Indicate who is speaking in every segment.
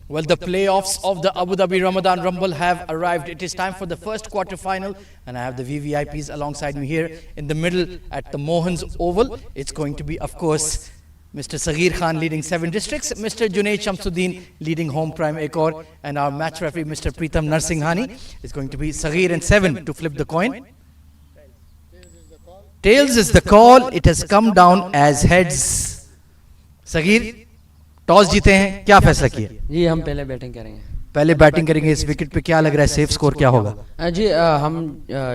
Speaker 1: Well, the playoffs of the Abu Dhabi Ramadan Rumble have arrived. It is time for the first quarter final, and I have the VVIPs alongside me here in the middle at the Mohans Oval. It's going to be, of course, Mr. Saghir Khan leading 7 districts, Mr. Junaid Shamsuddin leading home prime Aecor, and our match referee, Mr. Preetham Narsinghani, is going to be Saghir and 7 to flip the coin. Tails is the call. It has come down as heads. Saghir, toss जीते हैं, क्या फैसला किया?
Speaker 2: जी हम पहले batting करेंगे।
Speaker 1: पहले batting करेंगे। इस विकेट पे क्या लग रहा है, सेफ स्कोर क्या होगा?
Speaker 2: जी हम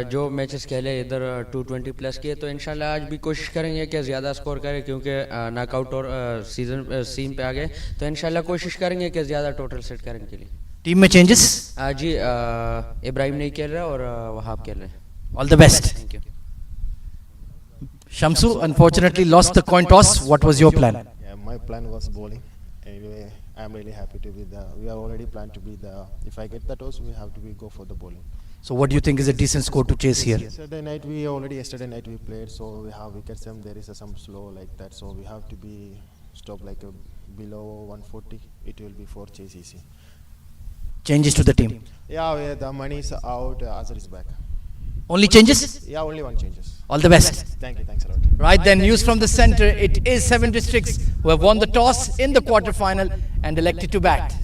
Speaker 2: जो मैचेस खेले इधर 220 प्लस किए, तो इंशाल्लाह आज भी कोशिश करेंगे कि ज़्यादा स्कोर करें, क्योंकि नॉकआउट और सीन पे आ गए, तो इंशाल्लाह कोशिश करेंगे कि ज़्यादा टोटल सेट करने के लिए।
Speaker 1: टीम में चेंजेस?
Speaker 2: जी इब्राहिम नहीं खेल रहा और वहाब खेल रहे हैं।
Speaker 1: All the best.
Speaker 2: Thank you.
Speaker 1: Shamsu unfortunately lost the coin toss. What was your plan?
Speaker 3: Yeah, my plan was bowling. Anyway, I'm really happy to be the. We have already planned to be the. If I get the toss, we have to go for the bowling.
Speaker 1: So what do you think is a decent score to chase here?
Speaker 3: Yesterday night we played, so we have wickets. There is some slow like that, so we have to be stop like below 140. It will be for chase easy.
Speaker 1: Changes to the team.
Speaker 3: Yeah, the money is out. Azhar is back.
Speaker 1: Only changes?
Speaker 3: Yeah, only one changes.
Speaker 1: All the best.
Speaker 3: Thank you. Thanks a lot.
Speaker 1: Right then, news from the center. It is 7 districts who have won the toss in the quarterfinal and elected to bat.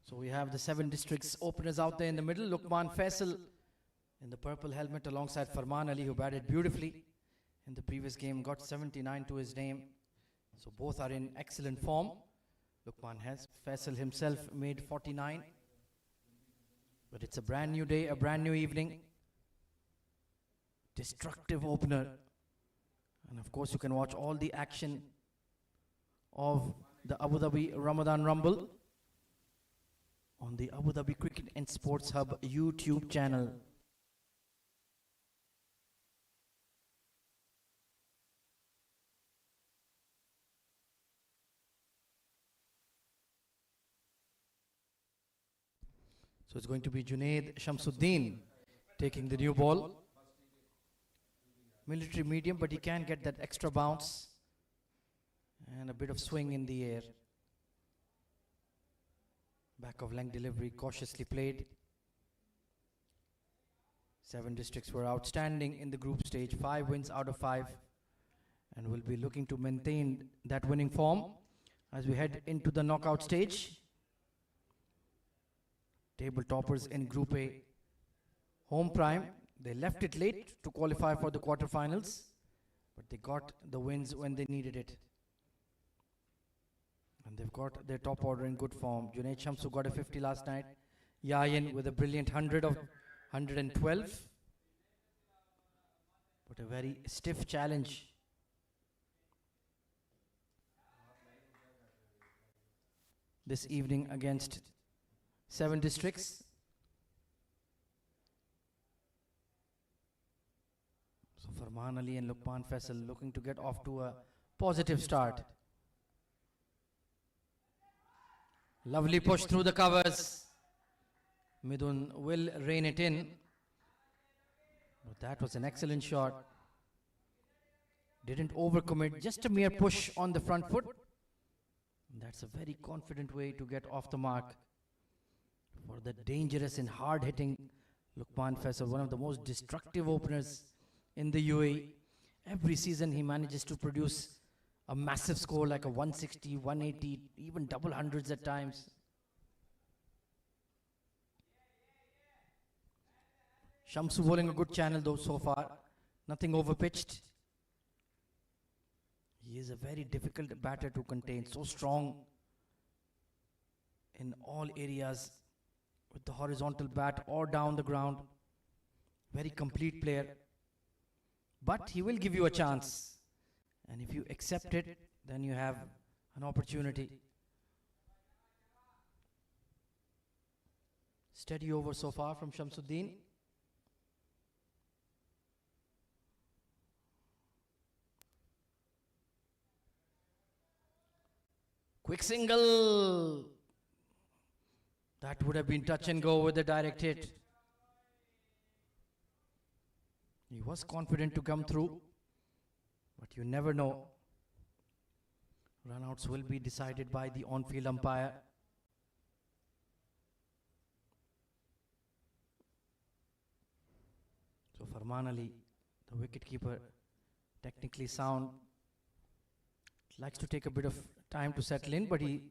Speaker 1: So we have the 7 districts openers out there in the middle. Luqman Faisal in the purple helmet alongside Farman Ali, who batted beautifully in the previous game, got 79 to his name. So both are in excellent form. Luqman Faisal himself made 49. But it's a brand new day, a brand new evening. Destructive opener. And of course you can watch all the action of the Abu Dhabi Ramadan Rumble on the Abu Dhabi Cricket and Sports Hub YouTube channel. So it's going to be Junaid Shamsuddin taking the new ball. Military medium, but he can get that extra bounce and a bit of swing in the air. Back of length delivery cautiously played. 7 districts were outstanding in the group stage, 5 wins out of 5, and will be looking to maintain that winning form as we head into the knockout stage. Table toppers in Group A. Home prime. They left it late to qualify for the quarterfinals, but they got the wins when they needed it. And they've got their top order in good form. Junaid Shamsu got a 50 last night. Yayin with a brilliant 100 of 112. But a very stiff challenge. This evening against 7 districts. So Farman Ali and Luqman Faisal looking to get off to a positive start. Lovely push through the covers. Midun will rein it in. But that was an excellent shot. Didn't overcommit, just a mere push on the front foot. And that's a very confident way to get off the mark for the dangerous and hard-hitting Luqman Faisal, one of the most destructive openers in the UAE. Every season he manages to produce a massive score like a 160, 180, even double hundreds at times. Shamsu bowling a good channel though so far. Nothing overpitched. He is a very difficult batter to contain. So strong in all areas with the horizontal bat or down the ground. Very complete player. But he will give you a chance. And if you accept it, then you have an opportunity. Steady over so far from Shamsuddin. Quick single. That would have been touch and go with the direct hit. He was confident to come through. But you never know. Runouts will be decided by the on-field umpire. So Farman Ali, the wicketkeeper, technically sound, likes to take a bit of time to settle in, but he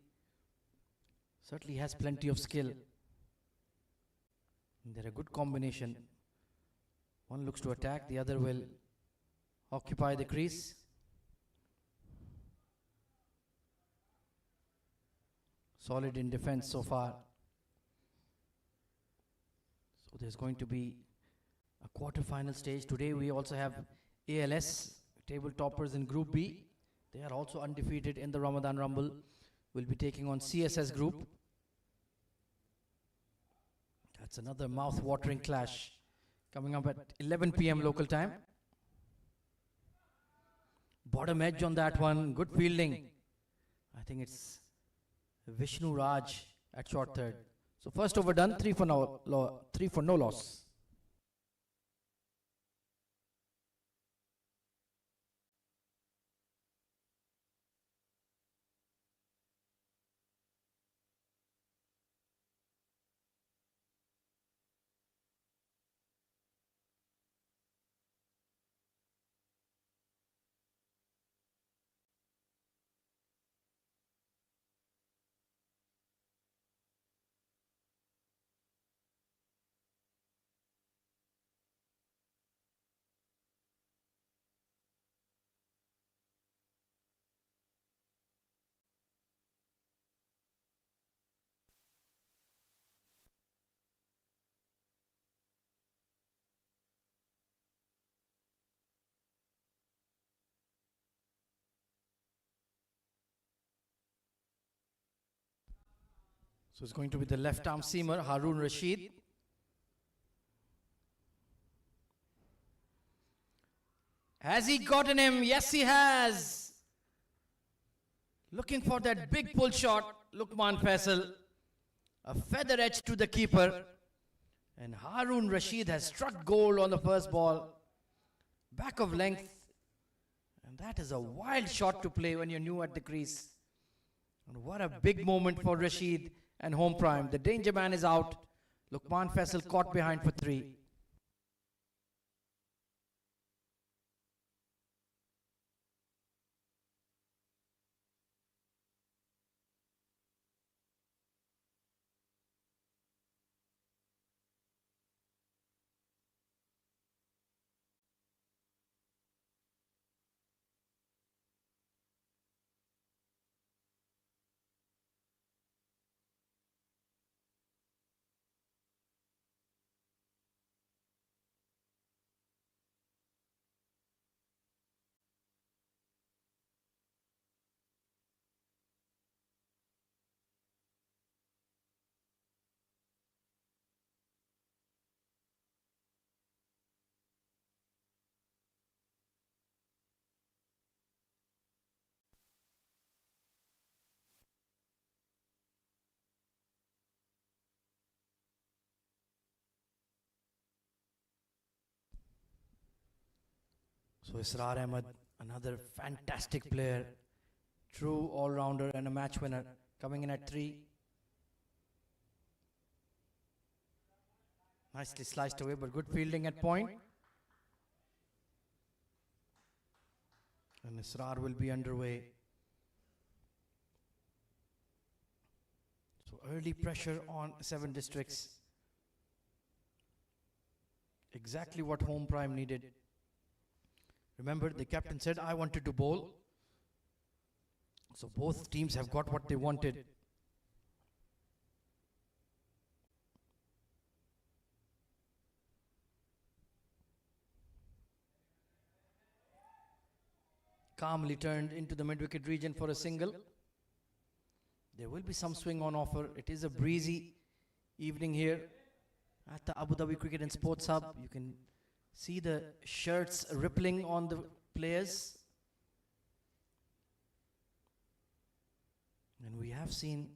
Speaker 1: certainly has plenty of skill. And they're a good combination. One looks to attack, the other will occupy the crease. Solid in defense so far. So there's going to be a quarter-final stage. Today we also have ALS, table toppers in Group B. They are also undefeated in the Ramadan Rumble. Will be taking on CSS Group. That's another mouth-watering clash coming up at 11 p.m. local time. Bottom edge on that one, good fielding. I think it's Vishnu Raj at short third. So first over done, 3 for no loss. So it's going to be the left arm seamer, Harun Rashid. Has he gotten him? Yes, he has. Looking for that big pull shot, Lukman Faisal. A feather edge to the keeper. And Harun Rashid has struck gold on the first ball. Back of length. And that is a wild shot to play when you're new at the crease. And what a big moment for Rashid and home prime. The danger man is out. Lukman Faisal caught behind for 3. So Israr Ahmed, another fantastic player, true all-rounder and a match winner, coming in at 3. Nicely sliced away, but good fielding at point. And Israr will be underway. So early pressure on 7 Districts. Exactly what home prime needed. Remember, the captain said, I wanted to bowl. So both teams have got what they wanted. Calmly turned into the mid-wicket region for a single. There will be some swing on offer. It is a breezy evening here at the Abu Dhabi Cricket and Sports Hub. You can see the shirts rippling on the players. And we have seen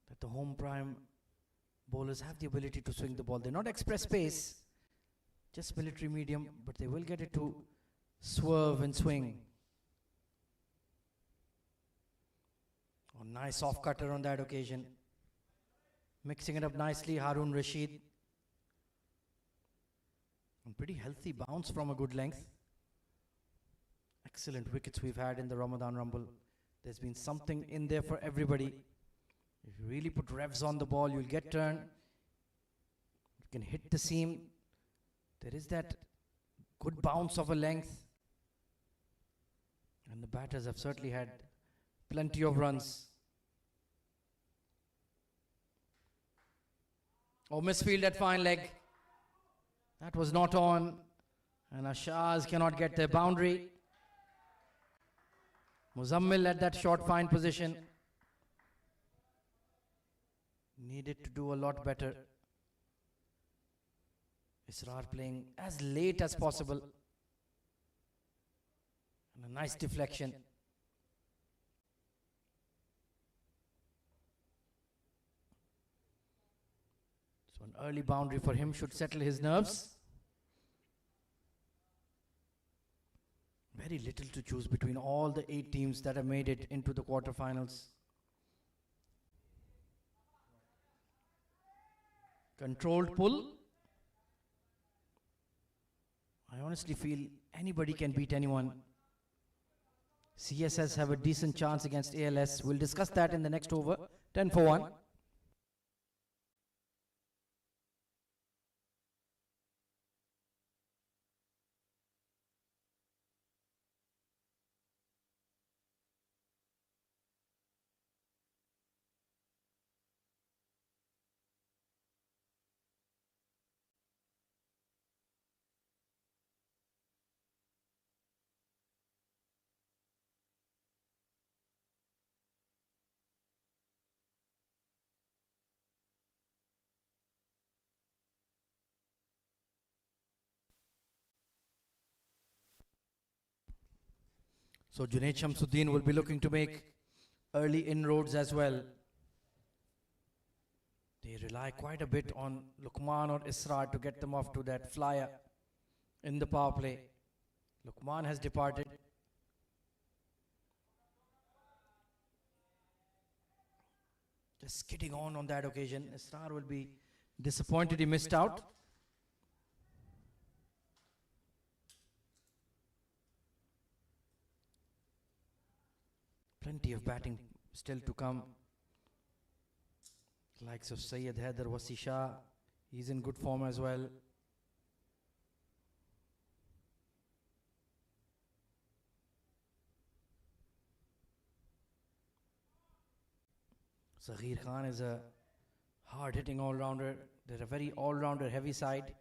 Speaker 1: that the home prime bowlers have the ability to swing the ball. They're not express pace, just military medium, but they will get it to swerve and swing. Oh, nice off cutter on that occasion. Mixing it up nicely, Harun Rashid. And pretty healthy bounce from a good length. Excellent wickets we've had in the Ramadan Rumble. There's been something in there for everybody. If you really put revs on the ball, you'll get turn. You can hit the seam. There is that good bounce of a length. And the batters have certainly had plenty of runs. Oh, misfield at fine leg. That was not on. And Ashaz cannot get their boundary. Muzammil at that short fine position. Needed to do a lot better. Israr playing as late as possible. And a nice deflection. So an early boundary for him should settle his nerves. Very little to choose between all the 8 teams that have made it into the quarterfinals. Controlled pull. I honestly feel anybody can beat anyone. CSS have a decent chance against ALS. We'll discuss that in the next over. 10 for 1. So Junaid Shamsuddin will be looking to make early inroads as well. They rely quite a bit on Luqman or Israr to get them off to that flyer in the power play. Luqman has departed. Just skidding on that occasion. Israr will be disappointed he missed out. Plenty of batting still to come. Likes of Syed Haider, Wasi Shah, he's in good form as well. Zaheer Khan is a hard-hitting all-rounder. They're a very all-rounder heavy side.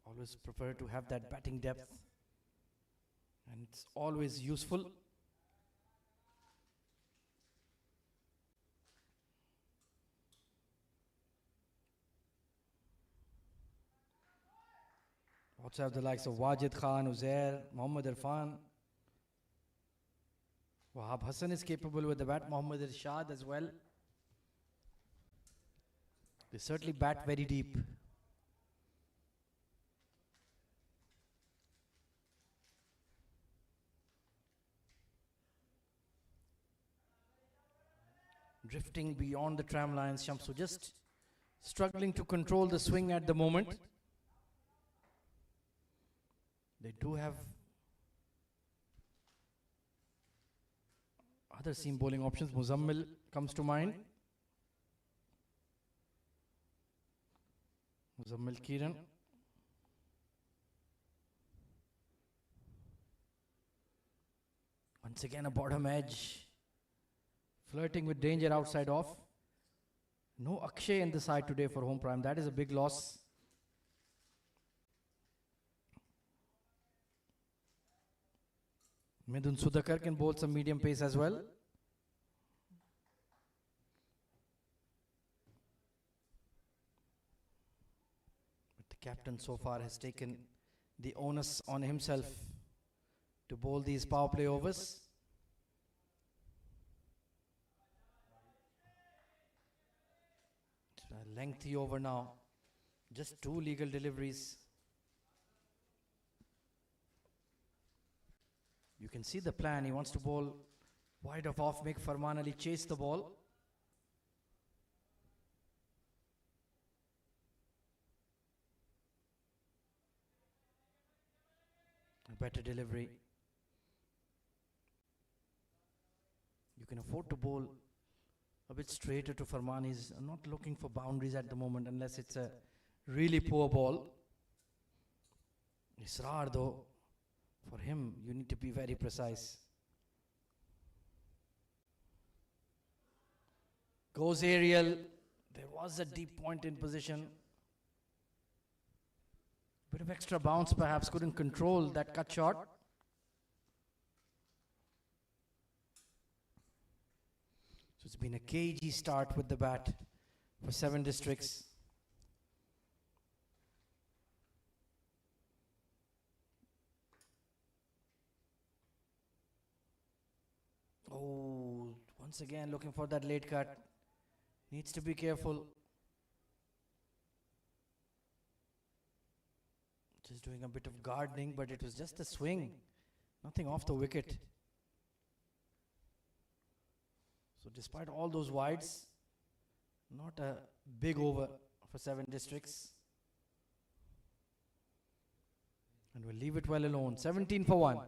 Speaker 1: Always prefer to have that batting depth, and it's always useful. Also have the likes of Wajid Khan, Uzair, Mohammad Irfan. Wahab Hassan is capable with the bat. Mohammad Irshad as well. They certainly bat very deep. Drifting beyond the tram lines, Shamsu just struggling to control the swing at the moment. They do have other seam bowling options. Muzammil comes to mind. Muzammil Kiran. Once again a bottom edge. Flirting with danger outside off. No Akshay in the side today for home prime. That is a big loss. Midun Sudhakar can bowl some medium pace as well. But the captain so far has taken the onus on himself to bowl these power play overs. It's a lengthy over now. Just 2 legal deliveries. You can see the plan. He wants to bowl wide of off, make Farman Ali chase the ball. A better delivery. You can afford to bowl a bit straighter to Farman. He's not looking for boundaries at the moment unless it's a really poor ball. Israr though, for him, you need to be very precise. Goes aerial. There was a deep point in position. Bit of extra bounce perhaps, couldn't control that cut shot. So it's been a cagey start with the bat for 7 Districts. Oh, once again looking for that late cut. Needs to be careful. Just doing a bit of gardening, but it was just a swing. Nothing off the wicket. So despite all those wides, not a big over for 7 Districts. And we'll leave it well alone. 17 for 1.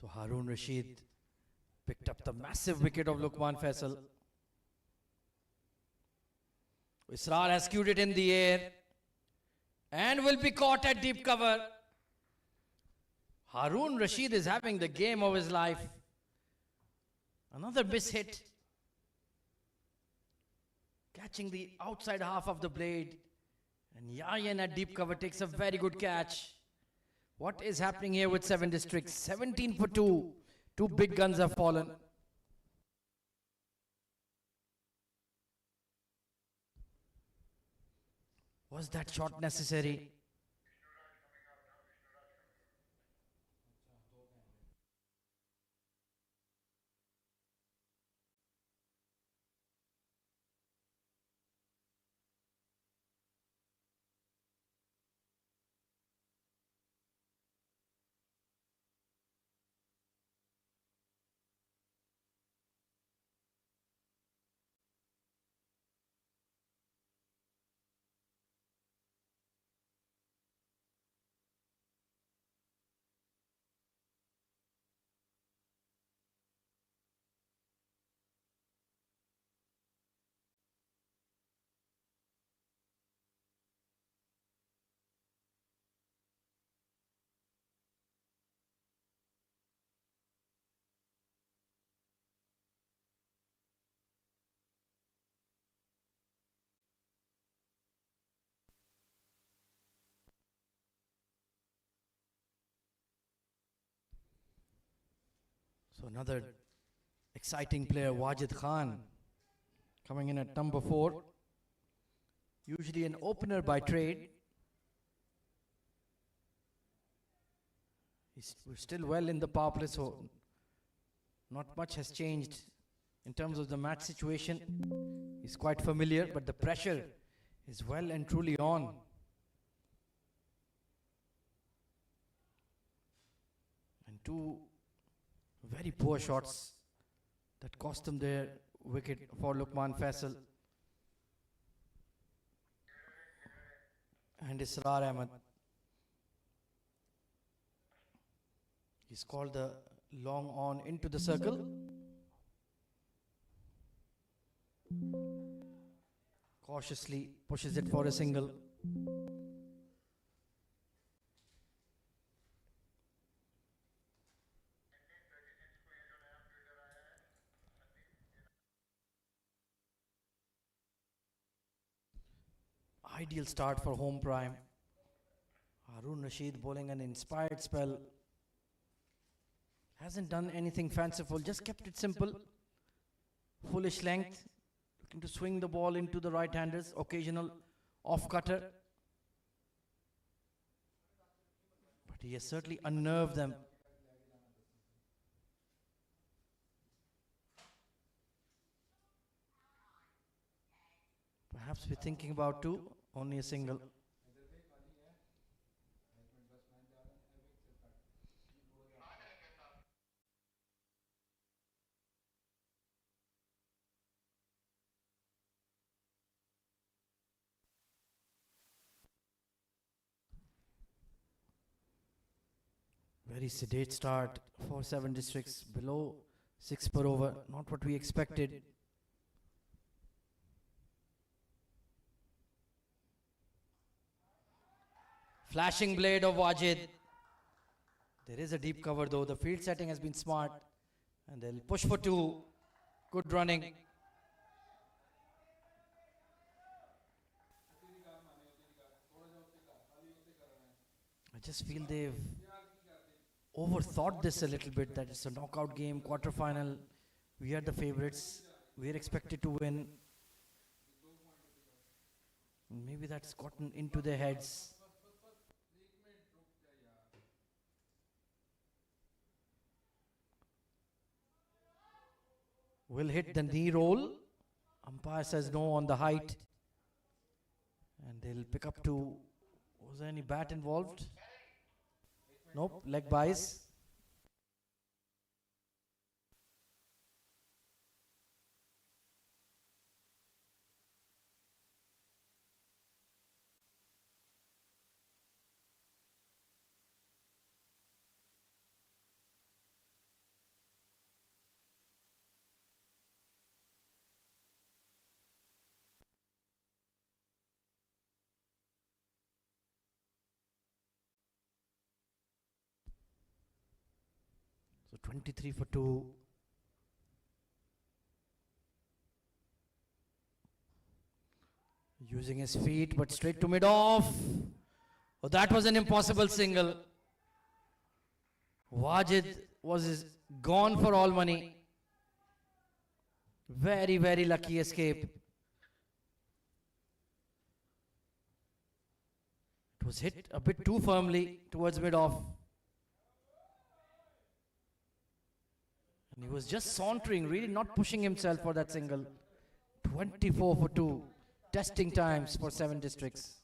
Speaker 1: So Harun Rashid picked up the massive wicket of Lukman Faisal. Israr has skewed it in the air and will be caught at deep cover. Harun Rashid is having the game of his life. Another miss hit. Catching the outside half of the blade. And Yayan at deep cover takes a very good catch. What is happening here with 7 Districts? 17 for 2. Two big guns have fallen. Was that shot necessary? So another exciting player, Wajid Khan, coming in at number 4. Usually an opener by trade. We're still well in the power play, so not much has changed in terms of the match situation. He's quite familiar, but the pressure is well and truly on. And two very poor shots that cost them their wicket for Lukman Faisal and Israr Ahmed. He's called the long on into the circle. Cautiously pushes it for a single. Ideal start for home prime. Harun Rashid bowling an inspired spell. Hasn't done anything fanciful, just kept it simple. Foolish length, looking to swing the ball into the right-handers, occasional off-cutter. But he has certainly unnerved them. Perhaps we're thinking about 2, only a single. Very sedate start for 7 Districts, below 6 per over, not what we expected. Flashing blade of Wajid. There is a deep cover though. The field setting has been smart. And they'll push for 2. Good running. I just feel they've overthought this a little bit, that it's a knockout game, quarter-final. We are the favourites. We are expected to win. Maybe that's gotten into their heads. Will hit the knee roll. Umpire says no on the height. And they'll pick up 2. Was there any bat involved? Nope, leg buys. 23 for 2. Using his feet, but straight to mid-off. Oh, that was an impossible single. Wajid was gone for all money. Very, very lucky escape. It was hit a bit too firmly towards mid-off. And he was just sauntering, really not pushing himself for that single. 24 for 2. Testing times for 7 Districts.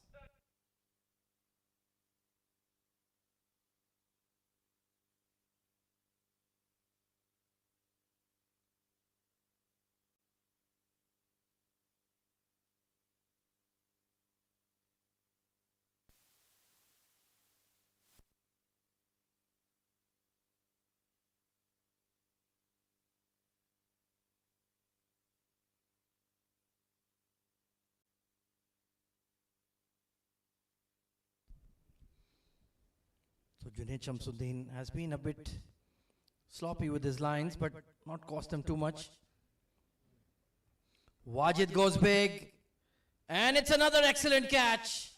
Speaker 1: So Junaid Shamsuddin has been a bit sloppy with his lines, but not cost them too much. Wajid goes big, and it's another excellent catch.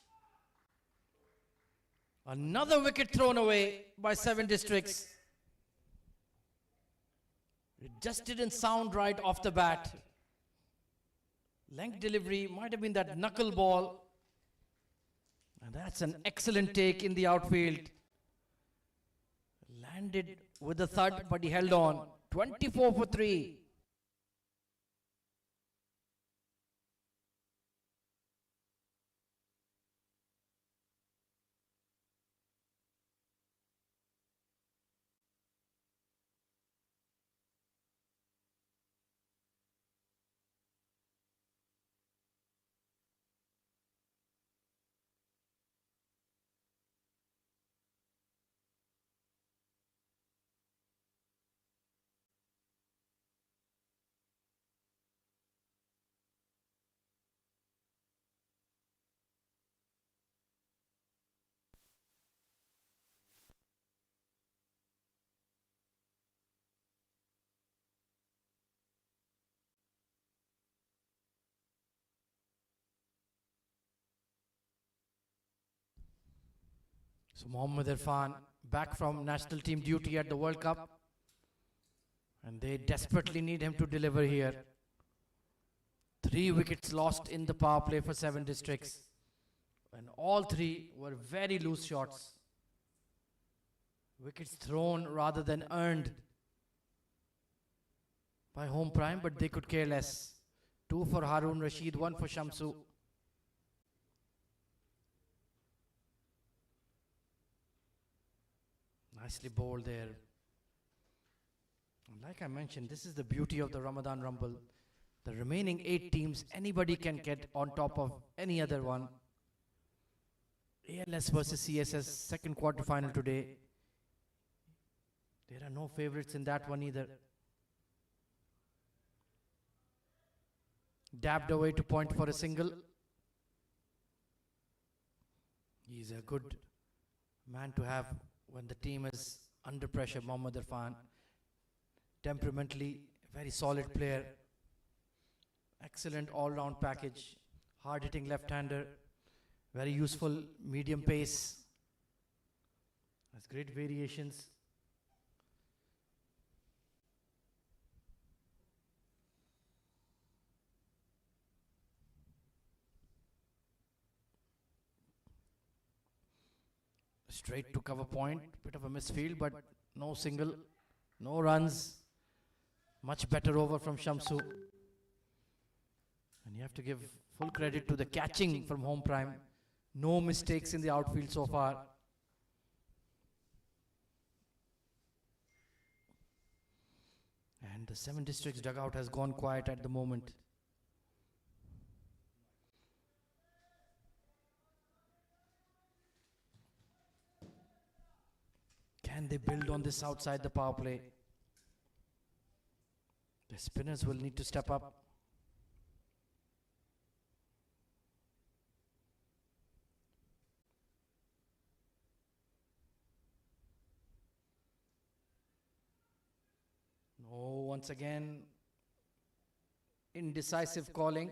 Speaker 1: Another wicket thrown away by 7 Districts. It just didn't sound right off the bat. Length delivery might have been that knuckle ball. And that's an excellent take in the outfield. Landed with a thud, but he held on. 24 for 3. So Mohammad Irfan back from national team duty at the World Cup. And they desperately need him to deliver here. 3 wickets lost in the power play for 7 Districts. And all 3 were very loose shots. Wickets thrown rather than earned by home prime, but they could care less. 2 for Harun Rashid, 1 for Shamsu. Nicely bowled there. And like I mentioned, this is the beauty of the Ramadan Rumble. The remaining 8 teams, anybody can get on top of any other one. ALS versus CSS, second quarter final today. There are no favorites in that one either. Dabbed away to point for a single. He's a good man to have when the team is under pressure. Mohammad Irfan, temperamentally very solid player, excellent all-round package, hard-hitting left-hander, very useful medium pace, has great variations. Straight to cover point, bit of a misfield, but no single, no runs. Much better over from Shamsu. And you have to give full credit to the catching from home prime. No mistakes in the outfield so far. And the 7 Districts dugout has gone quiet at the moment. Can they build on this outside the power play? The spinners will need to step up. once again. Indecisive calling.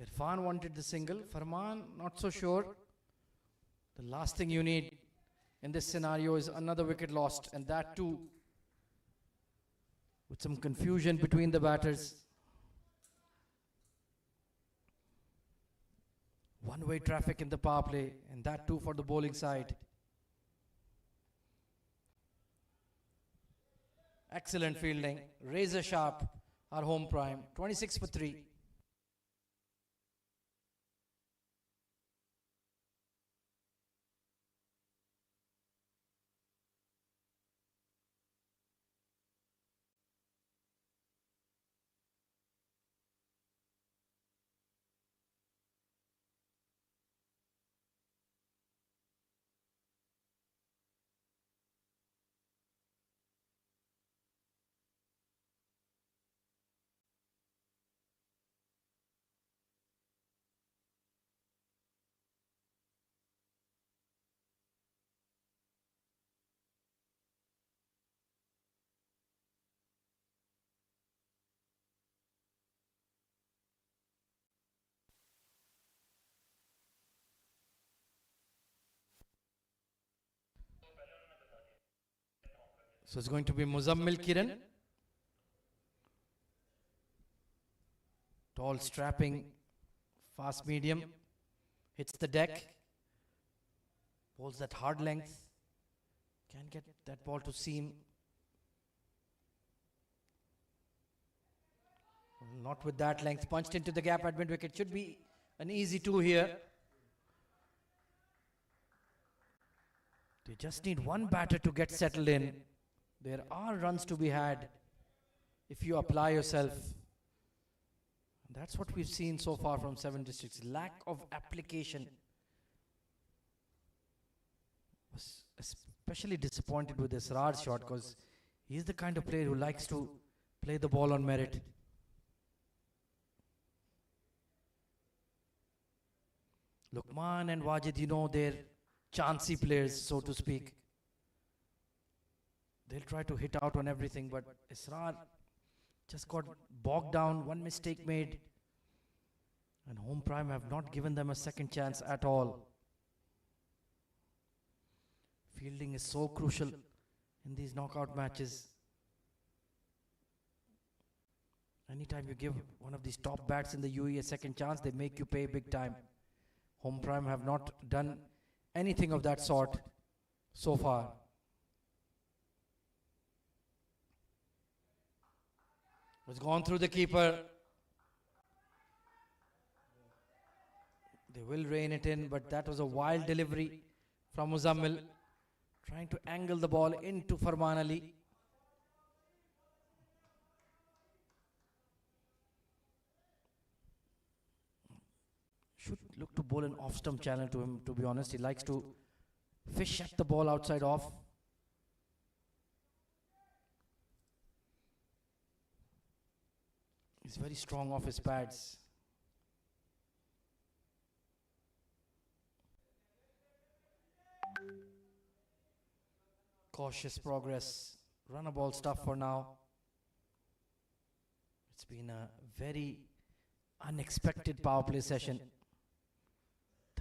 Speaker 1: Irfan wanted the single. Farman, not so sure. The last thing you need in this scenario is another wicket lost, and that too with some confusion between the batters. One-way traffic in the power play, and that too for the bowling side. Excellent fielding, razor sharp, our home prime, 26 for 3. So it's going to be Muzammil Kiran. Tall, strapping, fast medium. Hits the deck. Bowls that hard length. Can get that ball to seam. Not with that length. Punched into the gap at mid wicket. Should be an easy 2 here. They just need one batter to get settled in. There are runs to be had if you apply yourself. And that's what we've seen so far from 7 Districts. Lack of application. Was especially disappointed with this Raj shot because he's the kind of player who likes to play the ball on merit. Luqman and Wajid, you know, they're chancy players, so to speak. They'll try to hit out on everything, but Israr just got bogged down, one mistake made. And home prime have not given them a second chance at all. Fielding is so crucial in these knockout matches. Anytime you give one of these top bats in the UAE a second chance, they make you pay big time. Home prime have not done anything of that sort so far. It's gone through the keeper. They will rein it in, but that was a wild delivery from Muzammil. Trying to angle the ball into Farman Ali. Should look to bowl an off-stump channel to him, to be honest. He likes to fish at the ball outside off. He's very strong off his pads. Cautious progress. Run a ball stuff for now. It's been a very unexpected power play session.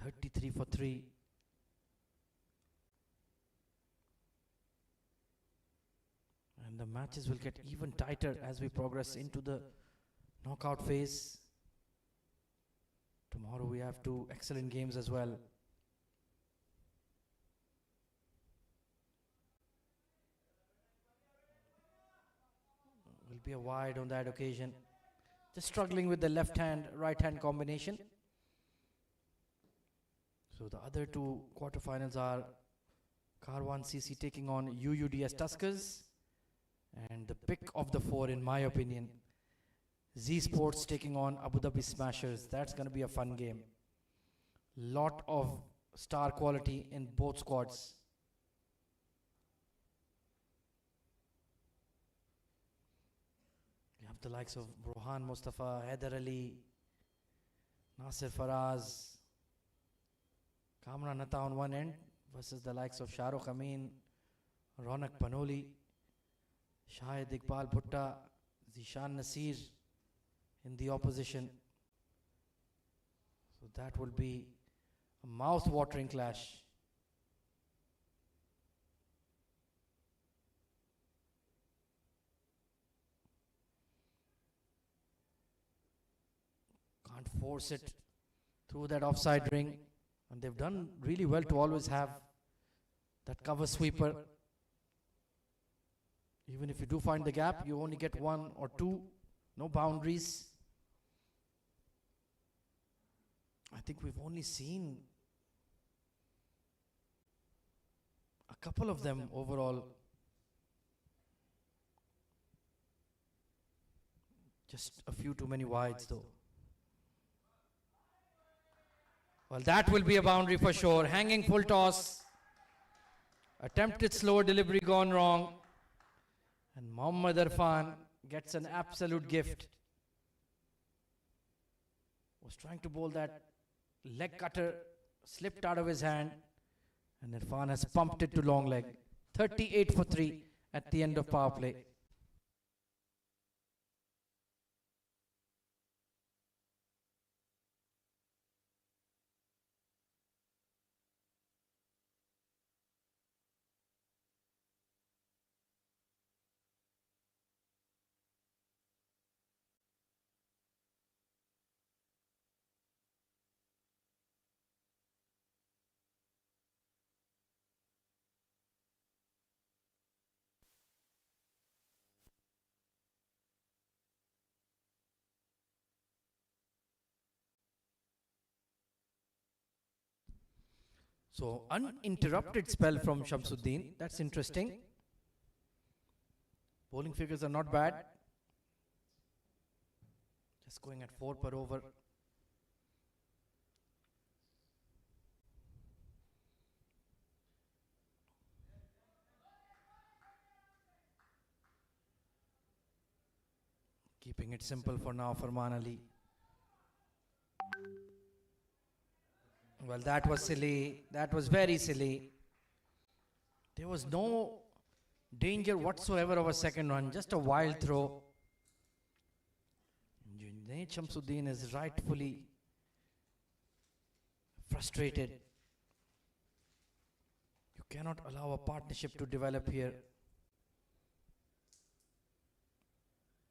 Speaker 1: 33 for 3. And the matches will get even tighter as we progress into the knockout phase. Tomorrow we have 2 excellent games as well. Will be a wide on that occasion. Just struggling with the left hand, right hand combination. So the other 2 quarterfinals are Karwan CC taking on UUDS Tuskers. And the pick of the 4 in my opinion, Z Sports taking on Abu Dhabi Smashers. That's going to be a fun game. Lot of star quality in both squads. You have the likes of Rohan Mustafa, Haider Ali, Nasir Faraz, Kamran Atta on one end versus the likes of Shahrukh Amin, Ronak Panoli, Shahid Iqbal Bhutta, Zishan Nasir in the opposition. So that will be a mouth-watering clash. Can't force it through that offside ring. And they've done really well to always have that cover sweeper. Even if you do find the gap, you only get one or two, no boundaries. I think we've only seen a couple of them overall. Just a few too many wides though. Well, that will be a boundary for sure. Hanging full toss. Attempted slower delivery gone wrong. And Mohammad Irfan gets an absolute gift. Was trying to bowl that leg cutter, slipped out of his hand. And Irfan has pumped it to long leg. 38 for 3 at the end of power play. So, uninterrupted spell from Shamsuddin. That's interesting. Bowling figures are not bad. Just going at 4 per over. Keeping it simple for now for Farman Ali. Well, that was silly. That was very silly. There was no danger whatsoever of a second run. Just a wild throw. Junaid Shamsuddin is rightfully frustrated. You cannot allow a partnership to develop here.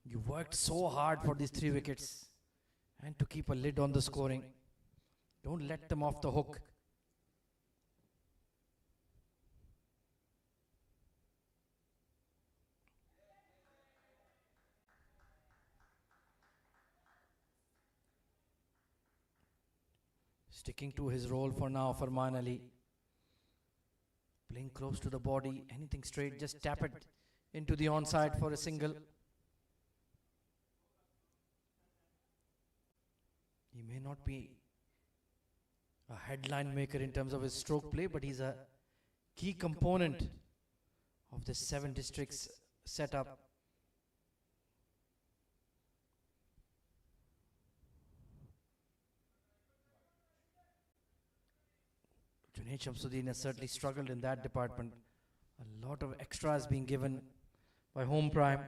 Speaker 1: You worked so hard for these 3 wickets and to keep a lid on the scoring. Don't let them off the hook. Sticking to his role for now, Farman Ali. Playing close to the body, anything straight, just tap it into the onside for a single. He may not be a headline maker in terms of his stroke play, but he's a key component of this 7 districts setup. Junaid Shamsuddin has certainly struggled in that department. A lot of extras being given by Home Prime.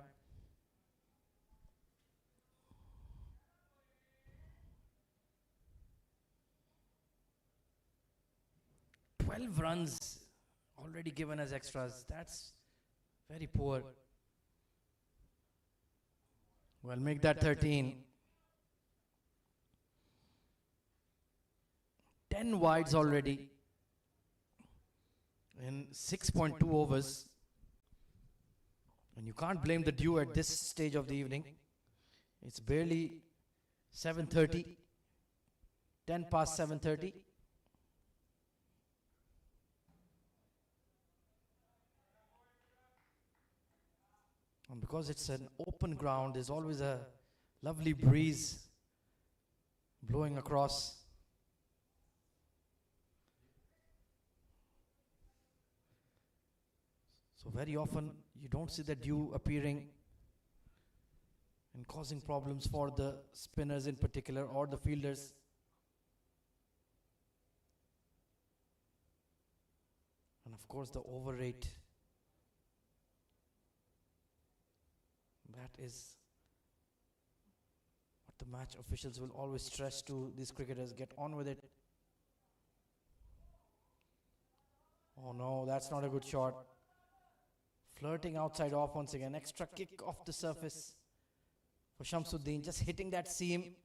Speaker 1: Runs already given as extras. That's very poor. Well, make that 13. 10 wides already in 6.2 overs. And you can't blame the dew at this stage of the evening. It's barely 7:30. 10 past 7:30. And because it's an open ground, there's always a lovely breeze blowing across. So very often you don't see the dew appearing and causing problems for the spinners in particular or the fielders. And of course the over rate. That is what the match officials will always stress to these cricketers. Get on with it. Oh no, that's not a good shot. Flirting outside off once again. Extra kick off the surface for Shamsuddin. Just hitting that seam.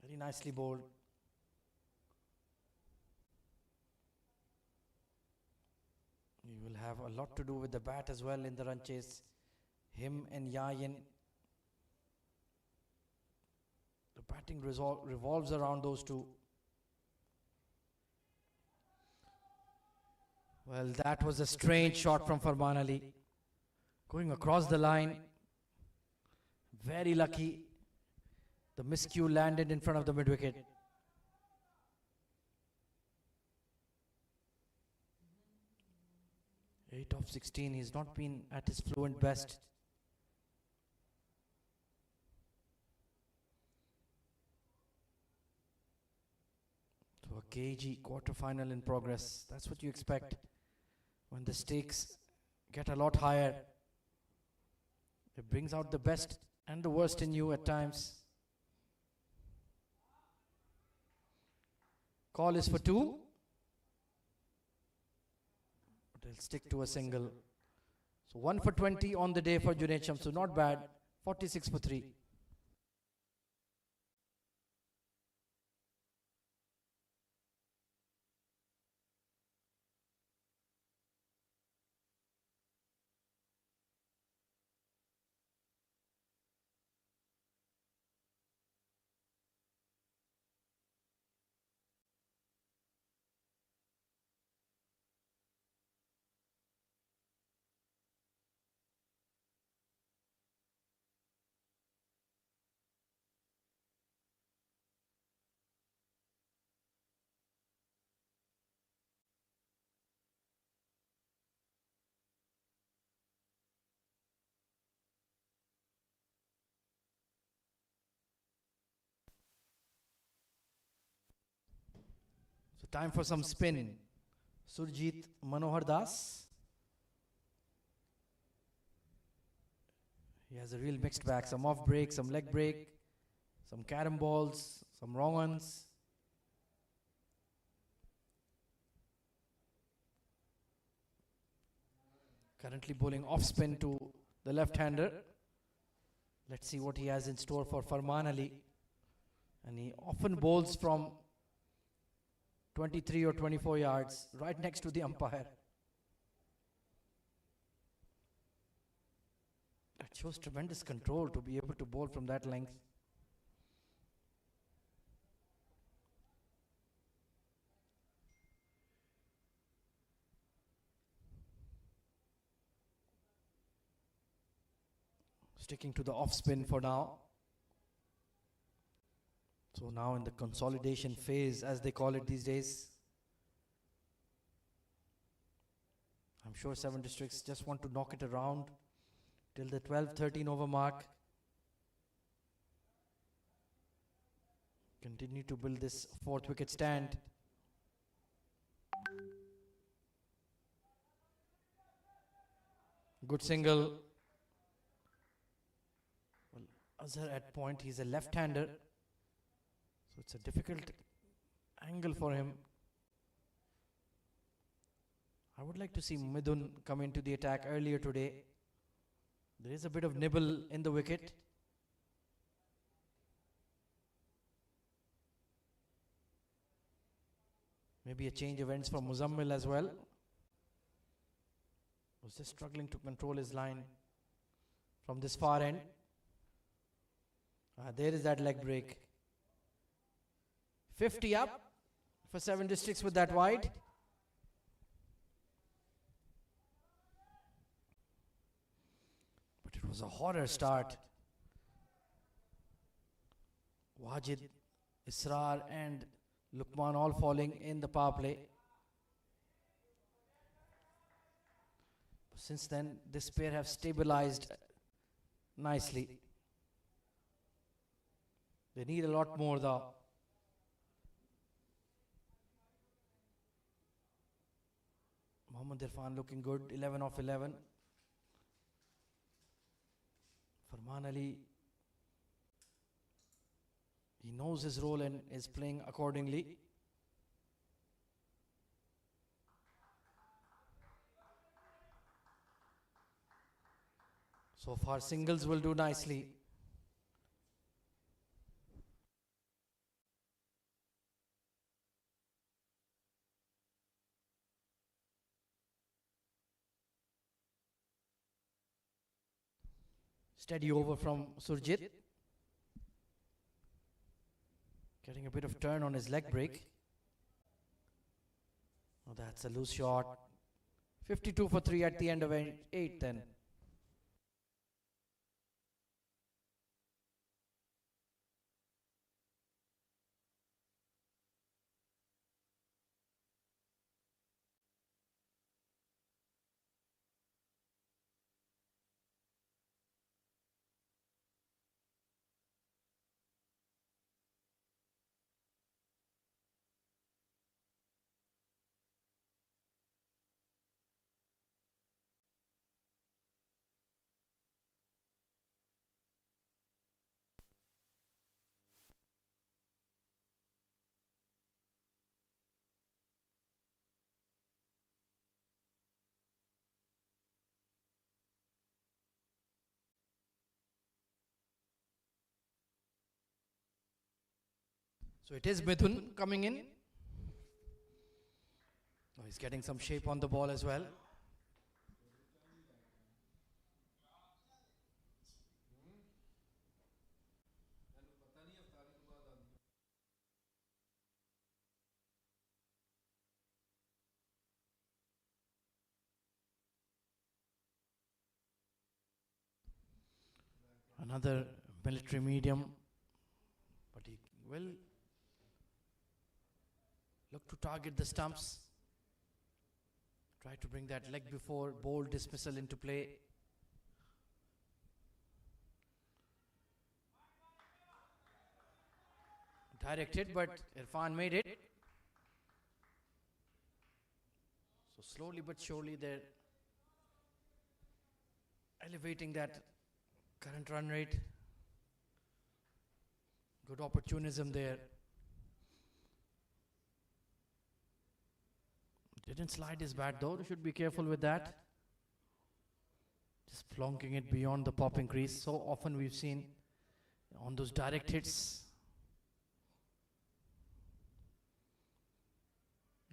Speaker 1: Very nicely bowled. He will have a lot to do with the bat as well in the run chase. Him and Yayin. The batting revolves around those two. Well, that was a strange shot from Farman Ali. Going across the line. Very lucky. The miscue landed in front of the mid-wicket. Eight of 16. He's not been at his fluent best. So a cagey quarter-final in progress. That's what you expect when the stakes get a lot higher. It brings out the best and the worst in you at times. Call is for 2. But he'll stick to a single. So 1 for 20 on the day for Junaid Shamsu. Not bad. 46 for 3. So time for some spin. Surjit Manohar Das. He has a real mixed bag. Some off break, some leg break, some carom balls, some wrong ones. Currently bowling off spin to the left-hander. Let's see what he has in store for Farman Ali. And he often bowls from 23 or 24 yards, right next to the umpire. That shows tremendous control to be able to bowl from that length. Sticking to the off spin for now. So now in the consolidation phase, as they call it these days. I'm sure 7 Districts just want to knock it around till the 12-13 over mark. Continue to build this 4th wicket stand. Good single. Well, Azhar at point, he's a left-hander. So it's a difficult angle for him. I would like to see Midun come into the attack earlier today. There is a bit of nibble in the wicket. Maybe a change of ends for Muzammil as well. Was just struggling to control his line from this far end. There is that leg break. 50 up for 7 Districts with that wide. But it was a horror start. Wajid, Israr and Lukman all falling in the power play. Since then, this pair have stabilized nicely. They need a lot more though. Mohammad Irfan looking good, 11 of 11. Farman Ali, he knows his role and is playing accordingly. So far, singles will do nicely. Steady over from Surjit. Getting a bit of turn on his leg break. Oh, that's a loose shot. 52 for 3 at the end of 8 then. So it is Mithun coming in. Oh, he's getting some shape on the ball as well. Another military medium, but he will look to target the stumps. Try to bring that leg before bold dismissal into play. Directed, but Irfan made it. So slowly but surely they're elevating that current run rate. Good opportunism there. Didn't slide his bat though, should be careful with that. Just plonking it beyond the popping crease. So often we've seen on those direct hits.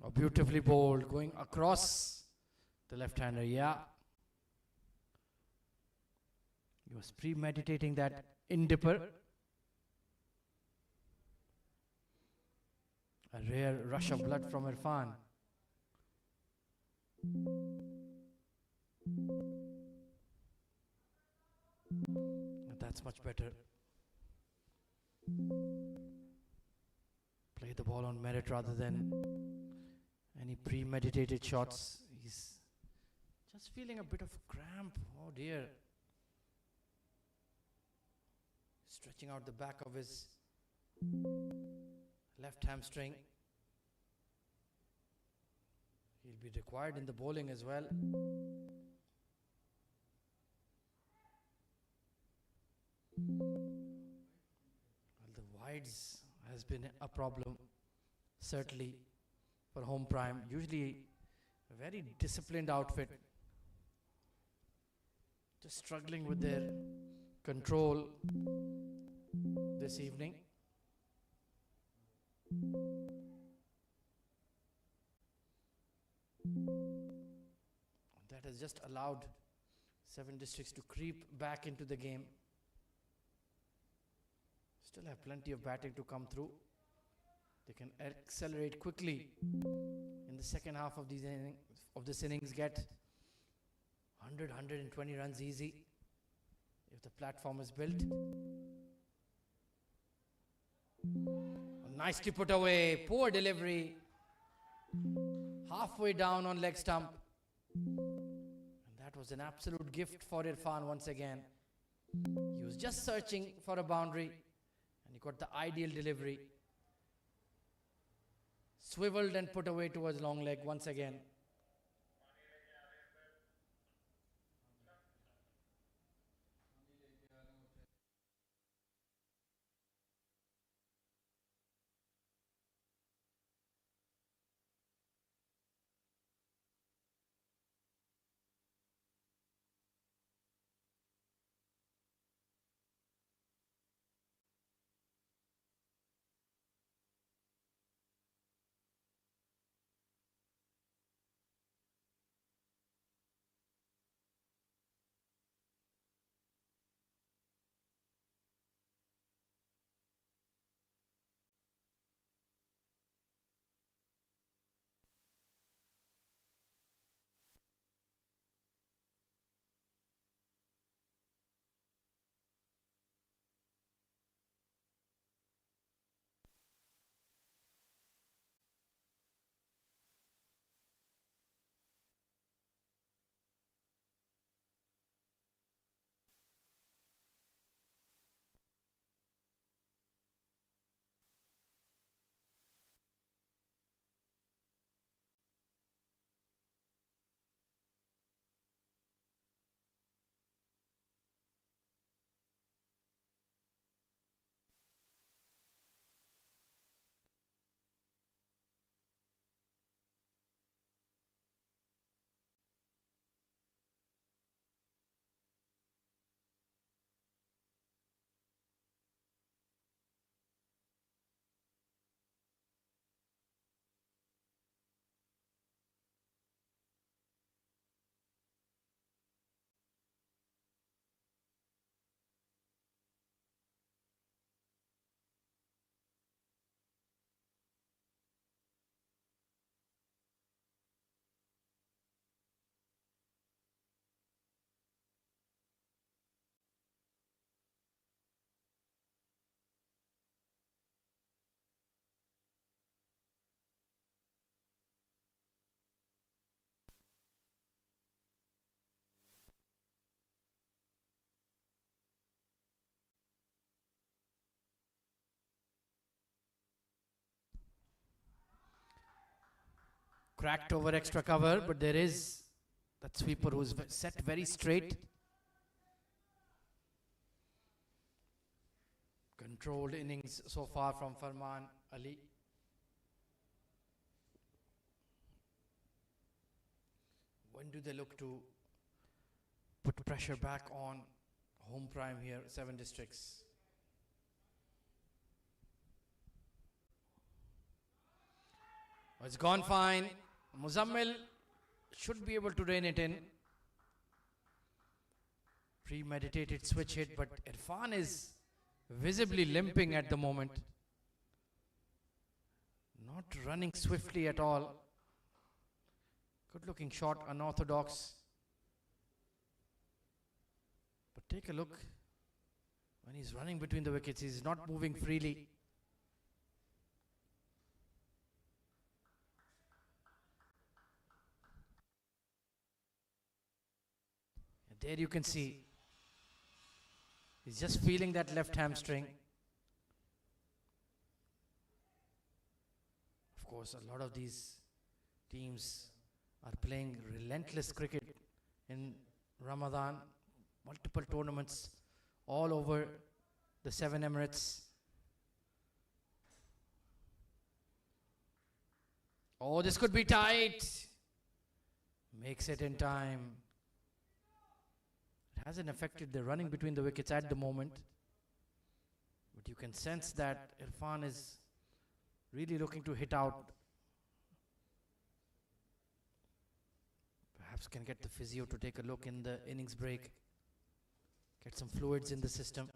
Speaker 1: Oh, beautifully bowled, going across the left-hander, yeah. He was premeditating that in-dipper. A rare rush of blood from Irfan. That's much better. Play the ball on merit rather than any premeditated shots. He's just feeling a bit of cramp. Oh dear. Stretching out the back of his left hamstring. He'll be required in the bowling as well. Well, the wides has been a problem, certainly, for home prime. Usually a very disciplined outfit. Just struggling with their control this evening. That has just allowed 7 Districts to creep back into the game. Still have plenty of batting to come through. They can accelerate quickly in the second half of this innings, get 100, 120 runs easy if the platform is built. Nicely put away, poor delivery. Halfway down on leg stump. And that was an absolute gift for Irfan once again. He was just searching for a boundary and he got the ideal delivery. Swiveled and put away towards long leg once again. Cracked over extra cover, but there is that sweeper who's set very straight. Controlled innings so far from Farman Ali. When do they look to put pressure back on home prime here, 7 Districts? Oh, it's gone fine. Muzammil should be able to rein it in. Premeditated switch hit, but Irfan is visibly limping at the moment. Not running swiftly at all. Good looking shot, unorthodox. But take a look. When he's running between the wickets, he's not moving freely. And there you can see, he's just feeling that left hamstring. Of course, a lot of these teams are playing relentless cricket in Ramadan. Multiple tournaments all over the 7 Emirates. Oh, this could be tight. Makes it in time. It hasn't affected the running between the wickets at the moment. But you can sense that Irfan is really looking to hit out. Perhaps can get the physio to take a look in the innings break. Get some fluids in the system.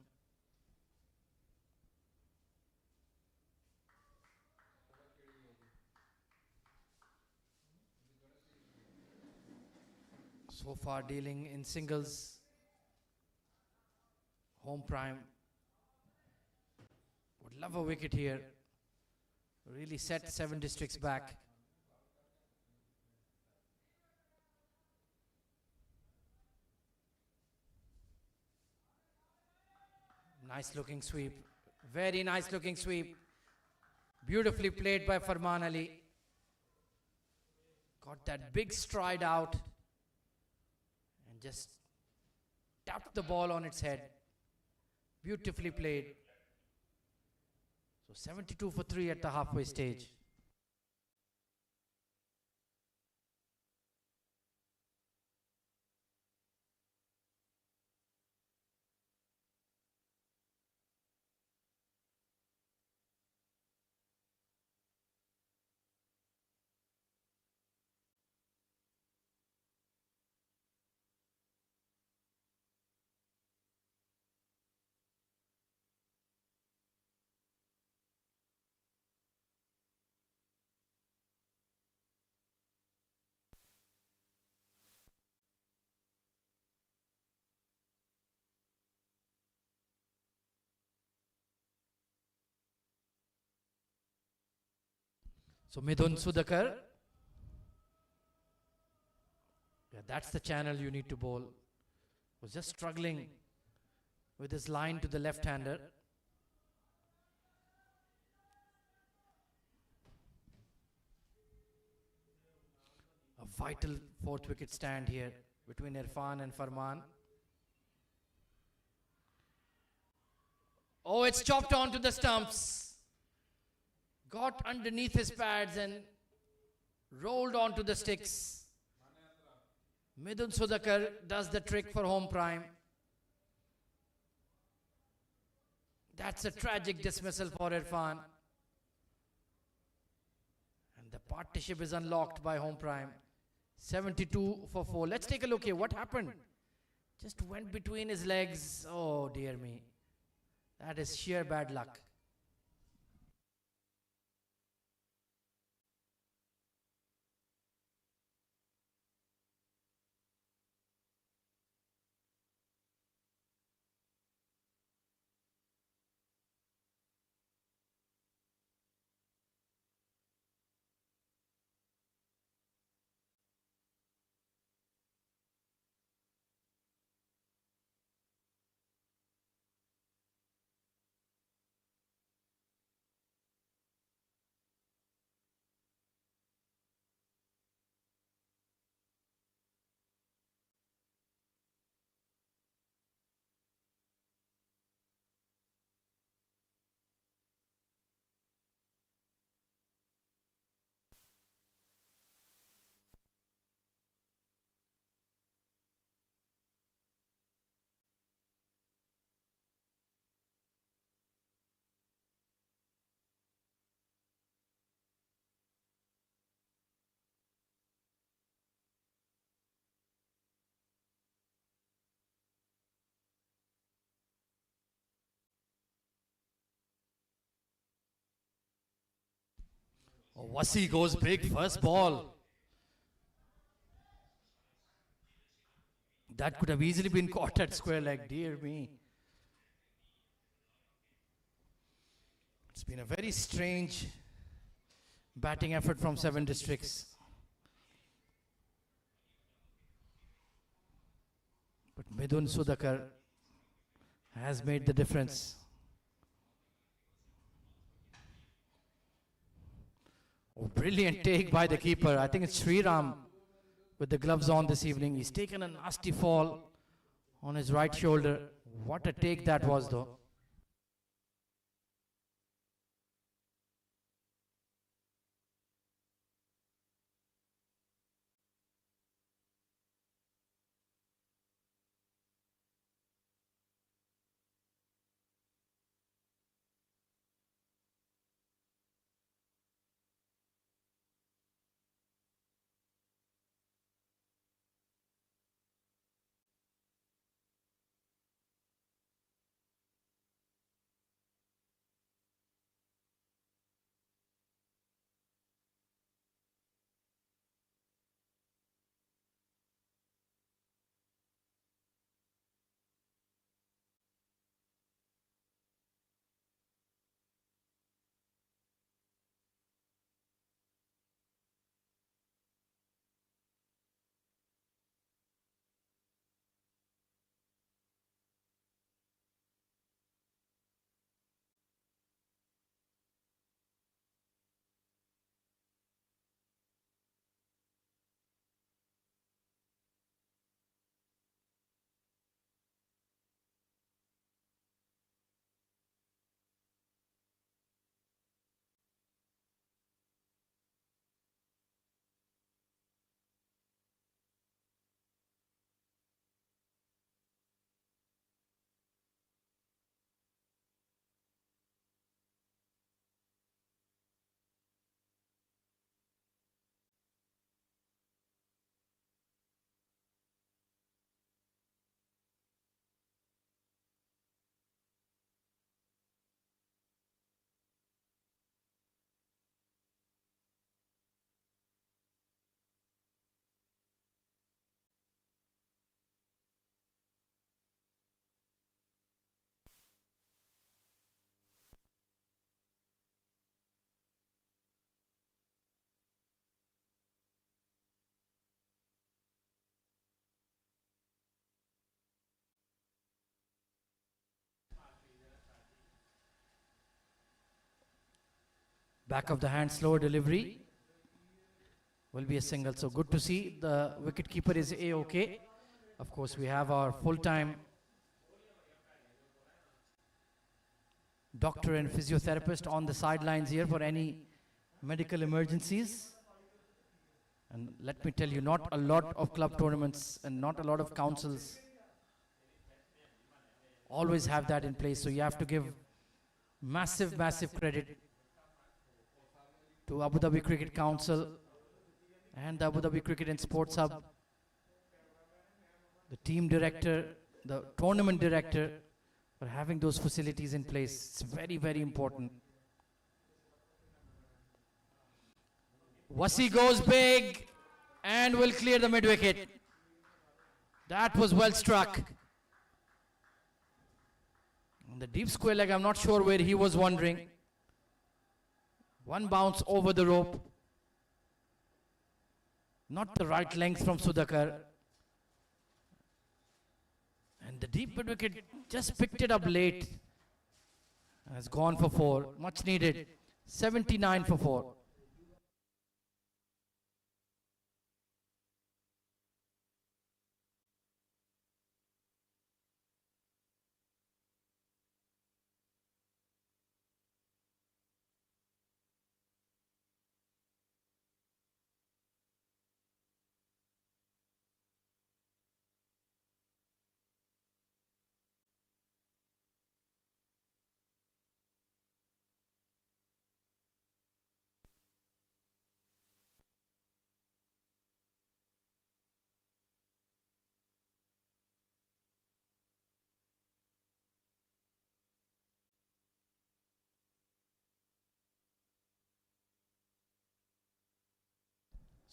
Speaker 1: So far dealing in singles. Home prime. Would love a wicket here. Really set 7 Districts back. Nice looking sweep. Very nice looking sweep. Beautifully played by Farman Ali. Got that big stride out and just tapped the ball on its head. Beautifully played. So 72 for 3 at the halfway stage. So Midun Sudhakar. Yeah, that's the channel you need to bowl. Was just struggling with his line to the left-hander. A vital 4th wicket stand here between Irfan and Farman. Oh, it's chopped onto the stumps. Got underneath his pads and rolled onto the sticks. Midun Sudhakar does the trick for home prime. That's a tragic dismissal for Irfan. And the partnership is unlocked by home prime. 72 for 4. Let's take a look here. What happened? Just went between his legs. Oh dear me. That is sheer bad luck. Oh, Wasi goes big first ball. That could have easily been caught at square leg, dear me. It's been a very strange batting effort from 7 Districts. But Midun Sudhakar has made the difference. Oh, brilliant take by the keeper. I think it's Sriram with the gloves on this evening. He's taken a nasty fall on his right shoulder. What a take that was, though. Back of the hand, slower delivery. Will be a single. So good to see. The wicket keeper is A-OK. Of course, we have our full-time doctor and physiotherapist on the sidelines here for any medical emergencies. And let me tell you, not a lot of club tournaments and not a lot of councils always have that in place. So you have to give massive, massive credit to Abu Dhabi Cricket Council and the Abu Dhabi Cricket and Sports Hub, the team director, the tournament director, for having those facilities in place. It's very, very important. Wasi goes big and will clear the mid-wicket. That was well struck. On the deep square leg, I'm not sure where he was wandering. One bounce over the rope. Not the right length from Sudhakar. And the deep mid wicket just picked it up late. Has gone for 4. Much needed. 79 for 4.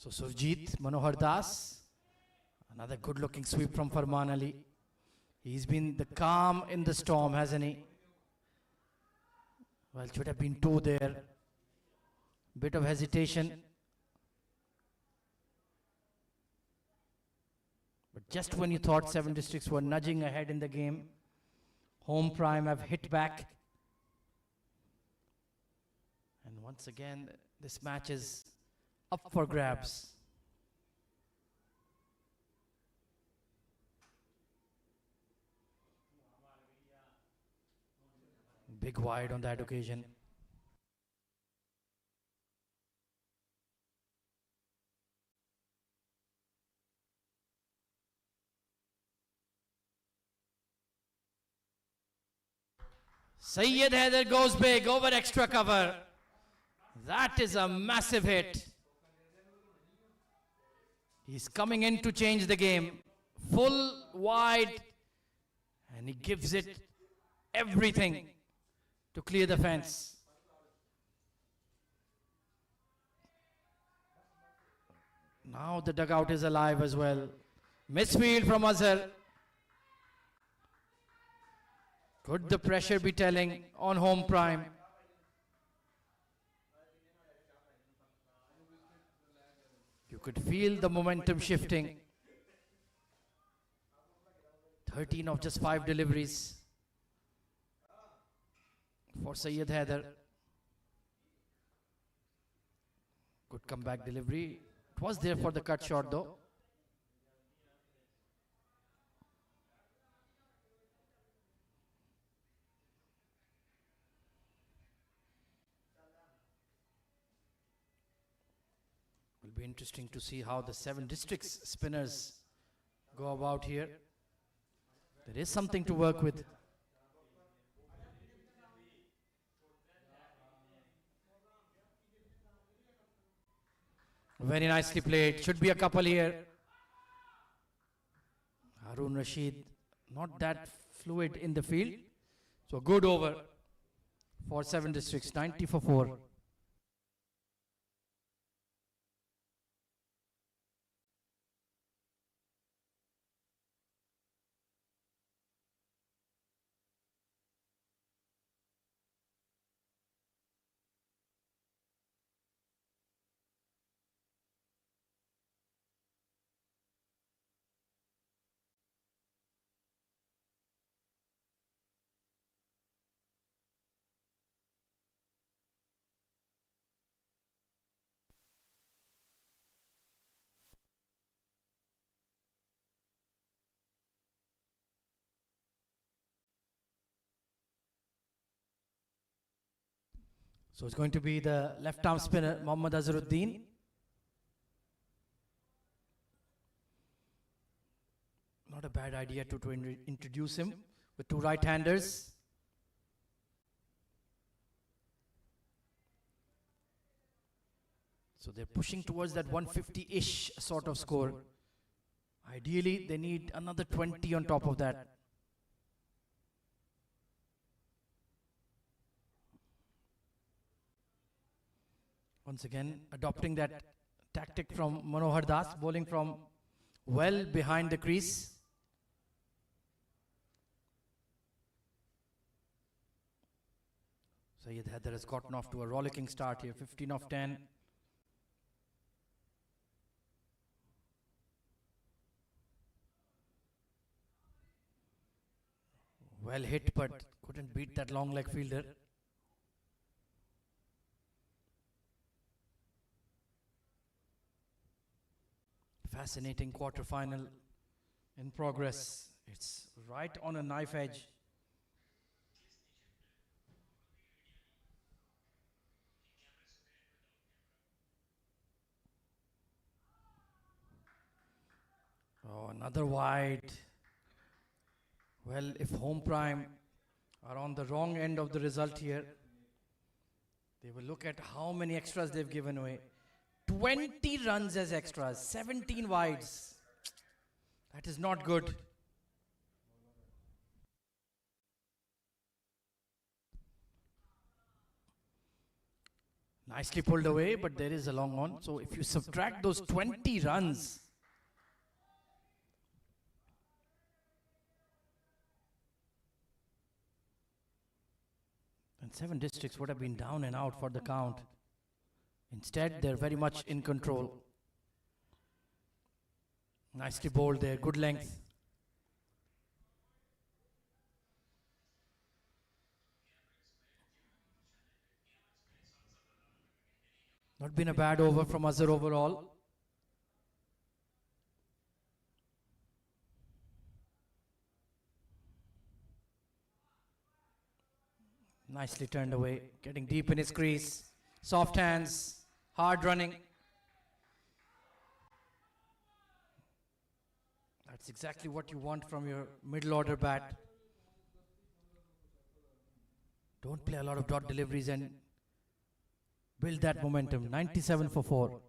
Speaker 1: So Surjit Manohar Das, another good looking sweep from Farman Ali. He's been the calm in the storm, hasn't he? Well, should have been two there. Bit of hesitation. But just when you thought Seven Districts were nudging ahead in the game, Home Prime have hit back. And once again, this match is up for grabs. Big wide on that occasion. Syed Haider goes big over extra cover. That is a massive hit. He's coming in to change the game. Full wide. And he gives it everything to clear the fence. Now the dugout is alive as well. Misfield from Azhar. Could the pressure be telling on Home Prime? You could feel the momentum shifting. 13 of just 5 deliveries for Syed Haider. Good comeback delivery. It was there for the cut shot though. Will be interesting to see how the Seven Districts spinners go about here. There is something to work with. Very nicely played. Should be a couple here. Harun Rashid, not that fluid in the field. So good over for Seven Districts, 90 for 4. So it's going to be the left arm spinner, Mohammad Azharuddin. Not a bad idea to introduce him with 2 right-handers. So they're pushing towards that 150-ish sort of score. Ideally, they need another 20 on top of that. Once again, adopting that tactic from Manohar Das, bowling from well behind the crease. Syed Haider has gotten off to a rollicking start here, 15 of 10. Well hit, but couldn't beat that long leg fielder. Fascinating quarter-final in progress. It's right on a knife edge. Oh, another wide. Well, if Home Prime are on the wrong end of the result here, they will look at how many extras they've given away. 20 runs as extras, 17 wides. That is not good. Nicely pulled away, but there is a long on. So if you subtract those 20 runs, and 7 Districts would have been down and out for the count. Instead, they're very much in control. Nicely bowled there, good length. Not been a bad over from Azhar overall. Nicely turned away, getting deep in his crease. Soft hands, hard running. That's exactly what you want from your middle order bat. Don't play a lot of dot deliveries and build that momentum. 97 for 4.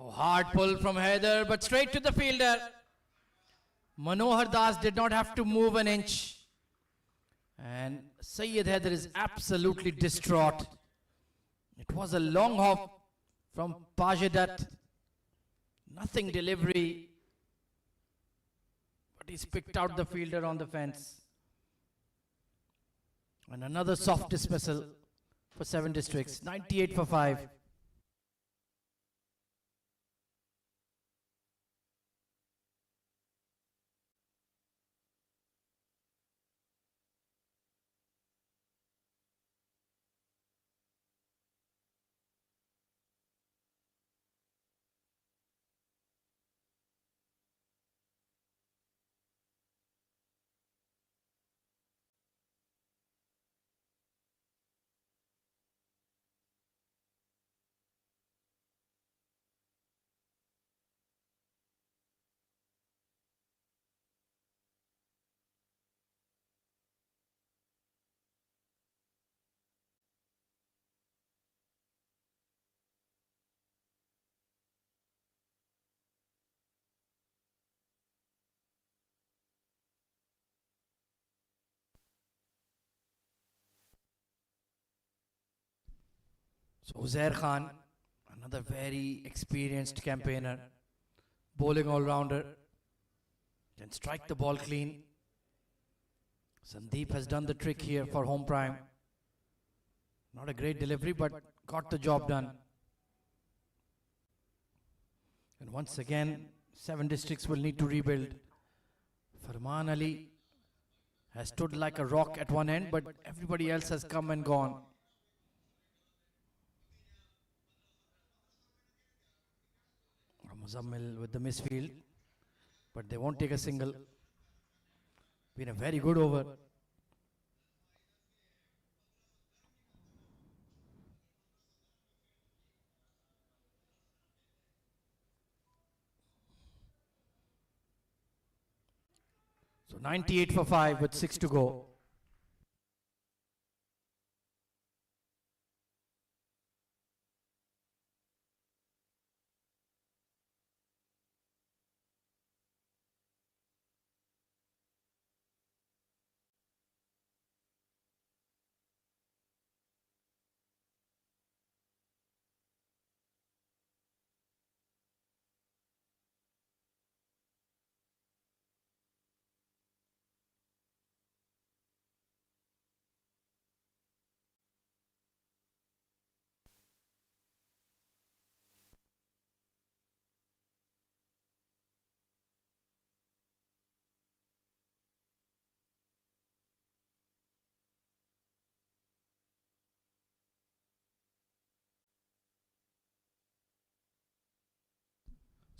Speaker 1: Oh, hard pull from Haider, but straight to the fielder. Manohar Das did not have to move an inch. And Syed Haider is absolutely distraught. It was a long hop from Pajadat. Nothing delivery. But he's picked out the fielder on the fence. And another soft dismissal for 7 Districts. 98 for 5. So Uzair Khan, another very experienced campaigner, bowling all-rounder, can strike the ball clean. Sandeep has done the trick here for home prime. Not a great delivery, but got the job done. And once again, 7 Districts will need to rebuild. Farman Ali has stood like a rock at one end, but everybody else has come and gone. Muzammil with the misfield, but they won't take a single. Been a very good over. So 98 for 5 with 6 to go.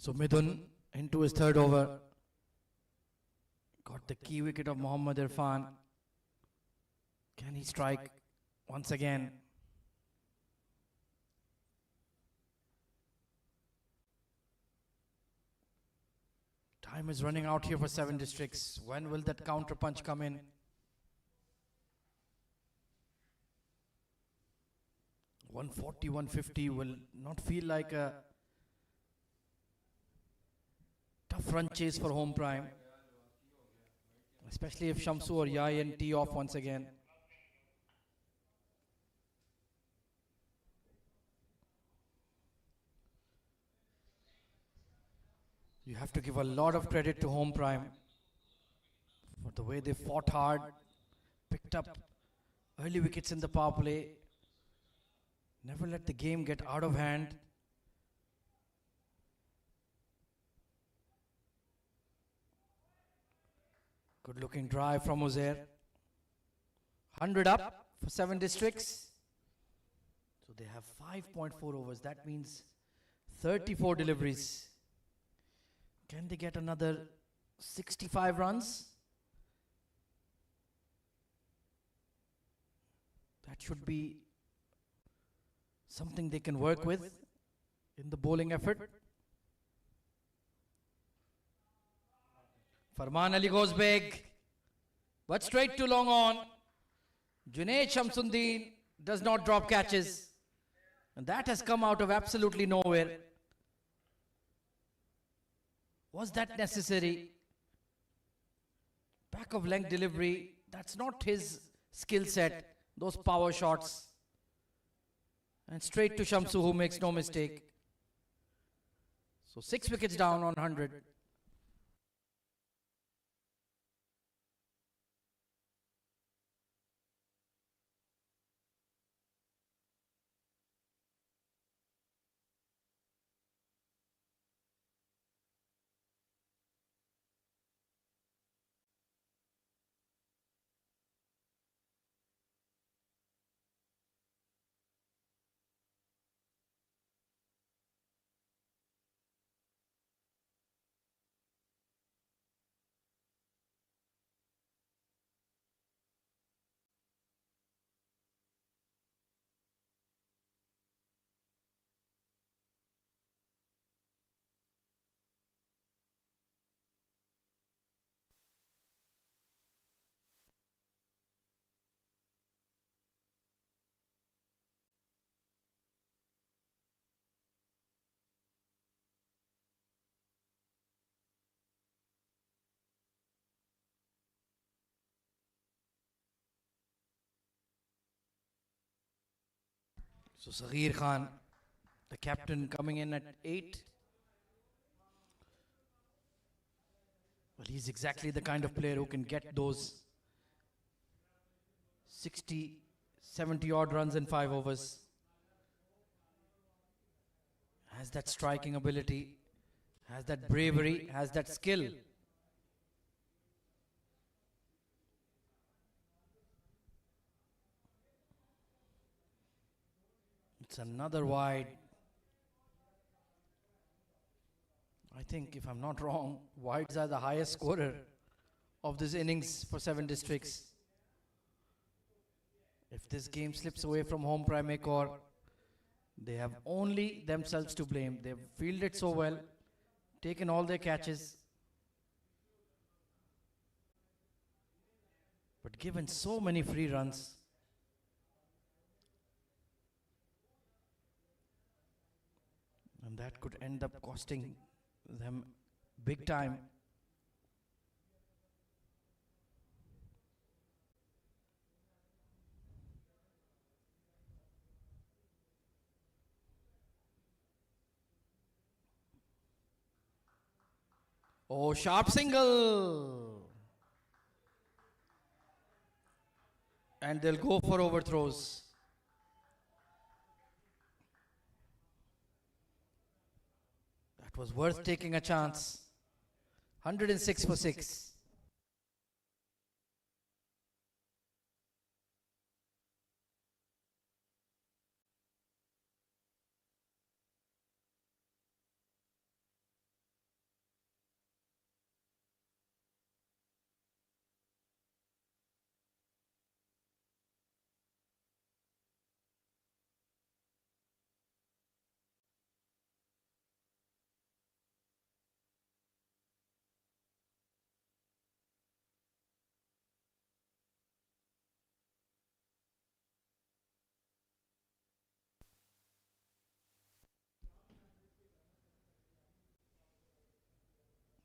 Speaker 1: So Midun into his third over. Got the key wicket of Mohammad Irfan. Can he strike once again? Time is running out here for 7 Districts. When will that counter punch come in? 140, 150 will not feel like a tough run chase for home prime. Especially if Shamsu or Yayan tee off once again. You have to give a lot of credit to home prime for the way they fought hard, picked up early wickets in the power play, never let the game get out of hand. Good looking drive from Uzair. 100 up for 7 Districts. So they have 5.4 overs. That means 34 deliveries. Can they get another 65 runs? That should be something they can work with in the bowling effort. Farman Ali goes big, but straight to long on. Junaid Shamsuddin does not drop catches. And that has come out of absolutely nowhere. Was that necessary? Back of length delivery, that's not his skill set, those power shots. And straight to Shamsu, who makes no mistake. So 6 wickets down on 100. So Saghir Khan, the captain, coming in at 8. Well, he's exactly the kind of player who can get those 60, 70 odd runs in 5 overs. Has that striking ability, has that bravery, has that skill. It's another wide. I think, if I'm not wrong, wides are the highest scorer of this innings for 7 Districts. If this game slips away from home prime Aecor, they have only themselves to blame. They've fielded so well, taken all their catches, but given so many free runs. And that could end up costing them big time. Oh, sharp single. And they'll go for overthrows. That was worth taking a chance. 106 for 6.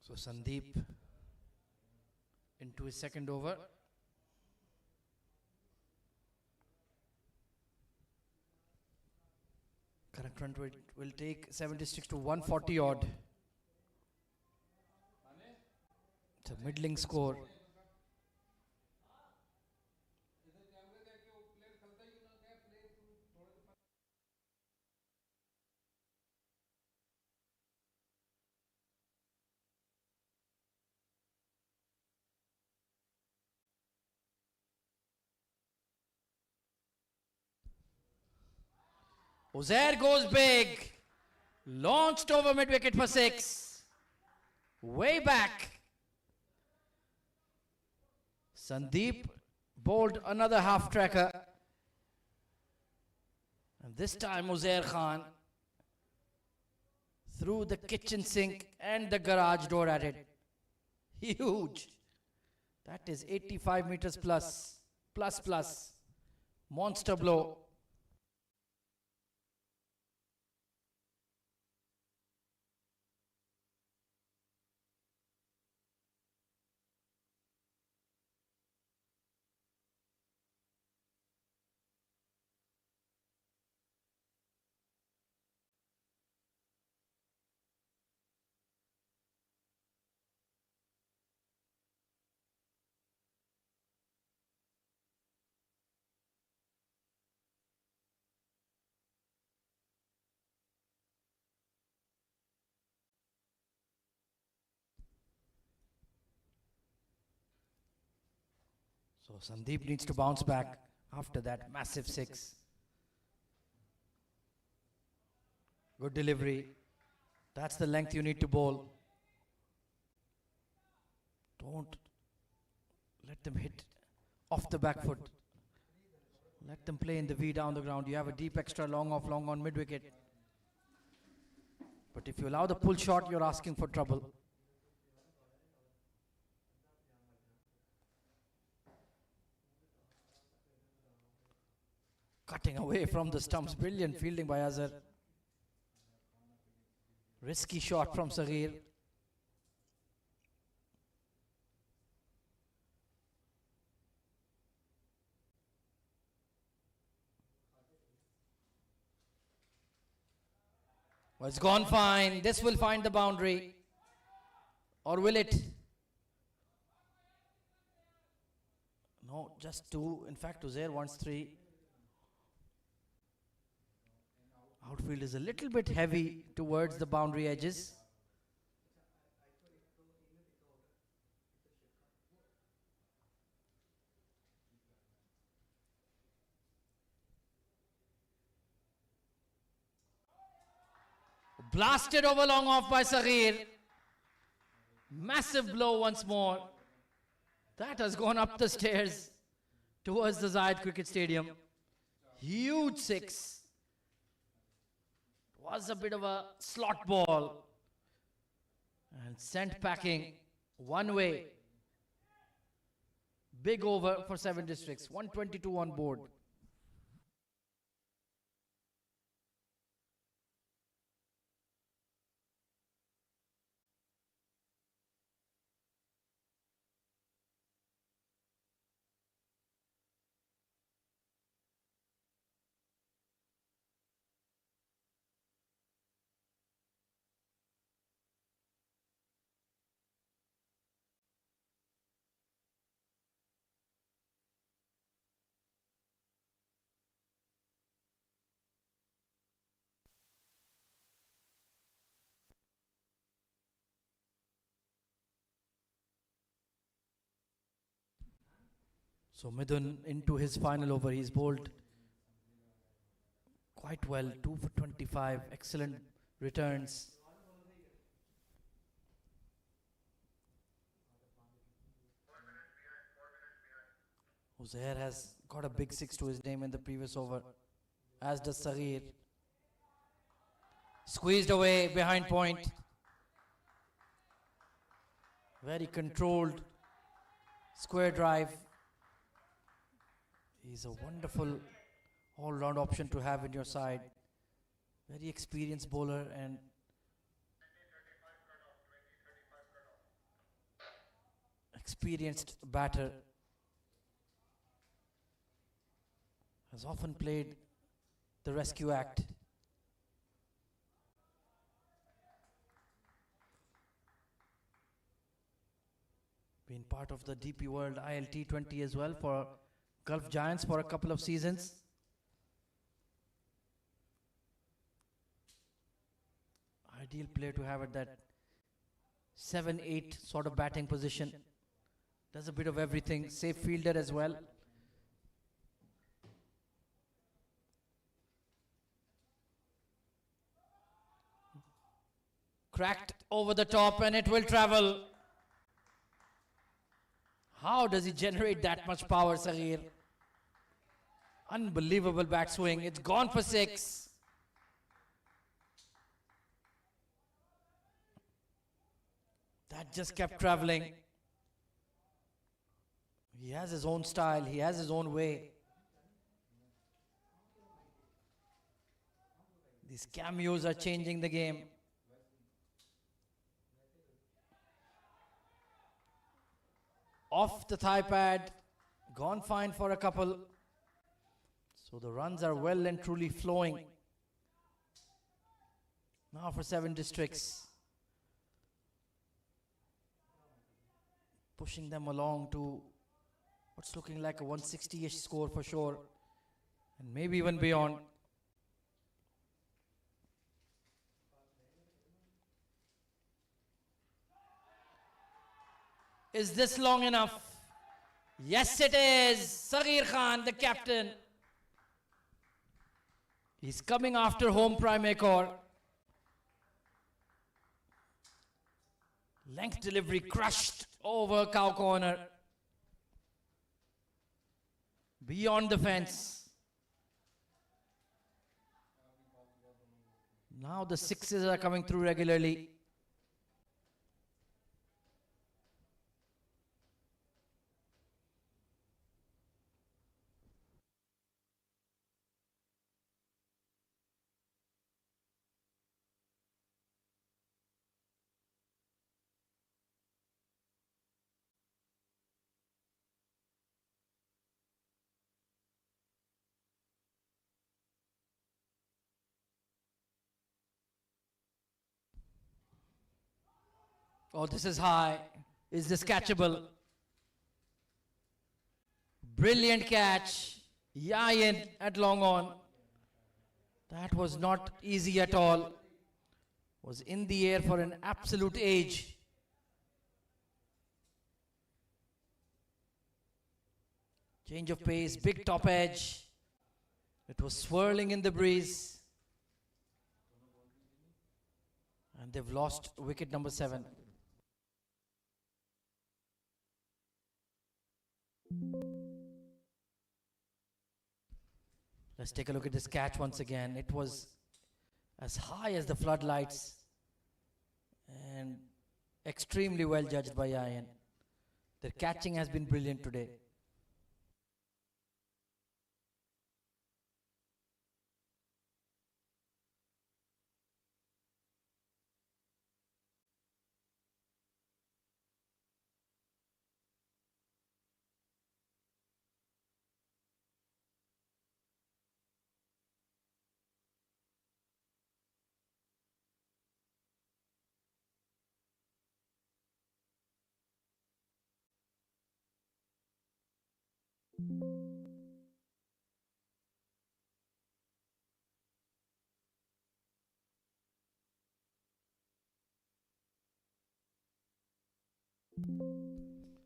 Speaker 1: So Sandeep into his second over. Current run rate will take 7 Districts to 140 odd. It's a middling score. Uzair goes big. Launched over mid-wicket for 6. Way back. Sandeep bowled another half-tracker. And this time Uzair Khan threw the kitchen sink and the garage door at it. Huge. That is 85 meters plus. Monster blow. So Sandeep needs to bounce back after that massive 6. Good delivery. That's the length you need to bowl. Don't let them hit off the back foot. Let them play in the V down the ground. You have a deep extra long off, long on mid-wicket. But if you allow the pull shot, you're asking for trouble. Cutting away from the stumps. Brilliant fielding by Azhar. Risky shot from Saghir. Well, it's gone fine. This will find the boundary. Or will it? No, just 2. In fact, Uzair wants 3. Outfield is a little bit heavy towards the boundary edges. Blasted over long off by Saghir. Massive blow once more. That has gone up the stairs towards the Zayed Cricket Stadium. Huge six. Was a bit of a slot ball. And sent packing one way. Big over for 7 Districts. 122 on board. So Midun into his final over. He's bowled quite well. 2 for 25. Excellent returns. Uzair has got a big 6 to his name in the previous over. As does Saghir. Squeezed away behind point. Very controlled square drive. He's a wonderful all-round option to have in your side. Very experienced bowler and experienced batter. Has often played the rescue act. Been part of the DP World ILT20 as well for Gulf Giants for a couple of seasons. Ideal player to have at that 7-8 sort of batting position. Does a bit of everything. Safe fielder as well. Cracked over the top and it will travel. How does he generate that much power, Saghir? Unbelievable back swing. It's gone for 6. That just kept traveling. He has his own style. He has his own way. These cameos are changing the game. Off the thigh pad, gone fine for a couple. So the runs are well and truly flowing. Now for 7 Districts. Pushing them along to what's looking like a 160-ish score for sure. And maybe even beyond. Is this long enough? Yes, it is. Saghir Khan, the captain. He's coming after home prime Aecor. Length delivery crushed over cow corner. Beyond the fence. Now the 6s are coming through regularly. Oh, this is high. Is this catchable? Brilliant catch. Yayin at long on. That was not easy at all. Was in the air for an absolute age. Change of pace, big top edge. It was swirling in the breeze. And they've lost wicket number 7. Let's take a look at this catch once again. It was as high as the floodlights and extremely well judged by Ian. Their catching has been brilliant today.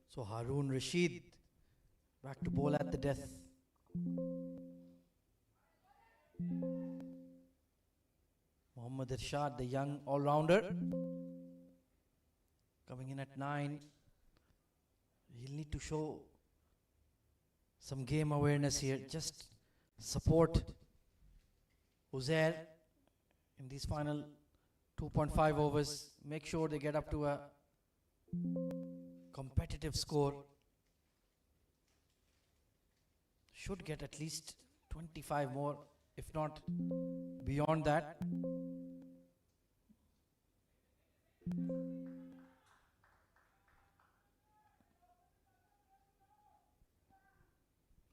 Speaker 1: So Haroon Rashid back to bowl at the death. Mohammad Irshad, the young all-rounder, coming in at 9. He'll need to show some game awareness here. Just support Uzair in these final 2.5 overs. Make sure they get up to a competitive score. Should get at least 25 more, if not beyond that.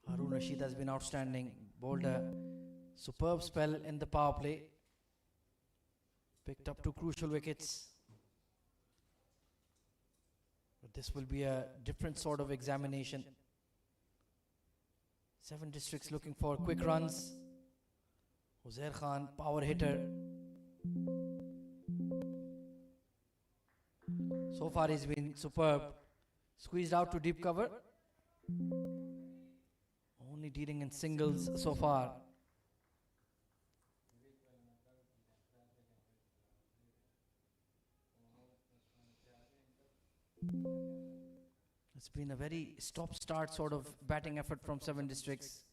Speaker 1: Haroon Rashid has been outstanding. Bowled a superb spell in the power play. Picked up 2 crucial wickets. But this will be a different sort of examination. 7 Districts looking for quick runs. Uzair Khan, power hitter. So far he's been superb. Squeezed out to deep cover. Only dealing in singles so far. It's been a very stop-start sort of batting effort from 7 Districts.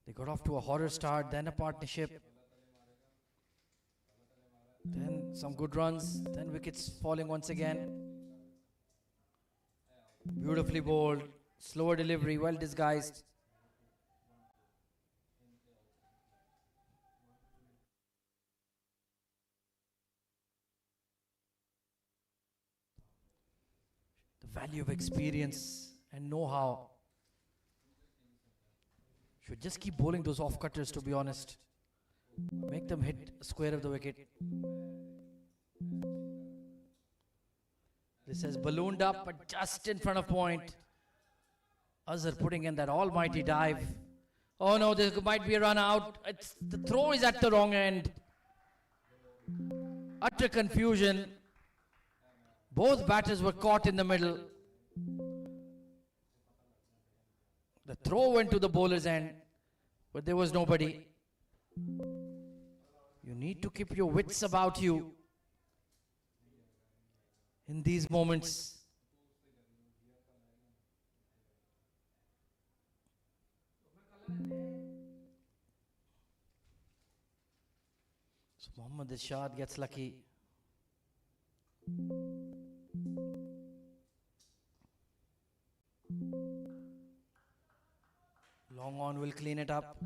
Speaker 1: They got off to a horror start, then a partnership, then some good runs, then wickets falling once again. Beautifully bowled, slower delivery, well disguised. The value of experience and know-how. Should just keep bowling those off-cutters, to be honest. Make them hit square of the wicket. This has ballooned up, but just in front of point. Azhar putting in that almighty dive. Oh no, there might be a run out. The throw is at the wrong end. Utter confusion. Both batters were caught in the middle. The throw went to the bowler's end, but there was nobody. You need to keep your wits about you in these moments. So Mohammad Irshad gets lucky. Long on will clean it up.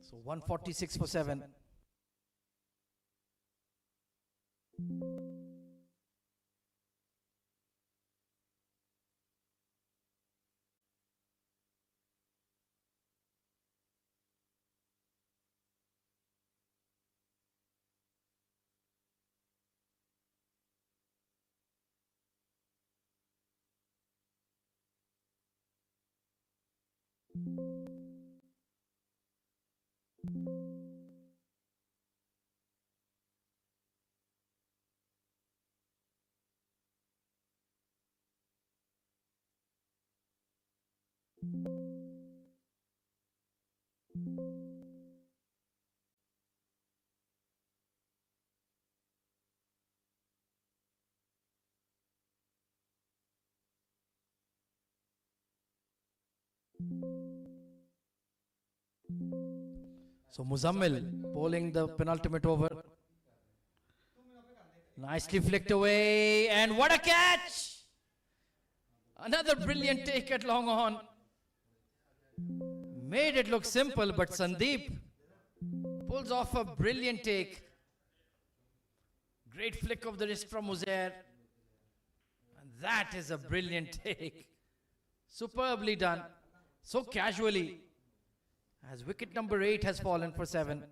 Speaker 1: So 146 for 7. So Muzammil bowling the penultimate over. Nicely flicked away, and what a catch! Another brilliant take at long on. Made it look simple, but Sandeep pulls off a brilliant take. Great flick of the wrist from Uzair. And that is a brilliant take. Superbly done. So casually. As wicket number 8 has fallen for 7.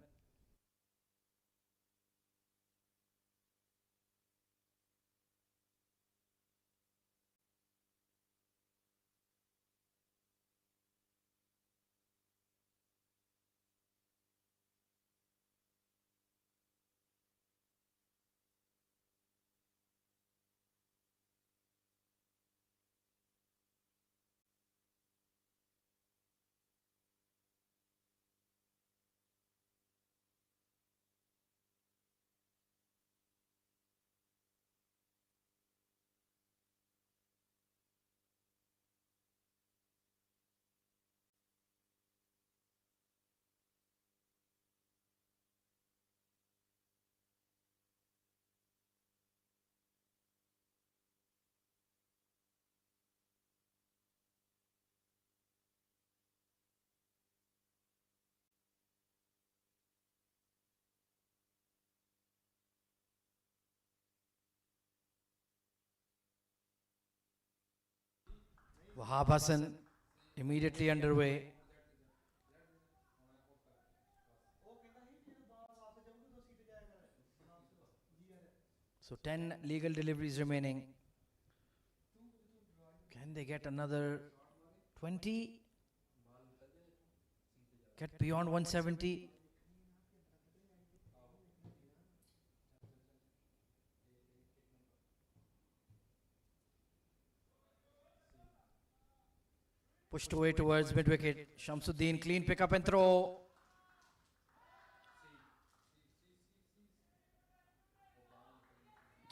Speaker 1: Wahab Hassan immediately underway. So 10 legal deliveries remaining. Can they get another 20? Get beyond 170? Pushed away towards mid-wicket. Shamsuddin, clean pick up and throw.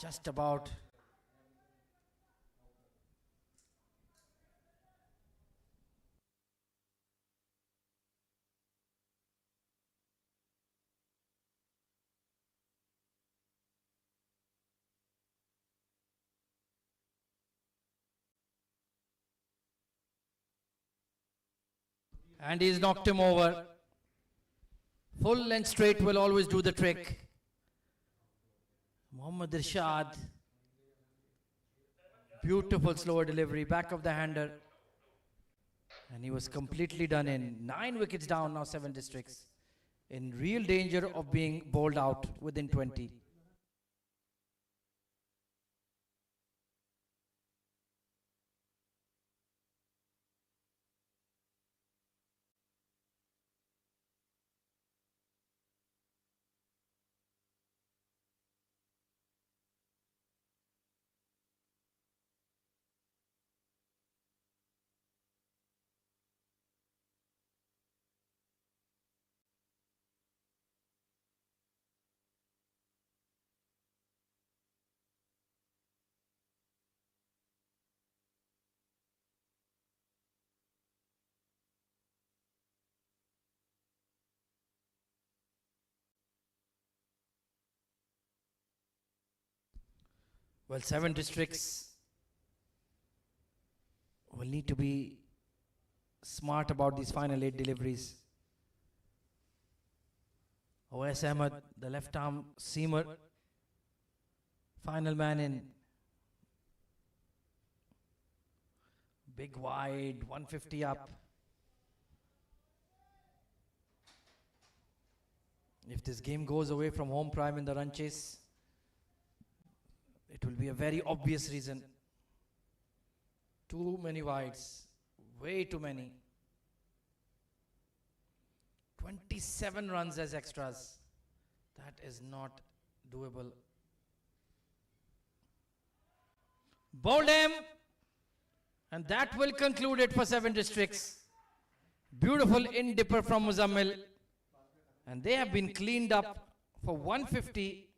Speaker 1: Just about. And he's knocked him over. Full length straight will always do the trick. Mohammad Irshad. Beautiful slower delivery, back of the hander. And he was completely done in. 9 wickets down, now 7 Districts. In real danger of being bowled out within 20. Well, 7 Districts will need to be smart about these final 8 deliveries. OS Ahmed, the left arm seamer, final man in. Big wide, 150 up. If this game goes away from home prime in the run chase, it will be a very obvious reason. Too many wides, way too many. 27 runs as extras. That is not doable. Bowled him. And that will conclude it for 7 Districts. Beautiful in-dipper from Muzammil. And they have been cleaned up for 150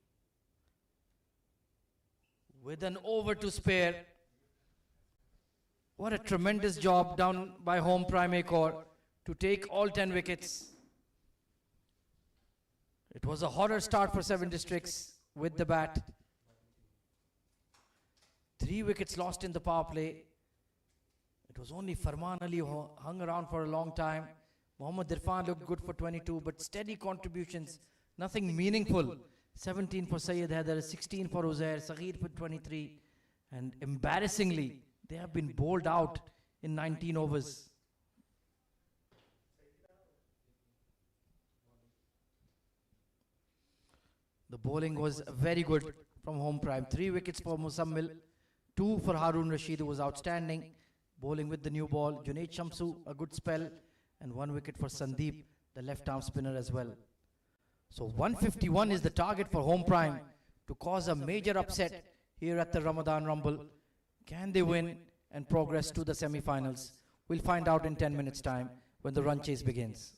Speaker 1: with an over to spare. What a tremendous job done by home prime Aecor to take all 10 wickets. It was a horror start for 7 Districts with the bat. 3 wickets lost in the power play. It was only Farman Ali who hung around for a long time. Mohammad Irfan looked good for 22, but steady contributions, nothing meaningful. 17 for Syed Haider, 16 for Uzair, Saghir for 23. And embarrassingly, they have been bowled out in 19 overs. The bowling was very good from home prime. 3 wickets for Musammil, 2 for Harun Rashid, who was outstanding. Bowling with the new ball. Junaid Shamsu, a good spell. And 1 wicket for Sandeep, the left-arm spinner as well. So 151 is the target for home prime to cause a major upset here at the Ramadan Rumble. Can they win and progress to the semi-finals? We'll find out in 10 minutes' time when the run chase begins.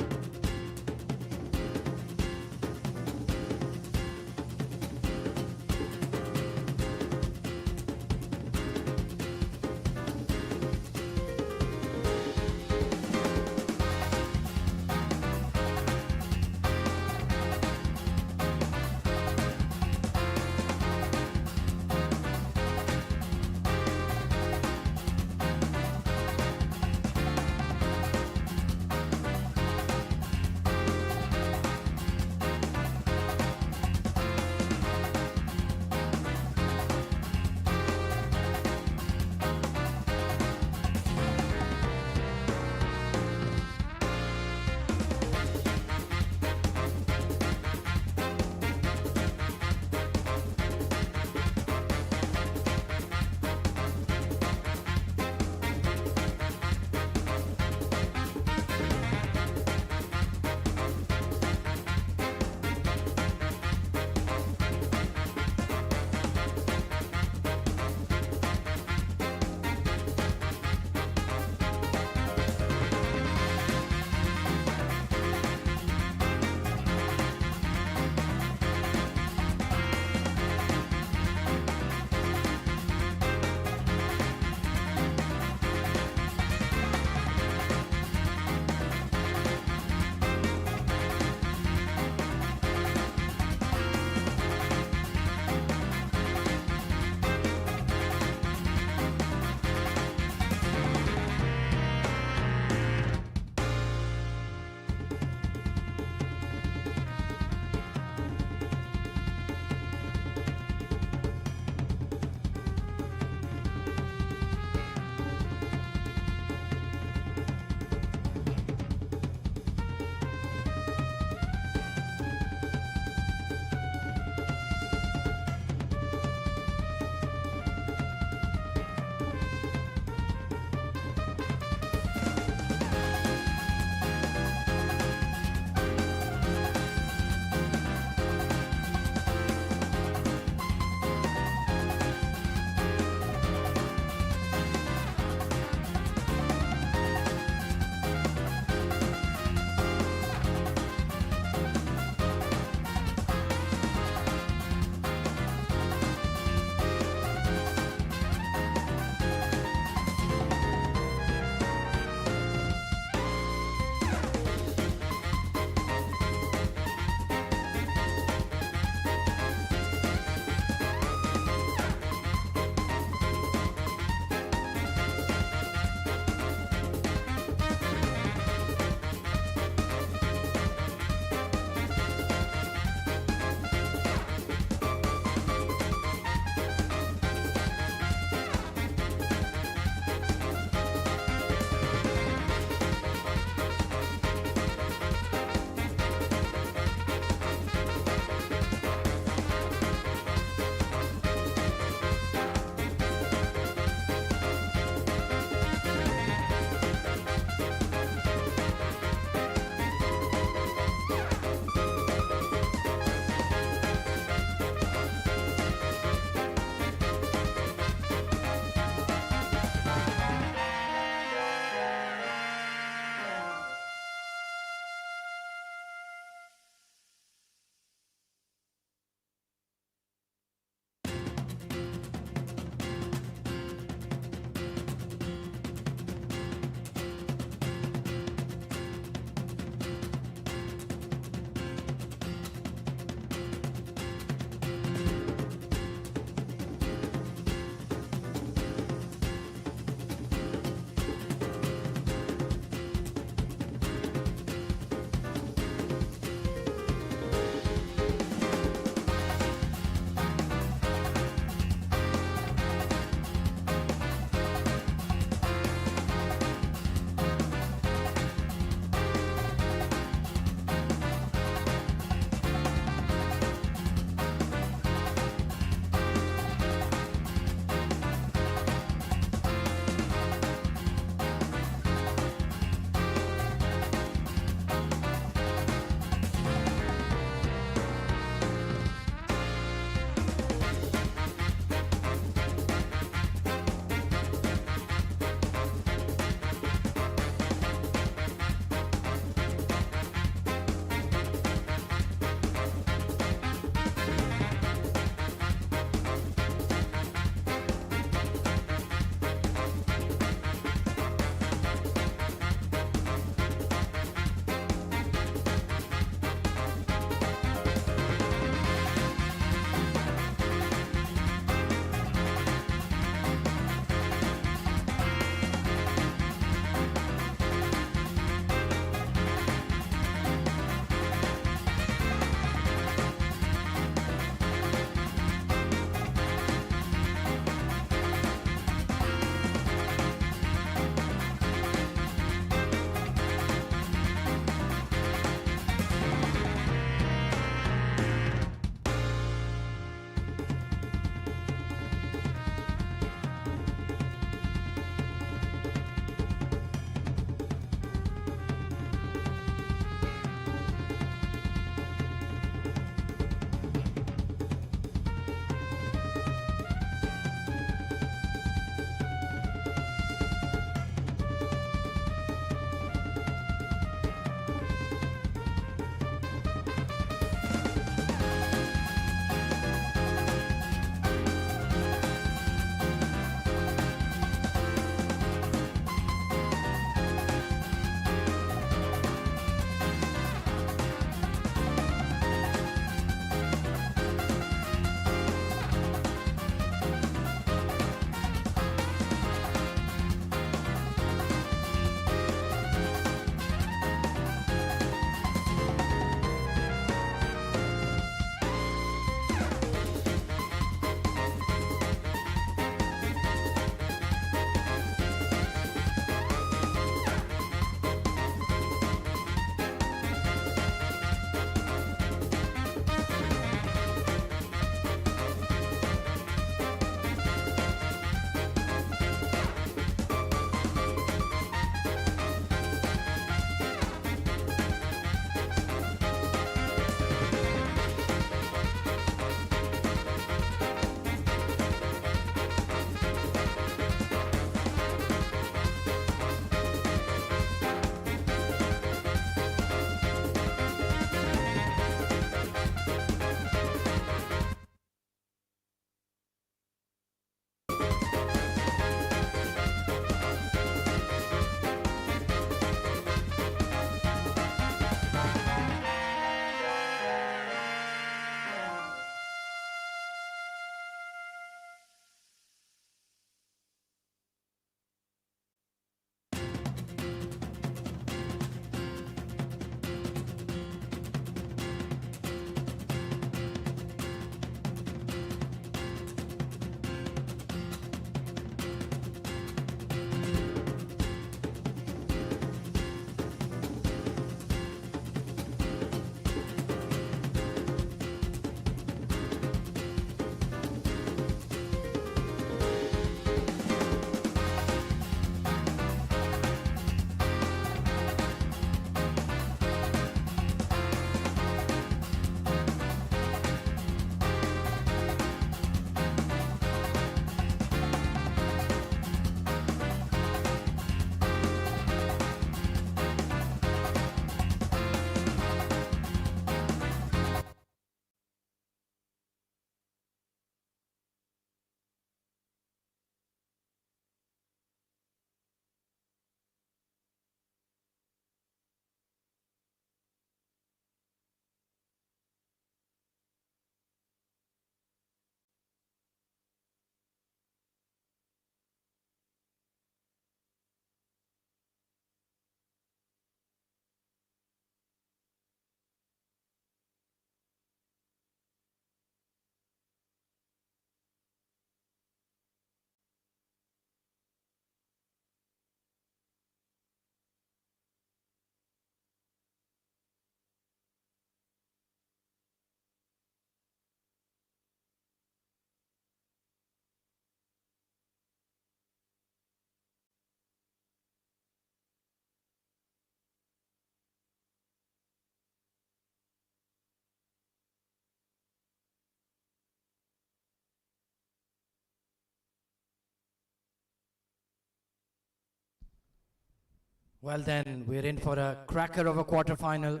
Speaker 1: Well then, we're in for a cracker of a quarter-final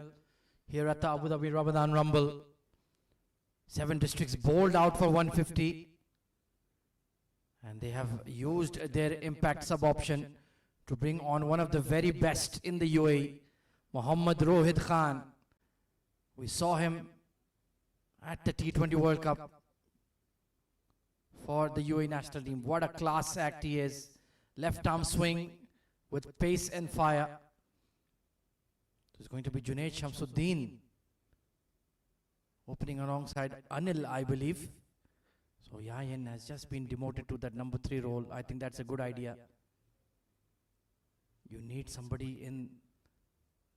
Speaker 1: here at the Abu Dhabi Ramadan Rumble. 7 districts bowled out for 150. And they have used their impact sub-option to bring on one of the very best in the UAE, Mohammad Rohit Khan. We saw him at the T20 World Cup for the UAE national team. What a class act he is. Left arm swing with pace and fire. There's going to be Junaid Shamsuddin opening alongside Anil, I believe. So Yayan has just been demoted to that number 3 role. I think that's a good idea. You need somebody in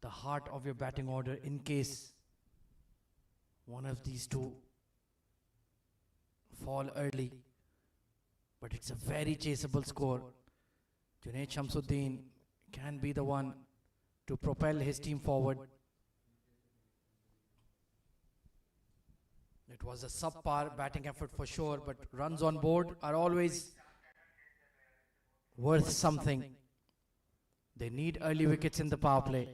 Speaker 1: the heart of your batting order in case one of these two fall early. But it's a very chaseable score. Junaid Shamsuddin can be the one to propel his team forward. It was a subpar batting effort for sure, but runs on board are always worth something. They need early wickets in the power play.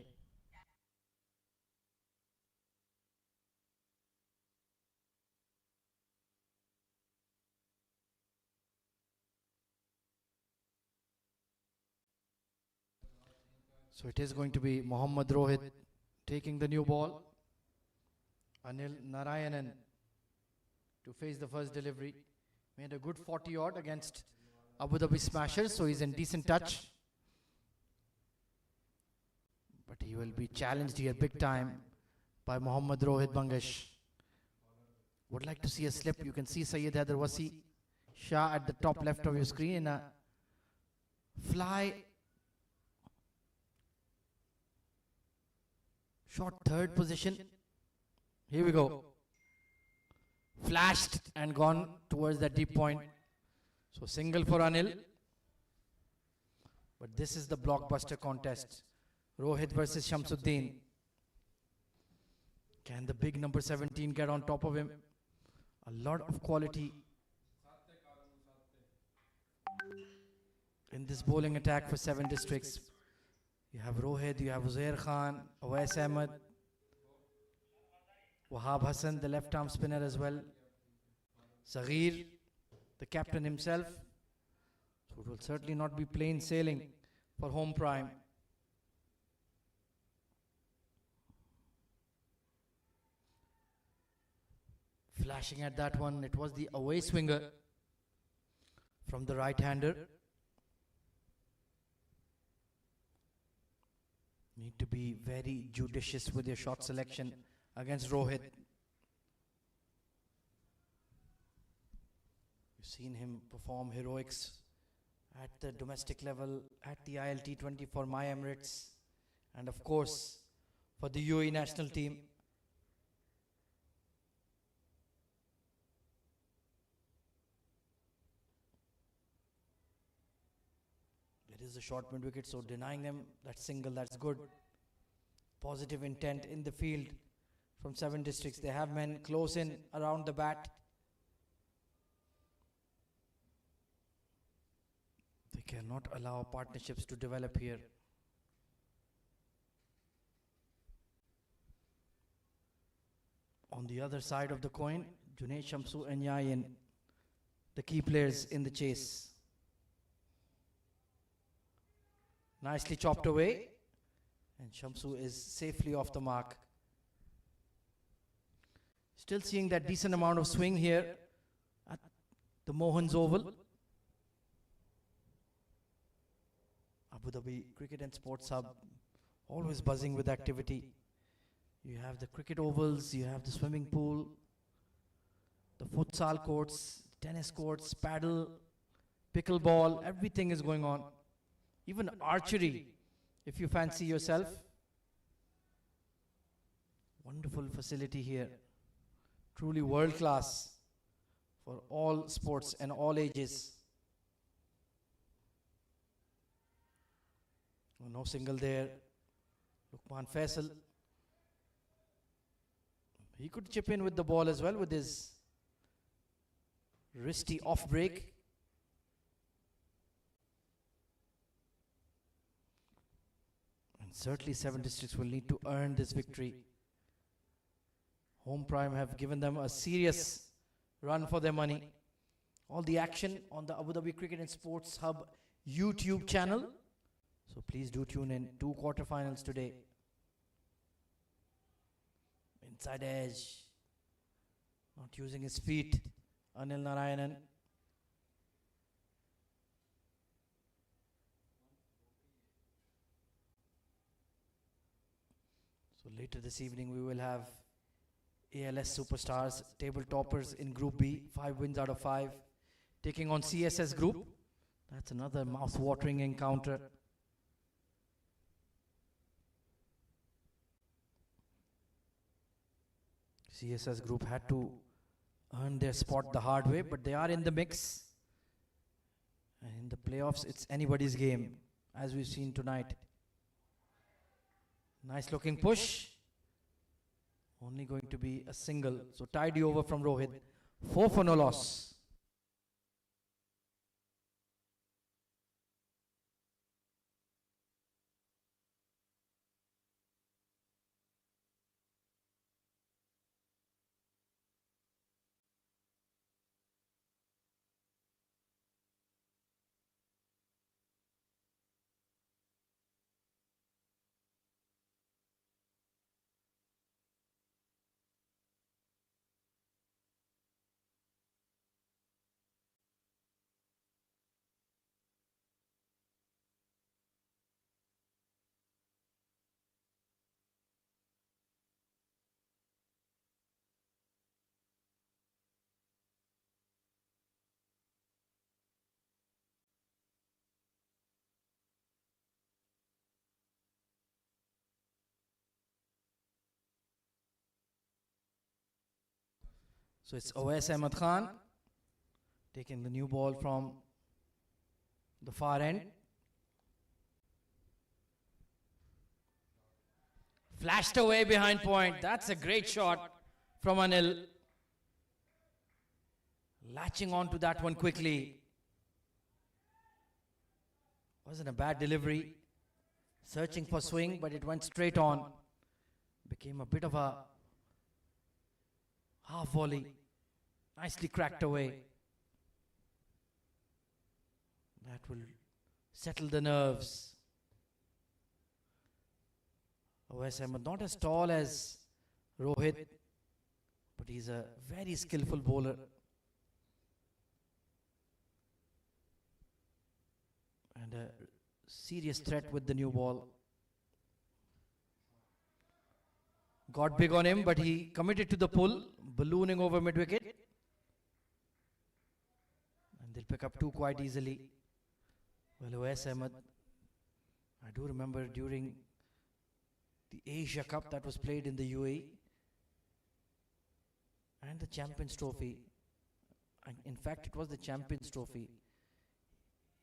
Speaker 1: So it is going to be Mohammad Rohit taking the new ball. Anil Narayanan to face the first delivery. Made a good 40 odd against Abu Dhabi Smashers, so he's in decent touch. But he will be challenged here big time by Mohammad Rohit Bangash. Would like to see a slip. You can see Syed Haider Wasi Shah at the top left of your screen in a fly. Short third position. Here we go. Flashed and gone towards that deep point. So single for Anil. But this is the blockbuster contest. Rohit versus Shamsuddin. Can the big number 17 get on top of him? A lot of quality in this bowling attack for 7 districts. You have Rohit, you have Uzair Khan, Awais Ahmed, Wahab Hassan, the left arm spinner as well. Saghir, the captain himself. So it will certainly not be plain sailing for home prime. Flashing at that one, it was the away swinger from the right-hander. Need to be very judicious with your shot selection against Rohit. You've seen him perform heroics at the domestic level, at the ILT20 for My Emirates, and of course for the UAE national team. It is a short mid wicket, so denying them that single, that's good. Positive intent in the field from 7 districts. They have men close in around the bat. They cannot allow partnerships to develop here. On the other side of the coin, Junaid Shamsu and Yayan, the key players in the chase. Nicely chopped away, and Shamsu is safely off the mark. Still seeing that decent amount of swing here at the Mohans Oval. Abu Dhabi Cricket and Sports Hub, always buzzing with activity. You have the cricket ovals, you have the swimming pool, the futsal courts, tennis courts, paddle, pickleball, everything is going on. Even archery, if you fancy yourself. Wonderful facility here. Truly world class for all sports and all ages. Oh, no single there. Lukman Faisal. He could chip in with the ball as well with his wristy off break. And certainly 7 districts will need to earn this victory. Home Prime have given them a serious run for their money. All the action on the Abu Dhabi Cricket and Sports Hub YouTube channel. So please do tune in. 2 quarterfinals today. Inside edge. Not using his feet. Anil Narayanan. So later this evening we will have ALS superstars, table toppers in Group B, 5 wins out of 5, taking on CSS Group. That's another mouth-watering encounter. CSS Group had to earn their spot the hard way, but they are in the mix. And in the playoffs, it's anybody's game, as we've seen tonight. Nice looking push. Only going to be a single. So tidy over from Rohit. 4 for no loss. So it's Awais Ahmed Khan taking the new ball from the far end. Flashed away behind point. That's a great shot from Anil. Latching on to that one quickly. Wasn't a bad delivery. Searching for swing, but it went straight on. Became a bit of a half volley. Nicely cracked away. That will settle the nerves. Awais Ahmed, not as tall as Rohit, but he's a very skillful bowler. And a serious threat with the new ball. Got big on him, but he committed to the pull, ballooning over mid-wicket. And they'll pick up 2 quite easily. Well, Awais Ahmed, I do remember during the Asia Cup that was played in the UAE and the Champions Trophy. In fact, it was the Champions Trophy.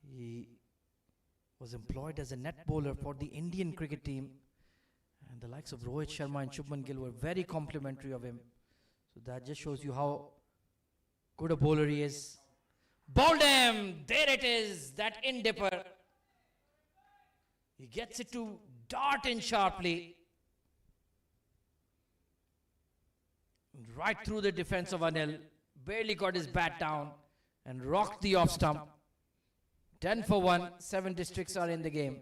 Speaker 1: He was employed as a net bowler for the Indian cricket team. And the likes of Rohit Sharma and Shubman Gill were very complimentary of him. So that just shows you how good a bowler he is. Bowled him! There it is, that in-dipper. He gets it to dart in sharply. Right through the defense of Anil. Barely got his bat down and rocked the off stump. 10 for 1, 7 districts are in the game.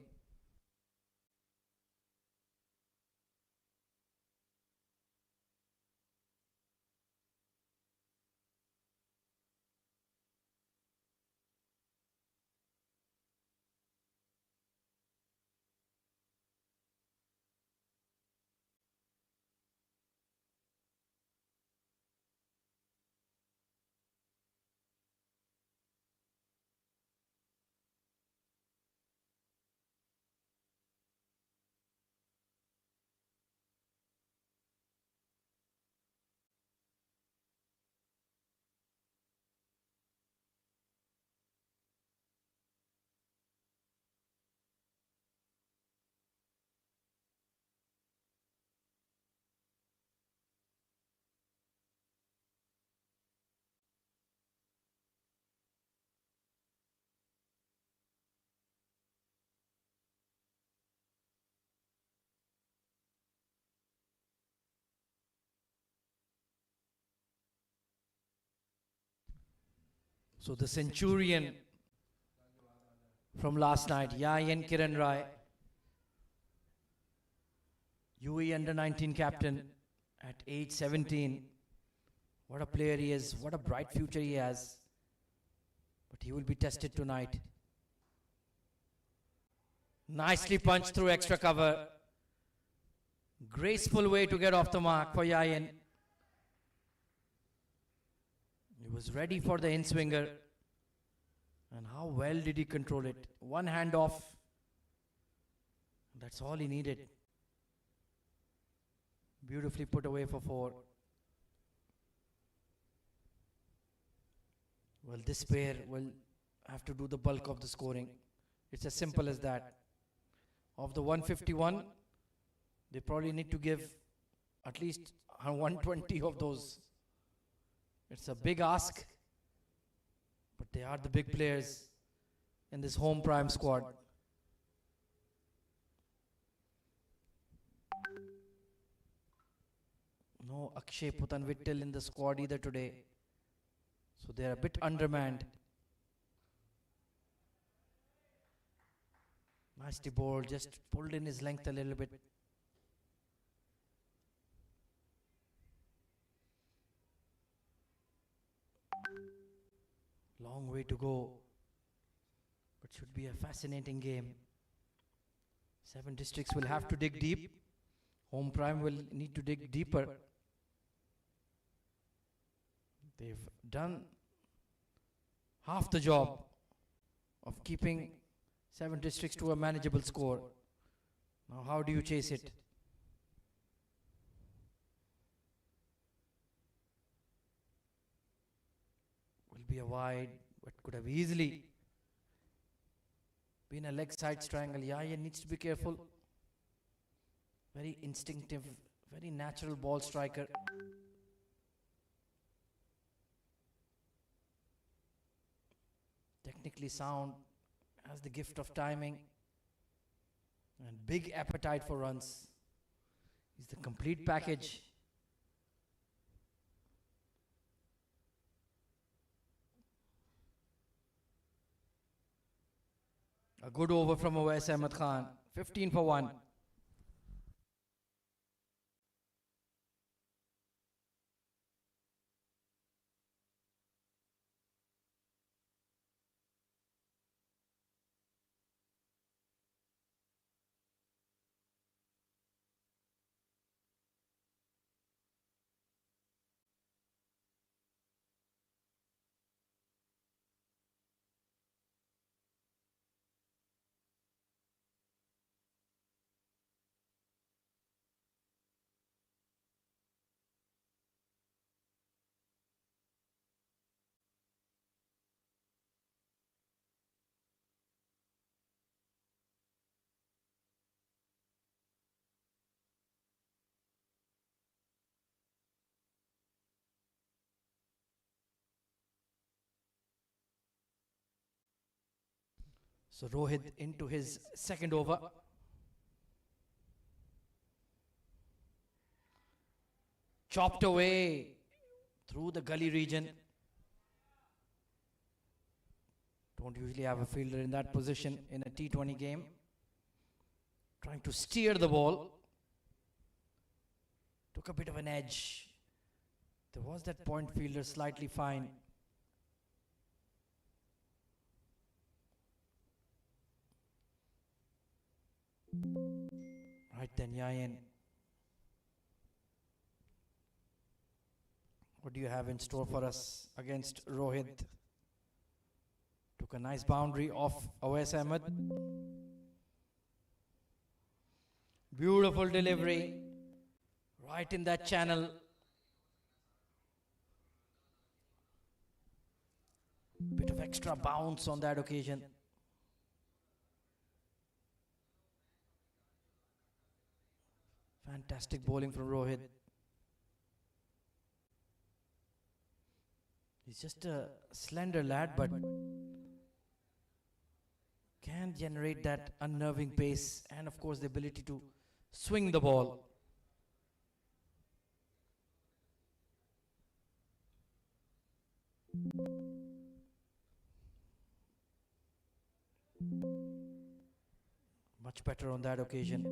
Speaker 1: So the centurion from last night, Yayan Kiran Rai, UAE under-19 captain at age 17. What a player he is, what a bright future he has. But he will be tested tonight. Nicely punched through extra cover. Graceful way to get off the mark for Yayan. He was ready for the in-swinger. And how well did he control it? One hand off. That's all he needed. Beautifully put away for 4. Well, this pair will have to do the bulk of the scoring. It's as simple as that. Of the 151, they probably need to give at least 120 of those. It's a big ask, but they are the big players in this home prime squad. No Akshay Putanvittil in the squad either today. So they are a bit undermanned. Nicely bowled, just pulled in his length a little bit. Long way to go, but should be a fascinating game. 7 districts will have to dig deep. Home prime will need to dig deeper. They've done half the job of keeping 7 districts to a manageable score. Now how do you chase it? Will be a wide, but could have easily been a leg side triangle. Yayan needs to be careful. Very instinctive, very natural ball striker. Technically sound, has the gift of timing and big appetite for runs. He's the complete package. A good over from Awais Ahmed Khan. 15 for 1. So Rohit into his second over. Chopped away through the gully region. Don't usually have a fielder in that position in a T20 game. Trying to steer the ball. Took a bit of an edge. There was that point fielder slightly fine. Right then, Yayan. What do you have in store for us against Rohit? Took a nice boundary off Awais Ahmed. Beautiful delivery. Right in that channel. Bit of extra bounce on that occasion. Fantastic bowling from Rohit. He's just a slender lad, but can generate that unnerving pace and of course the ability to swing the ball. much better on that occasion.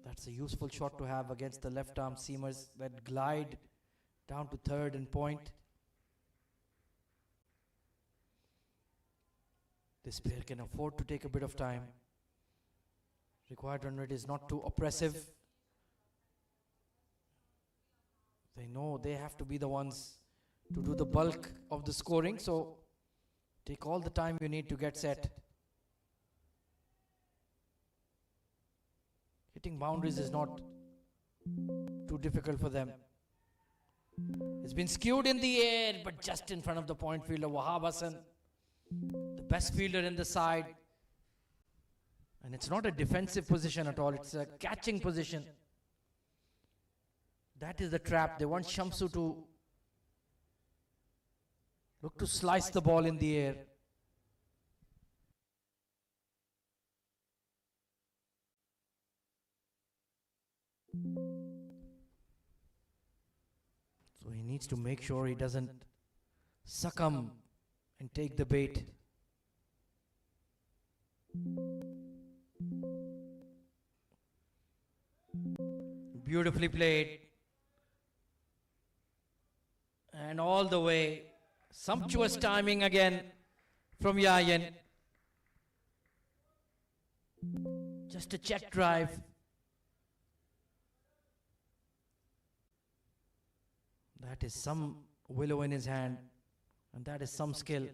Speaker 1: That's a useful shot to have against the left arm seamers that glide down to third and point. This player can afford to take a bit of time. Required run rate is not too oppressive. They know they have to be the ones to do the bulk of the scoring, so take all the time you need to get set. Hitting boundaries is not too difficult for them. It's been skewed in the air, but just in front of the point fielder, Wahab Hassan, the best fielder in the side. And it's not a defensive position at all, it's a catching position. That is the trap. They want Shamsu to look to slice the ball in the air. So he needs to make sure he doesn't succumb and take the bait. Beautifully played. And all the way. Sumptuous timing again from Yayan. Just a check drive. That is some willow in his hand. And that is some skill.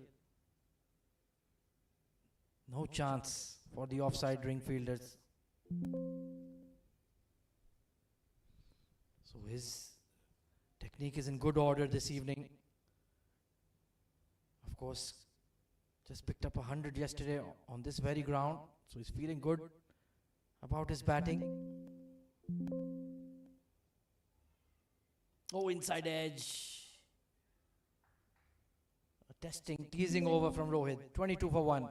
Speaker 1: No chance for the offside ring fielders. So his technique is in good order this evening. Of course, just picked up 100 yesterday on this very ground. So he's feeling good about his batting. Oh, inside edge. A testing, teasing over from Rohit. 22 for 1.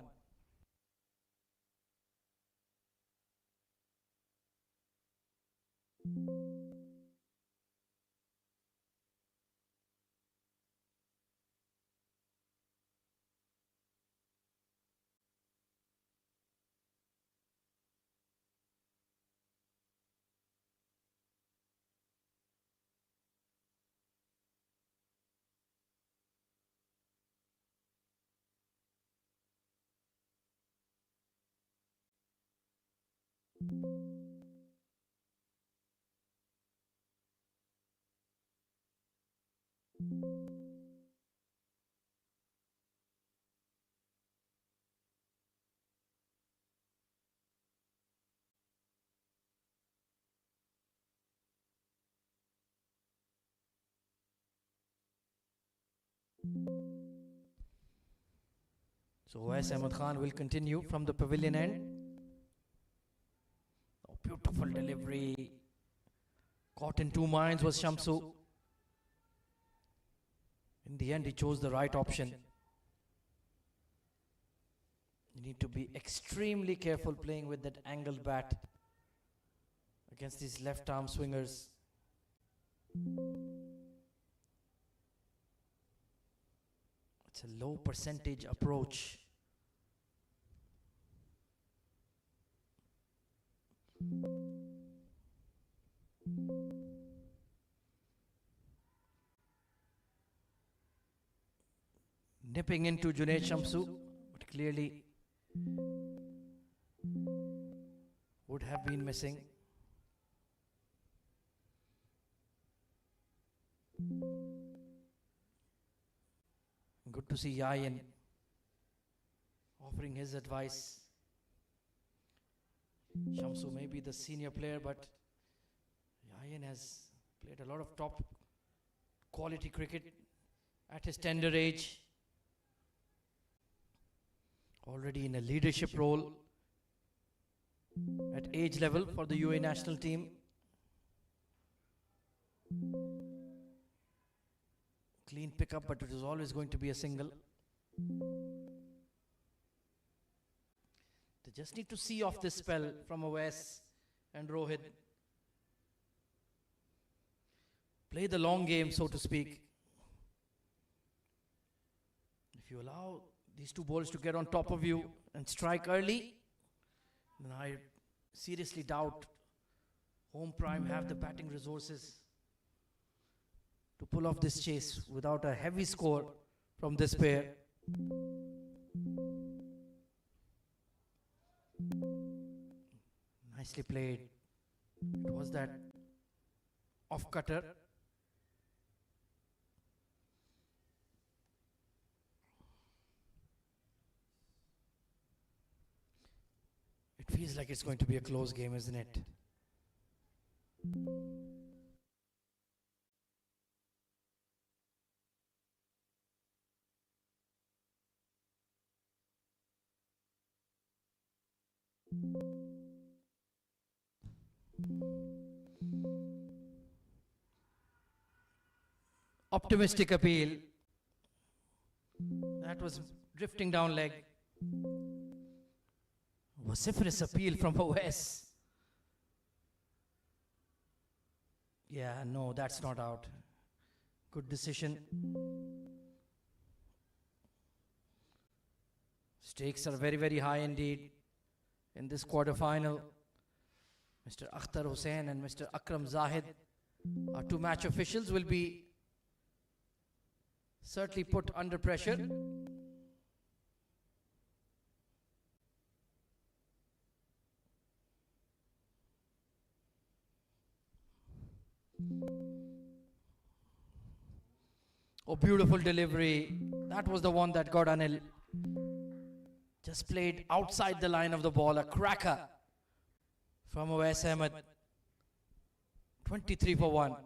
Speaker 1: So Wais Ahmed Khan will continue from the pavilion end. Oh, beautiful delivery. Caught in two minds was Shamsu. In the end, he chose the right option. You need to be extremely careful playing with that angled bat against these left arm swingers. It's a low percentage approach. Nipping into Junaid Shamsu, but clearly would have been missing. Good to see Yayan offering his advice. Shamsu may be the senior player, but Yayan has played a lot of top quality cricket at his tender age. Already in a leadership role at age level for the UAE national team. Clean pickup, but it is always going to be a single. They just need to see off this spell from Awais and Rohit. Play the long game, so to speak. If you allow these two bowlers to get on top of you, and strike early, then I seriously doubt home prime have the batting resources to pull off this chase without a heavy score from this pair. Nicely played. It was that off cutter. It feels like it's going to be a close game, isn't it? Optimistic appeal. That was drifting down leg. Vociferous appeal from OS. Yeah, no, that's not out. Good decision. Stakes are very, very high indeed in this quarter-final. Mr. Akhtar Hussain and Mr. Akram Zahid, our two match officials, will be certainly put under pressure. Oh, beautiful delivery. That was the one that got Anil. Just played outside the line of the ball. A cracker from Awais Ahmed. 23 for 1.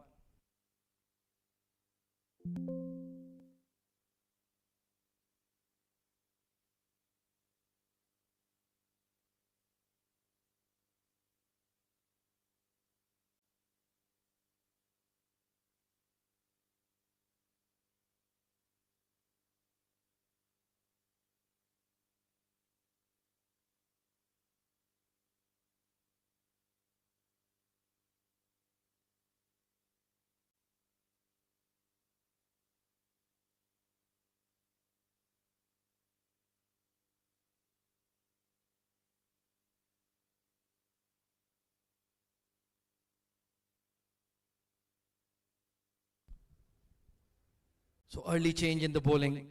Speaker 1: So early change in the bowling.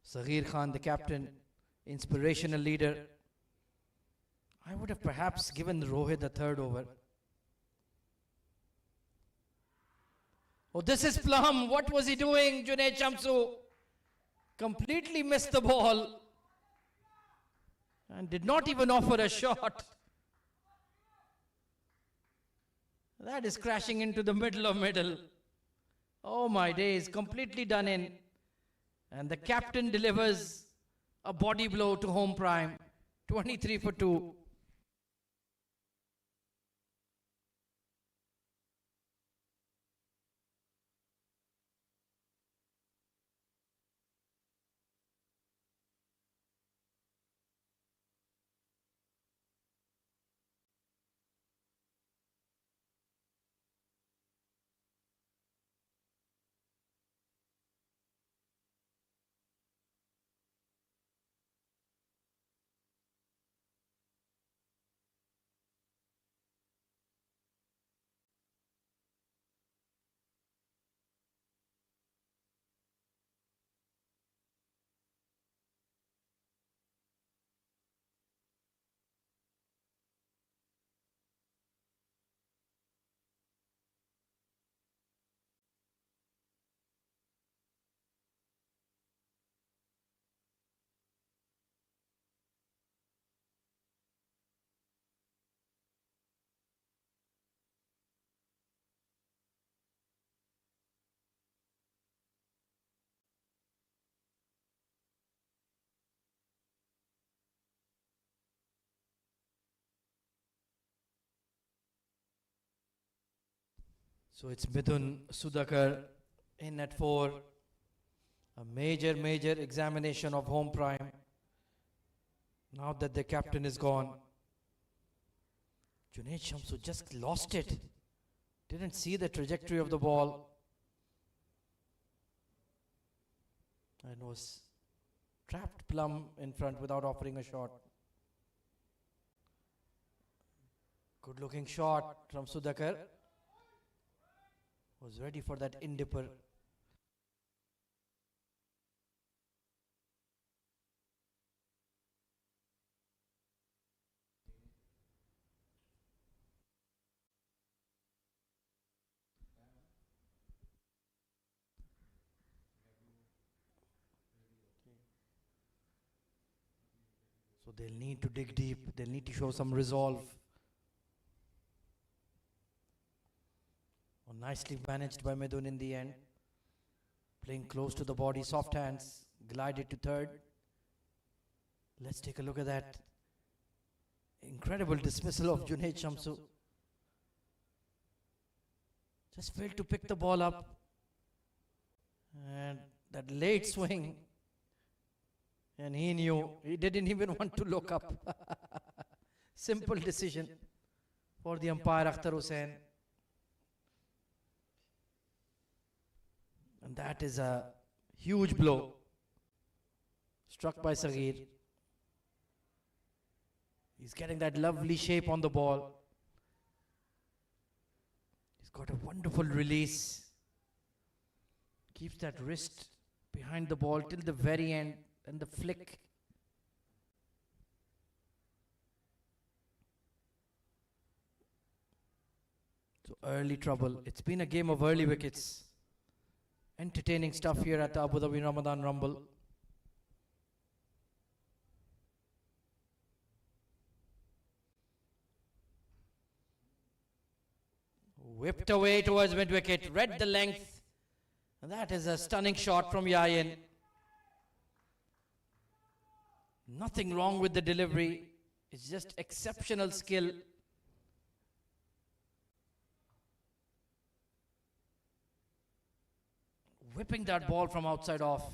Speaker 1: Saghir Khan, the captain, inspirational leader. I would have perhaps given Rohit the third over. Oh, this is plum. What was he doing, Junaid Shamsu? Completely missed the ball and did not even offer a shot. That is crashing into the middle of middle. Oh my days, completely done in. And the captain delivers a body blow to home prime. 23 for 2. So it's Midun Sudhakar in at 4. A major examination of home prime. Now that the captain is gone. Junaid Shamsu just lost it. Didn't see the trajectory of the ball. And was trapped Plum in front without offering a shot. Good looking shot from Sudhakar. Was ready for that in-dipper. So they'll need to dig deep. They'll need to show some resolve. Oh, nicely managed by Midun in the end. Playing close to the body, soft hands, glided to third. Let's take a look at that. Incredible dismissal of Junaid Shamsu. Just failed to pick the ball up. And that late swing. And he knew. He didn't even want to look up. Simple decision for the umpire Akhtar Hussain. And that is a huge blow struck by Saghir. He's getting that lovely shape on the ball. He's got a wonderful release. Keeps that wrist behind the ball till the very end, and the flick. So early trouble. It's been a game of early wickets. Entertaining stuff here at the Abu Dhabi Ramadan Rumble. Whipped away towards mid-wicket, read the length. And that is a stunning shot from Yayin. Nothing wrong with the delivery. It's just exceptional skill. Whipping that ball from outside off.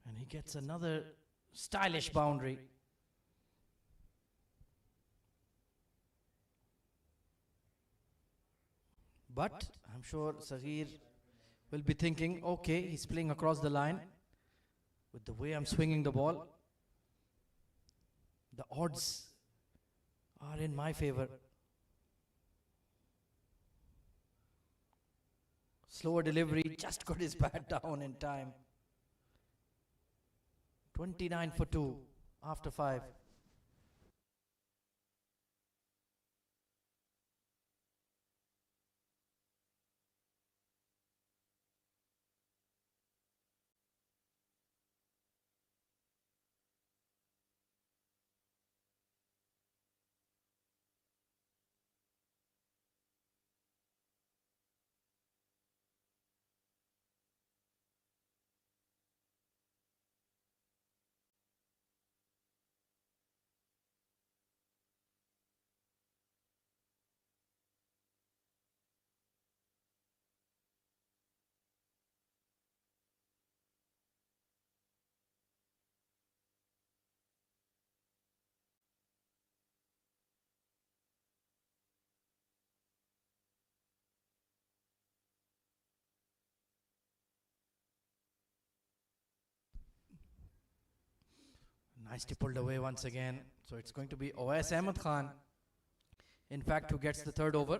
Speaker 1: And he gets another stylish boundary. But I'm sure Saghir will be thinking, okay, he's playing across the line. With the way I'm swinging the ball, the odds are in my favor. Slower delivery, just got his bat down in time. 29 for 2 after 5. Nicely pulled away once again. So it's going to be Oais Ahmed Khan, in fact, who gets the third over.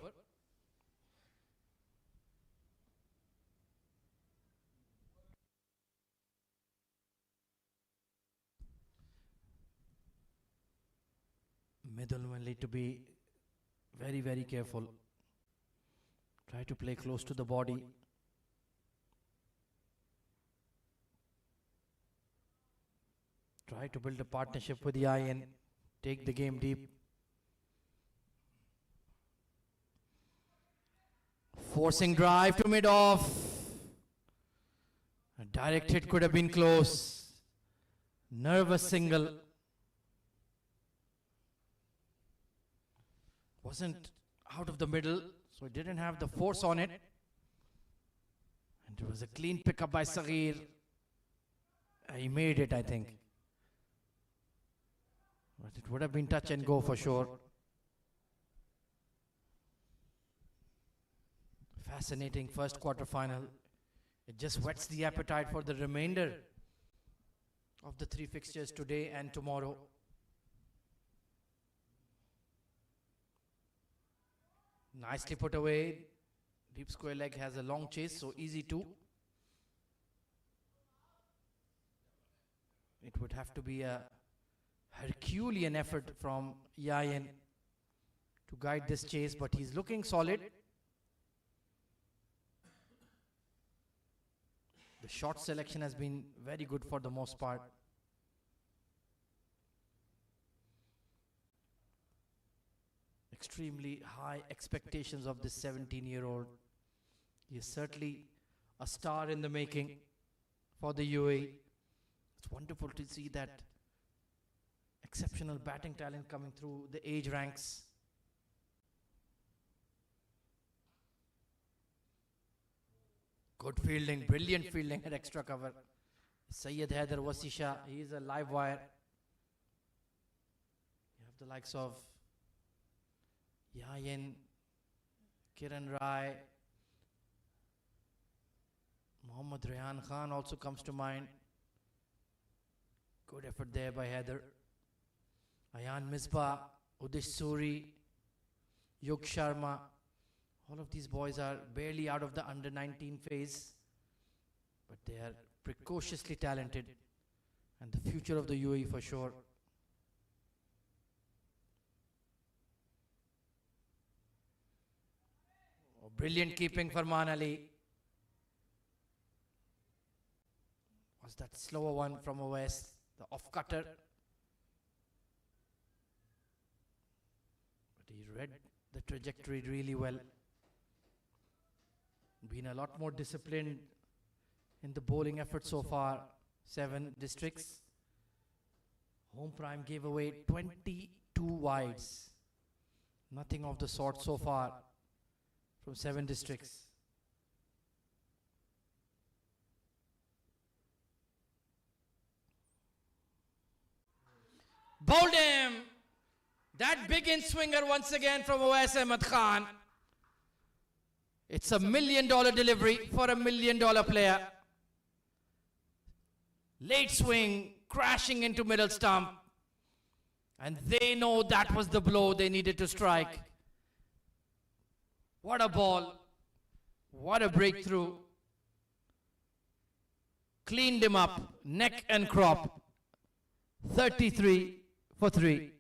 Speaker 1: Middle will need to be very, very careful. Try to play close to the body. Try to build a partnership with the IN. Take the game deep. Forcing drive to mid-off. A direct hit could have been close. Nervous single. Wasn't out of the middle, so it didn't have the force on it. And it was a clean pickup by Saghir. He made it, I think. But it would have been touch and go for sure. Fascinating first quarter final. It just whets the appetite for the remainder of the 3 fixtures today and tomorrow. Nicely put away. Deep square leg has a long chase, so easy to. It would have to be a Herculean effort from Yayan to guide this chase, but he's looking solid. The shot selection has been very good for the most part. Extremely high expectations of this 17-year-old. He is certainly a star in the making for the UAE. It's wonderful to see that exceptional batting talent coming through the age ranks. Good fielding, brilliant fielding at extra cover. Syed Haider Wasisha, he is a live wire. You have the likes of Yayan, Kiran Rai, Mohammad Rehan Khan also comes to mind. Good effort there by Haider. Ayan Misbah, Udish Suri, Yug Sharma. All of these boys are barely out of the under-19 phase, but they are precociously talented and the future of the UAE for sure. Oh, brilliant keeping for Farman Ali. Was that slower one from Owais, the off-cutter. But he read the trajectory really well. Been a lot more disciplined in the bowling effort so far. 7 districts. Home Prime gave away 22 wides. Nothing of the sort so far from 7 districts. Bowled him! That big in-swinger once again from Owais Ahmed Khan. It's $1 million delivery for $1 million player. Late swing, crashing into middle stump. And they know that was the blow they needed to strike. What a ball. What a breakthrough. Cleaned him up, neck and crop. 33 for 3.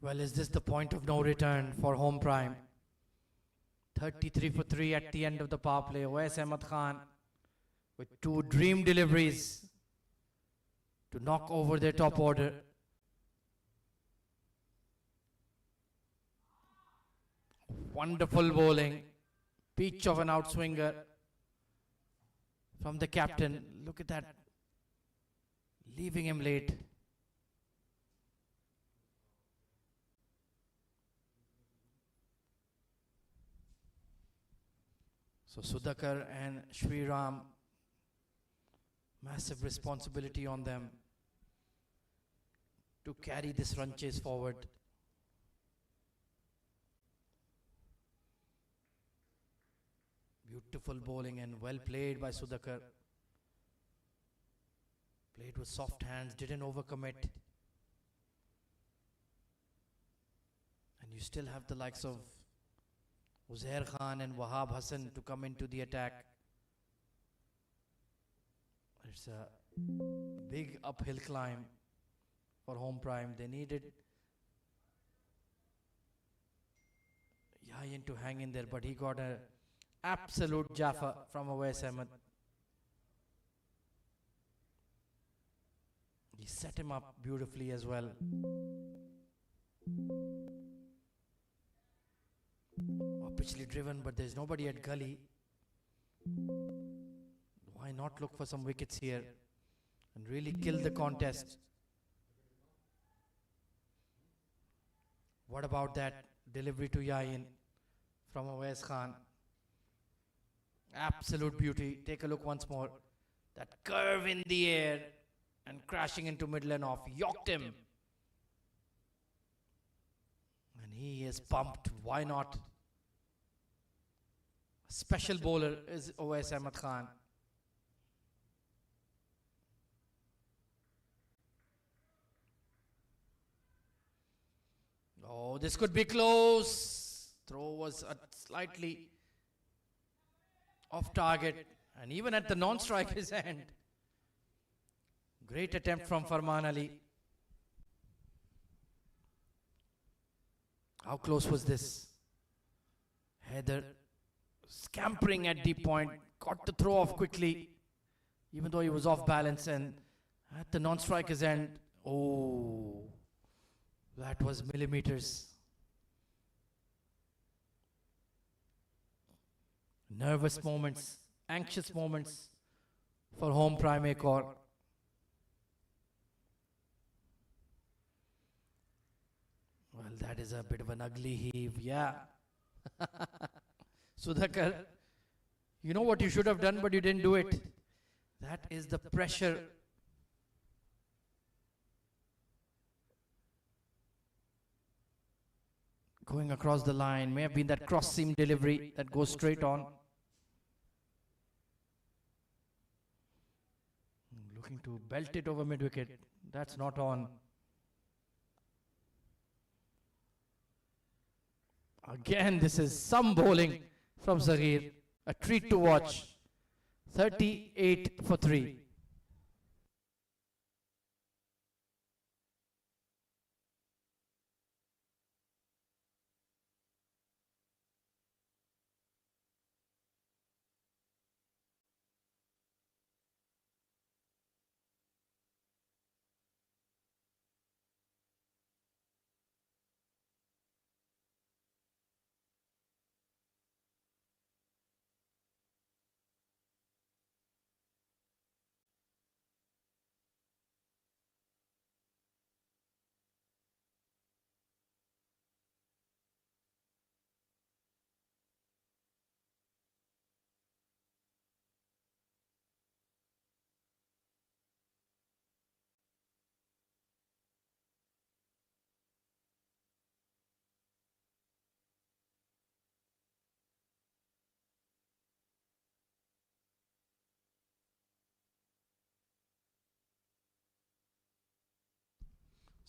Speaker 1: Well, is this the point of no return for Home Prime? 33 for 3 at the end of the power play. Owais Ahmed Khan with 2 dream deliveries to knock over their top order. Wonderful bowling. Peach of an outswinger from the captain. Look at that. Leaving him late. So Sudhakar and Shriram, massive responsibility on them to carry this run chase forward. Beautiful bowling and well played by Sudhakar. Played with soft hands, didn't overcommit. And you still have the likes of Uzair Khan and Wahab Hassan to come into the attack. It's a big uphill climb for home prime. They needed Yayin to hang in there, but he got an absolute Jaffa from Awais Ahmed. He set him up beautifully as well. Pitchly driven, but there's nobody at gully. Why not look for some wickets here and really kill the contest? What about that delivery to Yayin from Awais Khan? Absolute beauty. Take a look once more. That curve in the air and crashing into middle and off. Yorked him. And he is pumped. Why not? Special bowler is Awais Ahmed Khan. Oh, this could be close. Throw was slightly off target. And even at the non-striker's end. Great attempt from Farman Ali. How close was this? Heather scampering at deep point, got the throw off quickly, even though he was off balance, and at the non-striker's end, oh, that was millimeters. Nervous moments, anxious moments for home prime Aecor. Well, that is a bit of an ugly heave, yeah. Sudhakar, you know what you should have done, but you didn't do it. That is the pressure. Going across the line, may have been that cross seam delivery that goes straight on. Looking to belt it over mid-wicket. That's not on. Again, this is some bowling from Zaghir. A treat to watch. 38 for 3.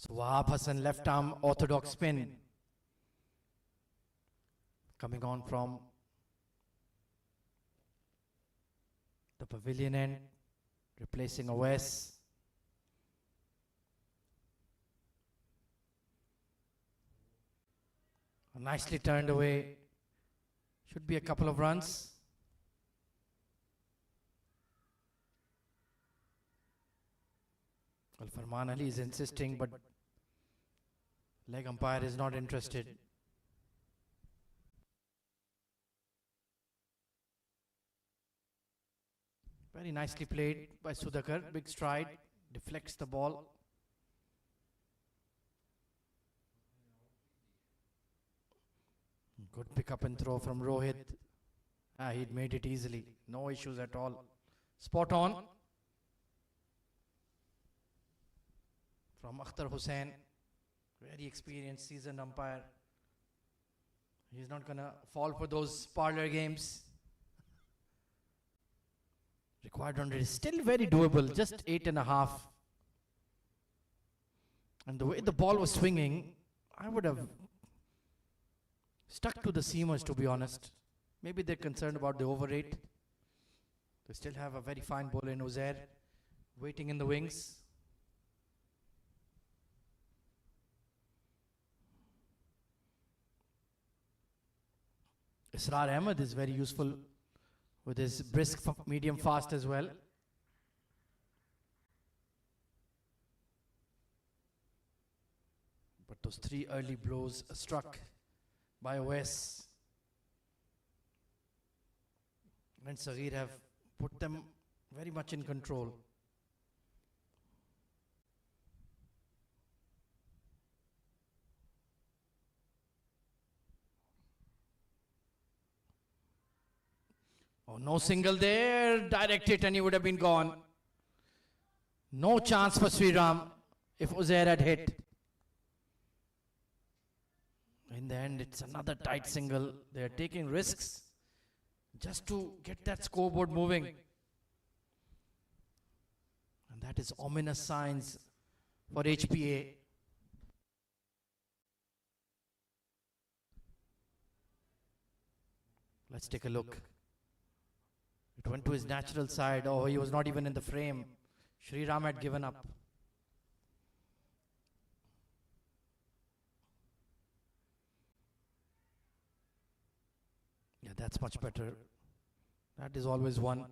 Speaker 1: So Wahab Hassan, left arm orthodox spin. Coming on from the pavilion end, replacing Awais. Nicely turned away. Should be a couple of runs. Well, Farman Ali is insisting, but leg umpire is not interested. Very nicely played by Sudhakar. Big stride, deflects the ball. Good pick up and throw from Rohit. He'd made it easily. No issues at all. Spot on. From Akhtar Hussain. Very experienced, seasoned umpire. He's not going to fall for those parlor games. Required 100 is still very doable, just 8.5. And the way the ball was swinging, I would have stuck to the seamers, to be honest. Maybe they're concerned about the over rate. They still have a very fine bowler in Uzair, waiting in the wings. Israr Ahmed is very useful with his brisk medium fast as well. But those 3 early blows struck by OS and Saghir have put them very much in control. Oh, no single there, direct hit and he would have been gone. No chance for Sriram if Uzair had hit. In the end, it's another tight single. They are taking risks just to get that scoreboard moving. And that is ominous signs for HPA. Let's take a look. It went to his natural side. Oh, he was not even in the frame. Sriram had given up. Yeah, that's much better. That is always one.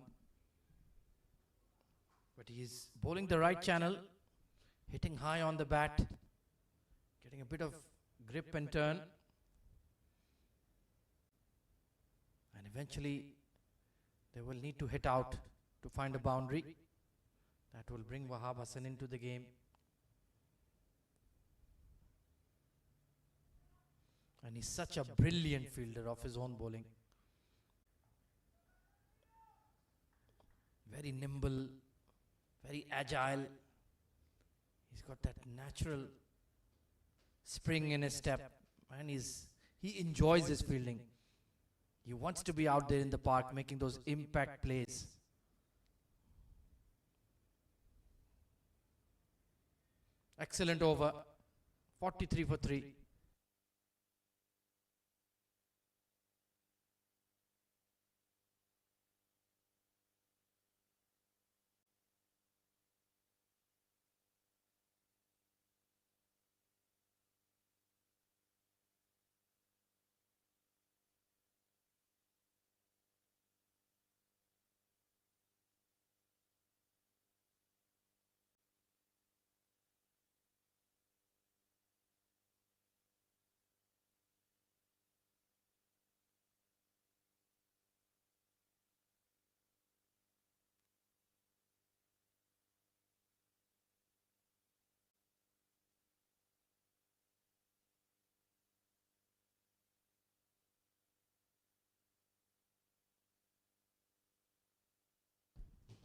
Speaker 1: But he's bowling the right channel, hitting high on the bat, getting a bit of grip and turn. And eventually, they will need to hit out to find a boundary. That will bring Wahab Hassan into the game. And he's such a brilliant fielder of his own bowling. Very nimble, very agile. He's got that natural spring in his step. And he enjoys his fielding. He wants to be out there in the park making those impact plays. Excellent over. 43 for 3.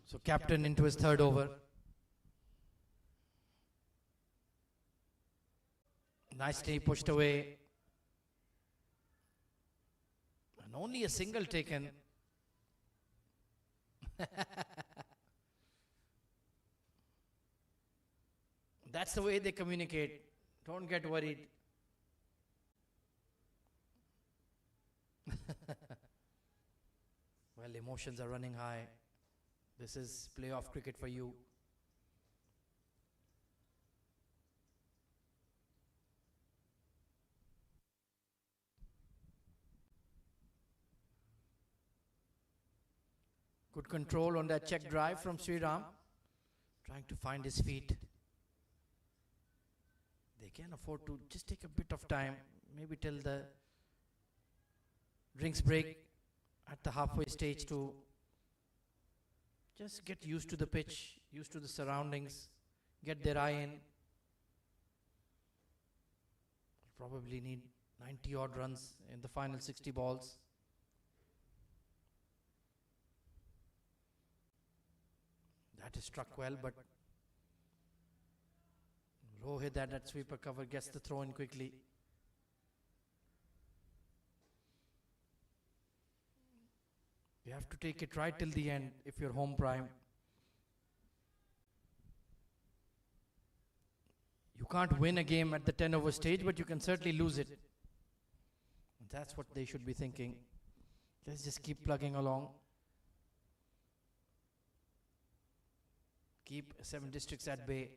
Speaker 1: So captain into his third over. Nicely pushed away. And only a single taken. That's the way they communicate. Don't get worried. Well, emotions are running high. This is playoff cricket for you. Good control on that check drive from Sriram. Trying to find his feet. They can afford to just take a bit of time. Maybe till the drinks break at the halfway stage to just get used to the pitch, used to the surroundings, get their eye in. Probably need 90 odd runs in the final 60 balls. That is struck well, but Rohit at that sweeper cover gets the throw in quickly. You have to take it right till the end if you're home prime. You can't win a game at the 10 over stage, but you can certainly lose it. And that's what they should be thinking. Let's just keep plugging along. Keep 7 Districts at bay.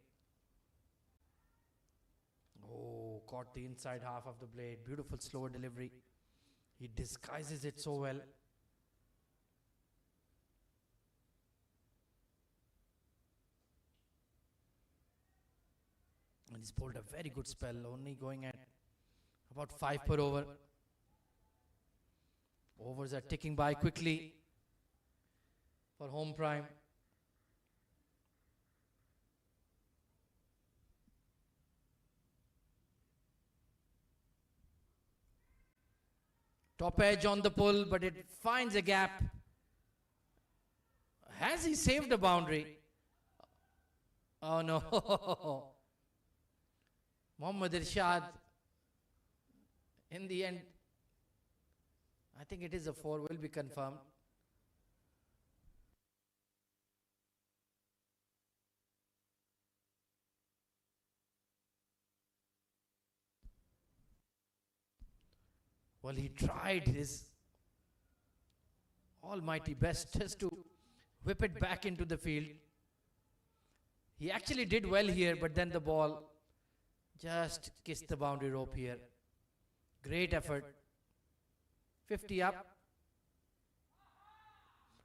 Speaker 1: Oh, caught the inside half of the blade. Beautiful slower delivery. He disguises it so well. And he's pulled a very good spell, only going at about 5 per over. Overs are ticking by quickly for home prime. Top edge on the pull, but it finds a gap. Has he saved a boundary? Oh no. Mohammad Irshad, in the end, I think it is a 4, will be confirmed. Well, he tried his almighty best just to whip it back into the field. He actually did well here, but then the ball just kissed the boundary rope here. Great effort. 50 up.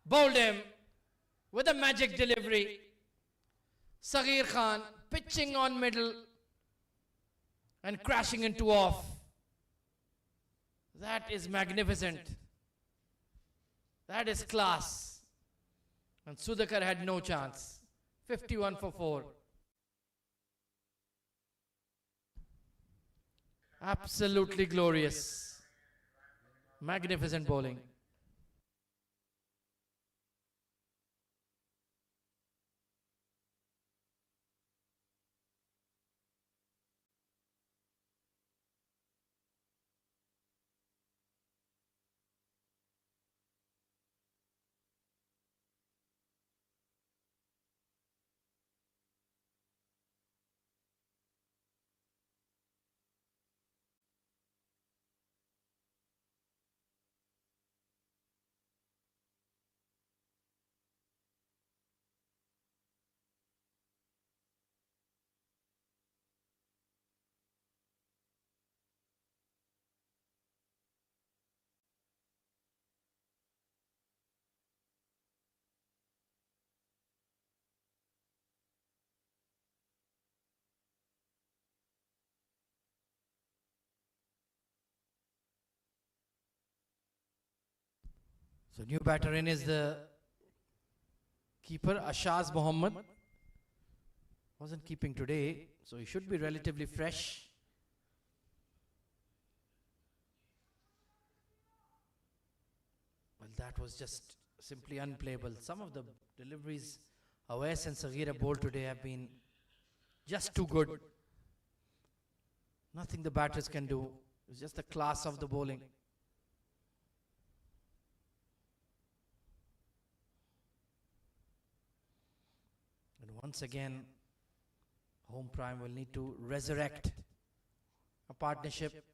Speaker 1: Bowled him with a magic delivery. Saghir Khan pitching on middle and crashing into off. That is magnificent. That is class. And Sudhakar had no chance. 51 for 4. Absolutely glorious. Magnificent bowling. So new batter in is the keeper, Ashaz Mohammed. Wasn't keeping today, so he should be relatively fresh. Well, that was just simply unplayable. Some of the deliveries Awais and Saghir bowled today have been just too good. Nothing the batters can do. It's just the class of the bowling. And once again, home prime will need to resurrect a partnership.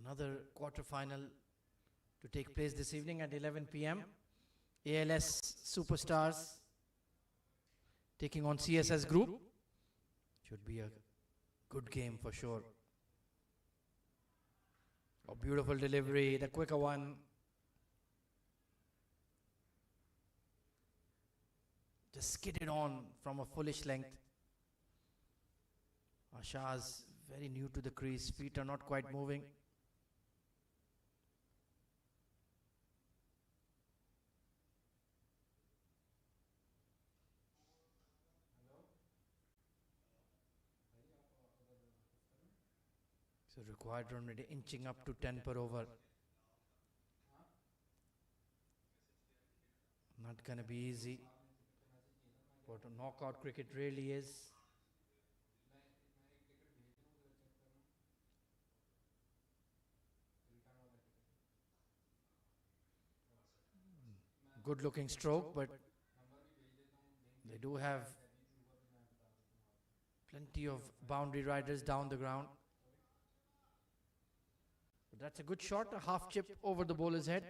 Speaker 1: Another quarter-final to take place this evening at 11 p.m. ALS Superstars taking on CSS Group. Should be a good game for sure. A beautiful delivery, the quicker one. Just skidded on from a foolish length. Ashaz very new to the crease, feet are not quite moving. So required run rate inching up to 10 per over. Not gonna be easy. What a knockout cricket really is. good looking stroke, but they do have plenty of boundary riders down the ground. But that's a good shot, a half chip over the bowler's head.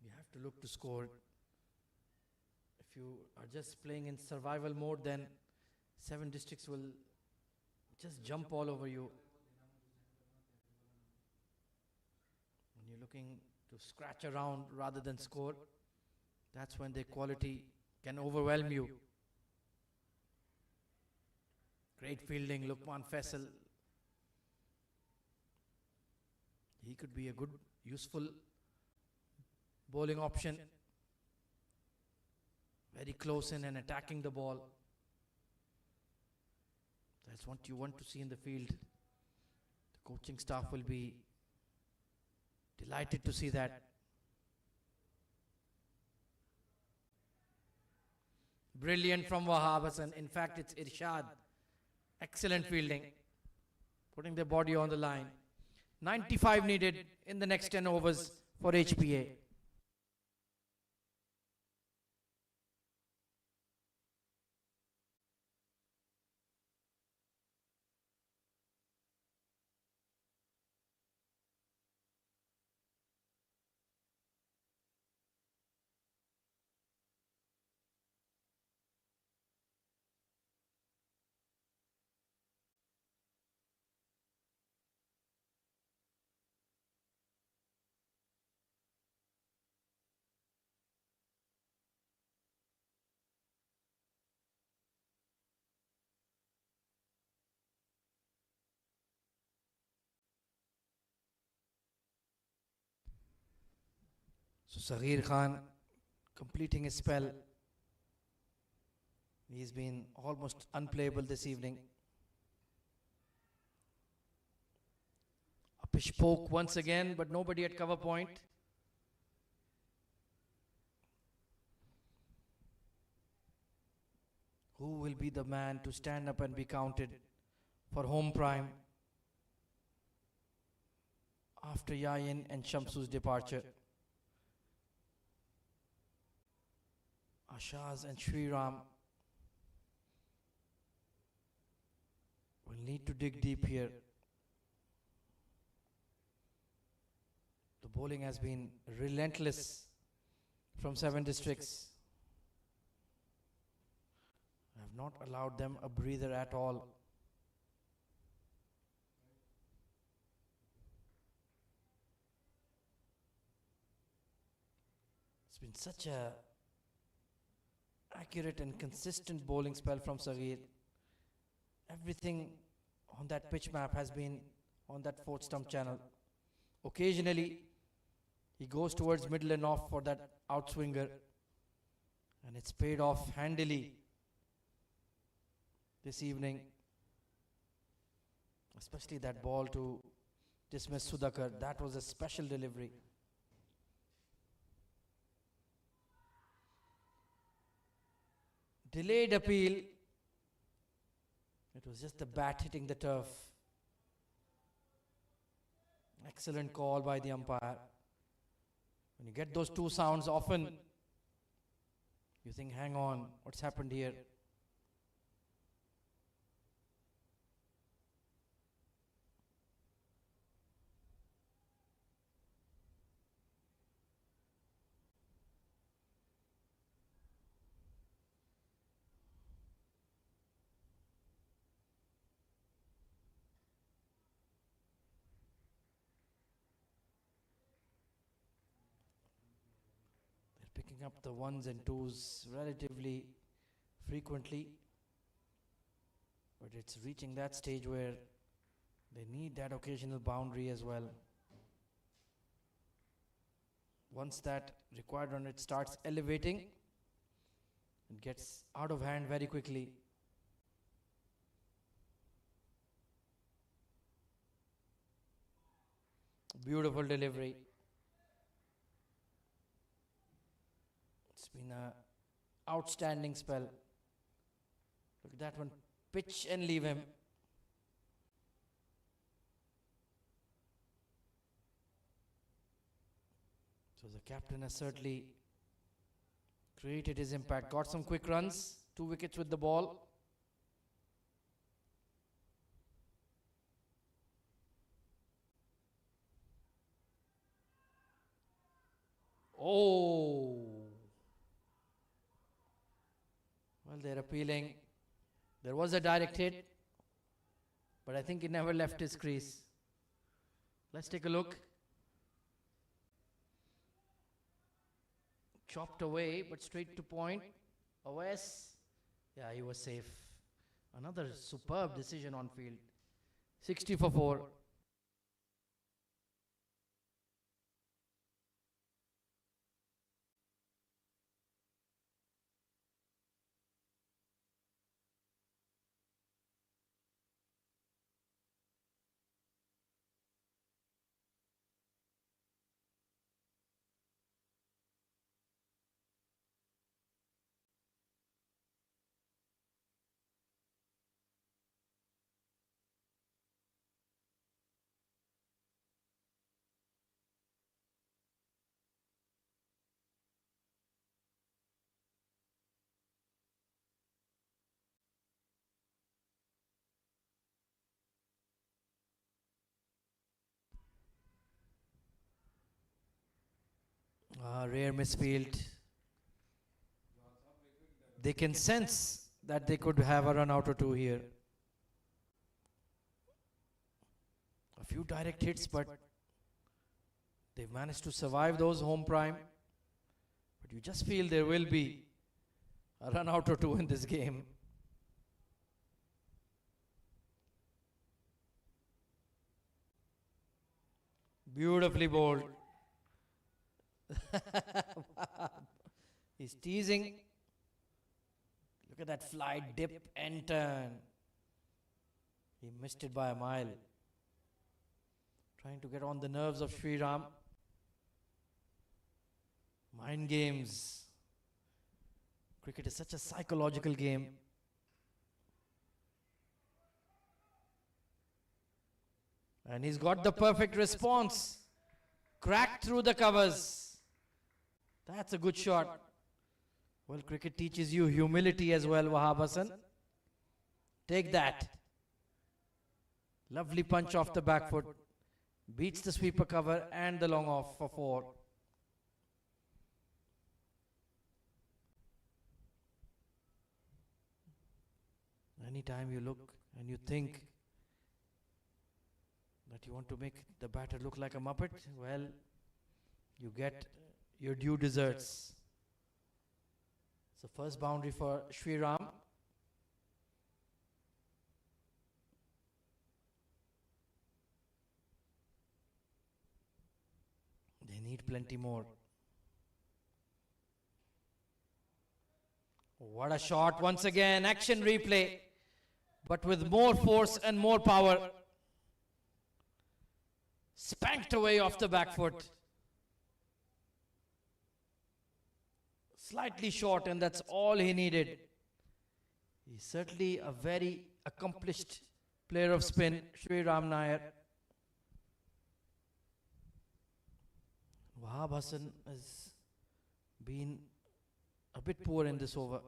Speaker 1: You have to look to score. If you are just playing in survival mode, then 7 Districts will just jump all over you. When you're looking to scratch around rather than score, that's when their quality can overwhelm you. Great fielding, Lukman Faisal. He could be a good, useful bowling option. Very close in and attacking the ball. That's what you want to see in the field. The coaching staff will be delighted to see that. Brilliant from Wahab Hassan. In fact, it's Irshad. Excellent fielding. Putting their body on the line. 95 needed in the next 10 overs for HPA. So Saghir Khan completing his spell. He's been almost unplayable this evening. A pitch poke once again, but nobody at cover point. Who will be the man to stand up and be counted for home prime after Yayin and Shamsu's departure? Ashaz and Shriram will need to dig deep here. The bowling has been relentless from 7 Districts. I have not allowed them a breather at all. It's been such a accurate and consistent bowling spell from Saghir. Everything on that pitch map has been on that 4th stump channel. Occasionally, he goes towards middle and off for that outswinger, and it's paid off handily this evening. Especially that ball to dismiss Sudhakar. That was a special delivery. Delayed appeal. It was just the bat hitting the turf. Excellent call by the umpire. When you get those two sounds often, you think, hang on, what's happened here? Picking up the 1s and 2s relatively frequently, but it's reaching that stage where they need that occasional boundary as well. Once that required run rate starts elevating, it gets out of hand very quickly. Beautiful delivery. It's been an outstanding spell. Look at that one. Pitch and leave him. Because the captain has certainly created his impact. Got some quick runs, 2 wickets with the ball. Oh! Well, they're appealing. There was a direct hit, but I think he never left his crease. Let's take a look. Chopped away, but straight to point. OS. Yeah, he was safe. Another superb decision on field. 60 for 4. Rare misfield. They can sense that they could have a run out or two here. A few direct hits, but they've managed to survive those home prime. But you just feel there will be a run out or two in this game. Beautifully bowled. He's teasing. Look at that flight, dip and turn. He missed it by a mile. Trying to get on the nerves of Sri Ram. Mind games. Cricket is such a psychological game. And he's got the perfect response. Cracked through the covers. That's a good shot. Well, cricket teaches you humility as well, Wahab Hassan. Take that. Lovely punch off the back foot. Beats the sweeper cover and the long off for 4. Anytime you look and you think that you want to make the batter look like a muppet, well, you get your due deserts. So first boundary for Sri Ram. They need plenty more. What a shot once again, action replay, but with more force and more power. Spanked away off the back foot. Slightly short, and that's all he needed. He's certainly a very accomplished player of spin, Sri Ram Nair. Wahab Hassan has been a bit poor in this over.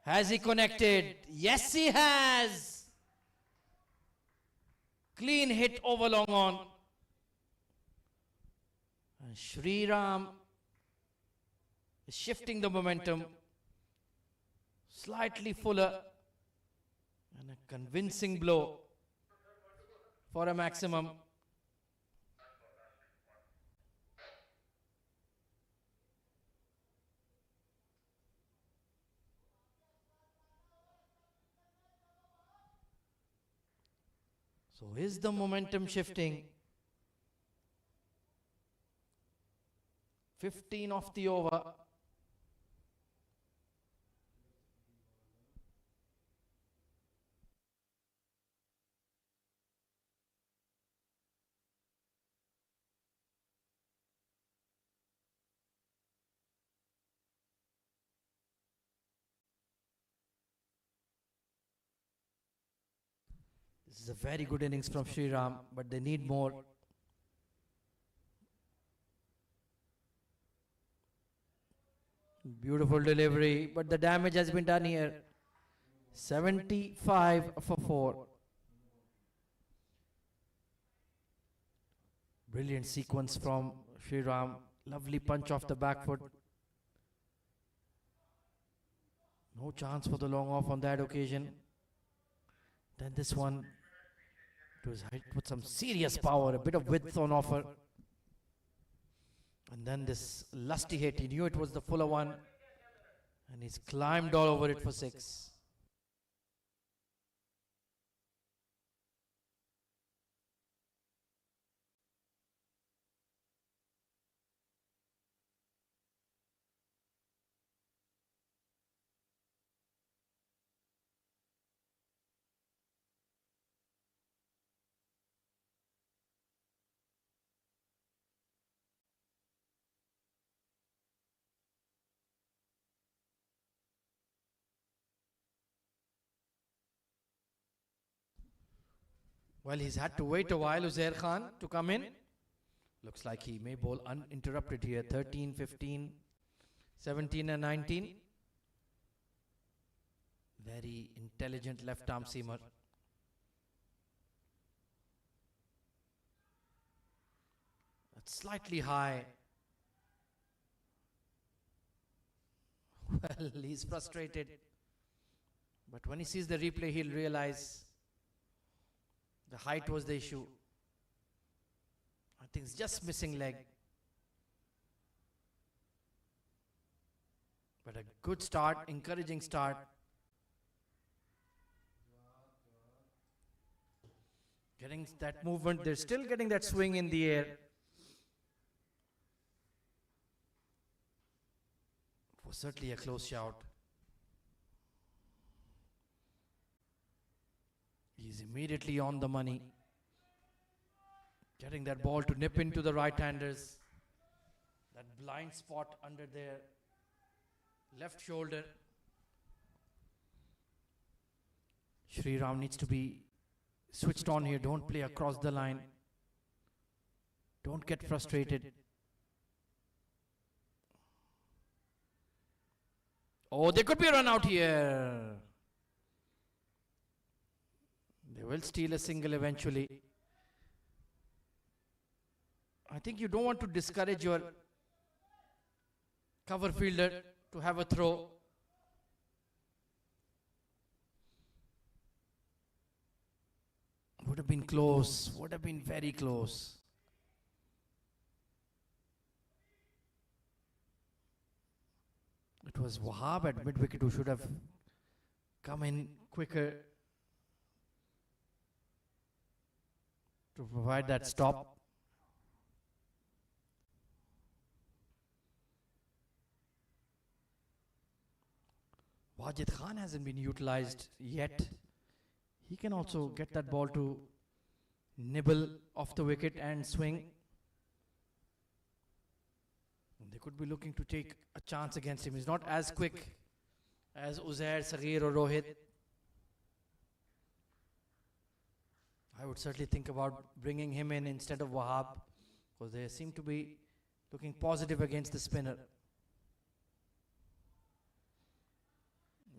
Speaker 1: Has he connected? Yes, he has. Clean hit over long on. And Sri Ram is shifting the momentum. Slightly fuller. And a convincing blow for a maximum. So is the momentum shifting? 15 off the over. This is a very good innings from Sri Ram, but they need more. Beautiful delivery, but the damage has been done here. 75 for 4. Brilliant sequence from Sriram. Lovely punch off the back foot. No chance for the long off on that occasion. Then this one, it was hit with some serious power, a bit of width on offer. And then this lusty hit, he knew it was the fuller one, and he's climbed all over it for 6. Well, he's had to wait a while, Uzair Khan, to come in. Looks like he may bowl uninterrupted here. 13, 15, 17 and 19. Very intelligent left arm seamer. That's slightly high. Well, he's frustrated. But when he sees the replay, he'll realize the height was the issue. I think it's just missing leg. But a good start, encouraging start. Getting that movement, they're still getting that swing in the air. It was certainly a close shout. He's immediately on the money. Getting that ball to nip into the right-handers. That blind spot under their left shoulder. Sri Ram needs to be switched on here. Don't play across the line. Don't get frustrated. Oh, there could be a run out here. They will steal a single eventually. I think you don't want to discourage your cover fielder to have a throw. Would have been close, would have been very close. It was Wahab at mid-wicket who should have come in quicker to provide that stop. Wajid Khan hasn't been utilized yet. He can also get that ball to nibble off the wicket and swing. And they could be looking to take a chance against him. He's not as quick as Uzair, Saghir or Rohit. I would certainly think about bringing him in instead of Wahab, because they seem to be looking positive against the spinner.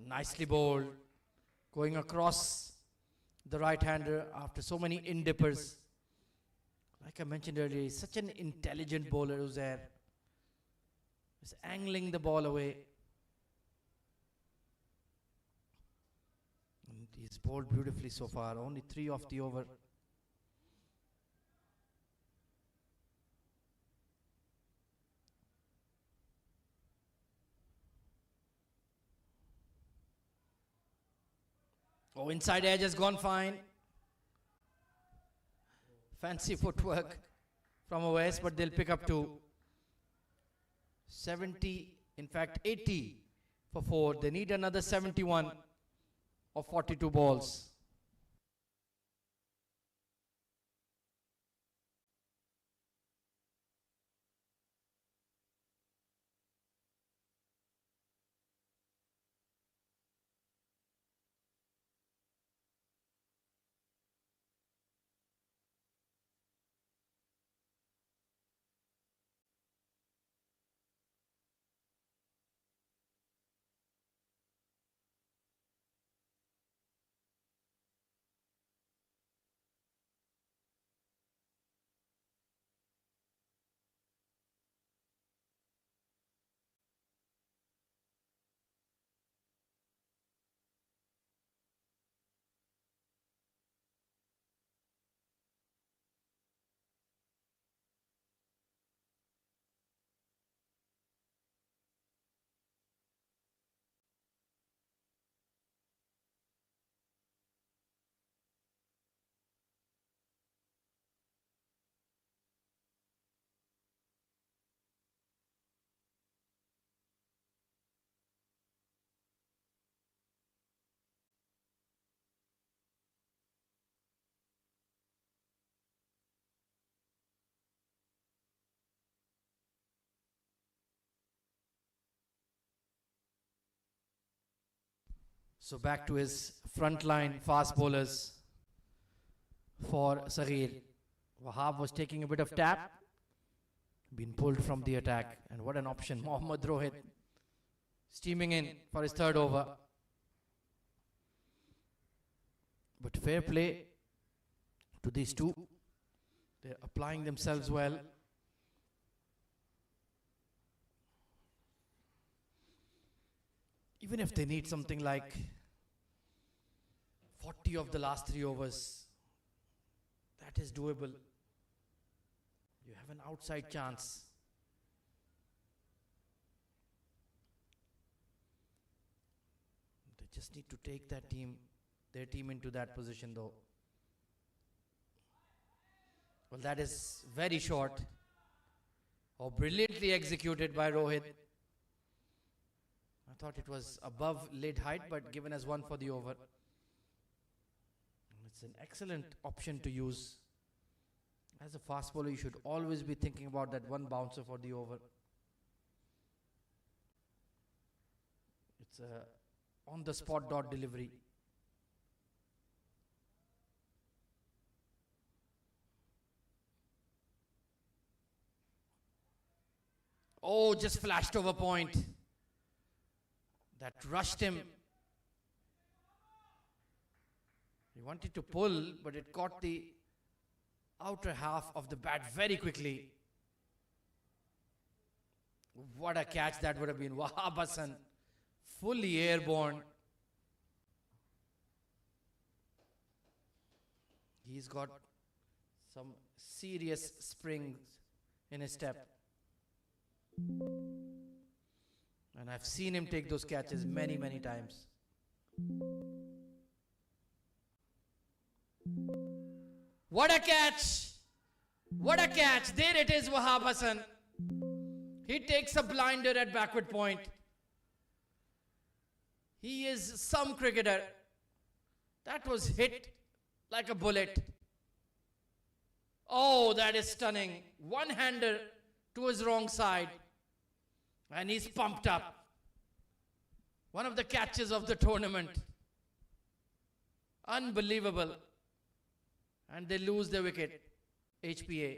Speaker 1: Nicely bowled, going across the right-hander after so many in-dippers. Like I mentioned earlier, he's such an intelligent bowler, Uzair. He's angling the ball away. And he's bowled beautifully so far, only 3 off the over. Oh, inside edge has gone fine. Fancy footwork from Oais, but they'll pick up to 70, in fact 80 for 4. They need another 71 of 42 balls. So back to his front line fast bowlers for Saghir. Wahab was taking a bit of tap, been pulled from the attack, and what an option. Mohammad Rohit steaming in for his third over. But fair play to these two. They're applying themselves well. Even if they need something like 40 of the last 3 overs, that is doable. You have an outside chance. They just need to take their team into that position though. Well, that is very short. Oh, brilliantly executed by Rohit. I thought it was above lid height, but given as 1 for the over. It's an excellent option to use. As a fast bowler, you should always be thinking about that 1 bouncer for the over. It's a on-the-spot dot delivery. Oh, just flashed over point. That rushed him. He wanted to pull, but it caught the outer half of the bat very quickly. What a catch that would have been. Wahab Hassan, fully airborne. He's got some serious springs in his step. And I've seen him take those catches many, many times. What a catch! What a catch! There it is, Wahab Hassan. He takes a blinder at backward point. He is some cricketer. That was hit like a bullet. Oh, that is stunning. One-hander to his wrong side. And he's pumped up. One of the catches of the tournament. Unbelievable. And they lose their wicket. HPA.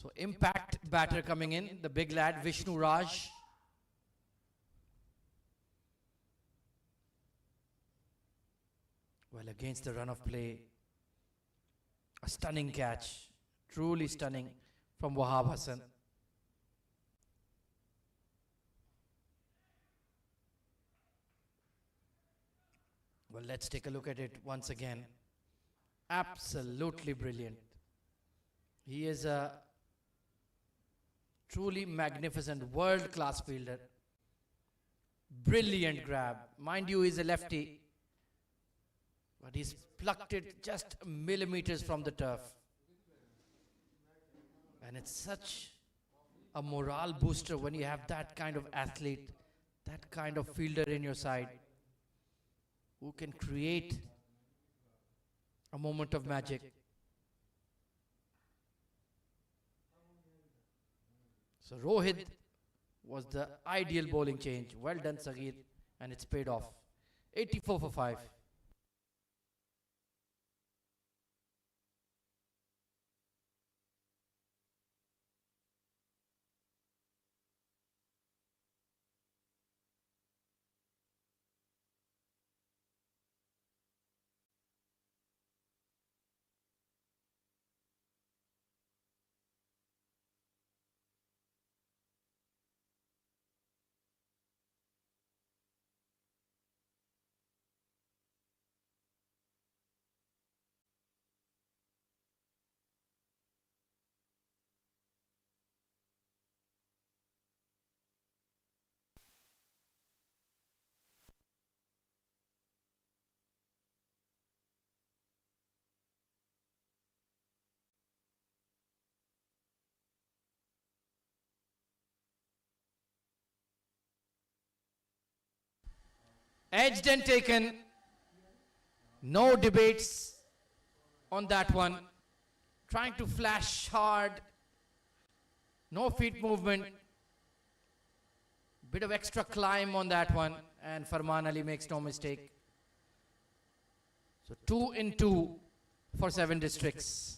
Speaker 1: So impact batter coming in, the big lad Vishnu Raj. Well, against the run of play, a stunning catch, truly stunning from Wahab Hassan. Well, let's take a look at it once again. Absolutely brilliant. He is a truly magnificent, world-class fielder. Brilliant grab. Mind you, he's a lefty, but he's plucked it just millimeters from the turf. And it's such a morale booster when you have that kind of athlete, that kind of fielder in your side, who can create a moment of magic. So Rohit was the ideal bowling change. Well done, Saghir, and it's paid off. 84 for 5. Edged and taken. No debates on that one. Trying to flash hard. No feet movement. Bit of extra climb on that one. And Farman Ali makes no mistake. So 2 in 2 for 7 Districts.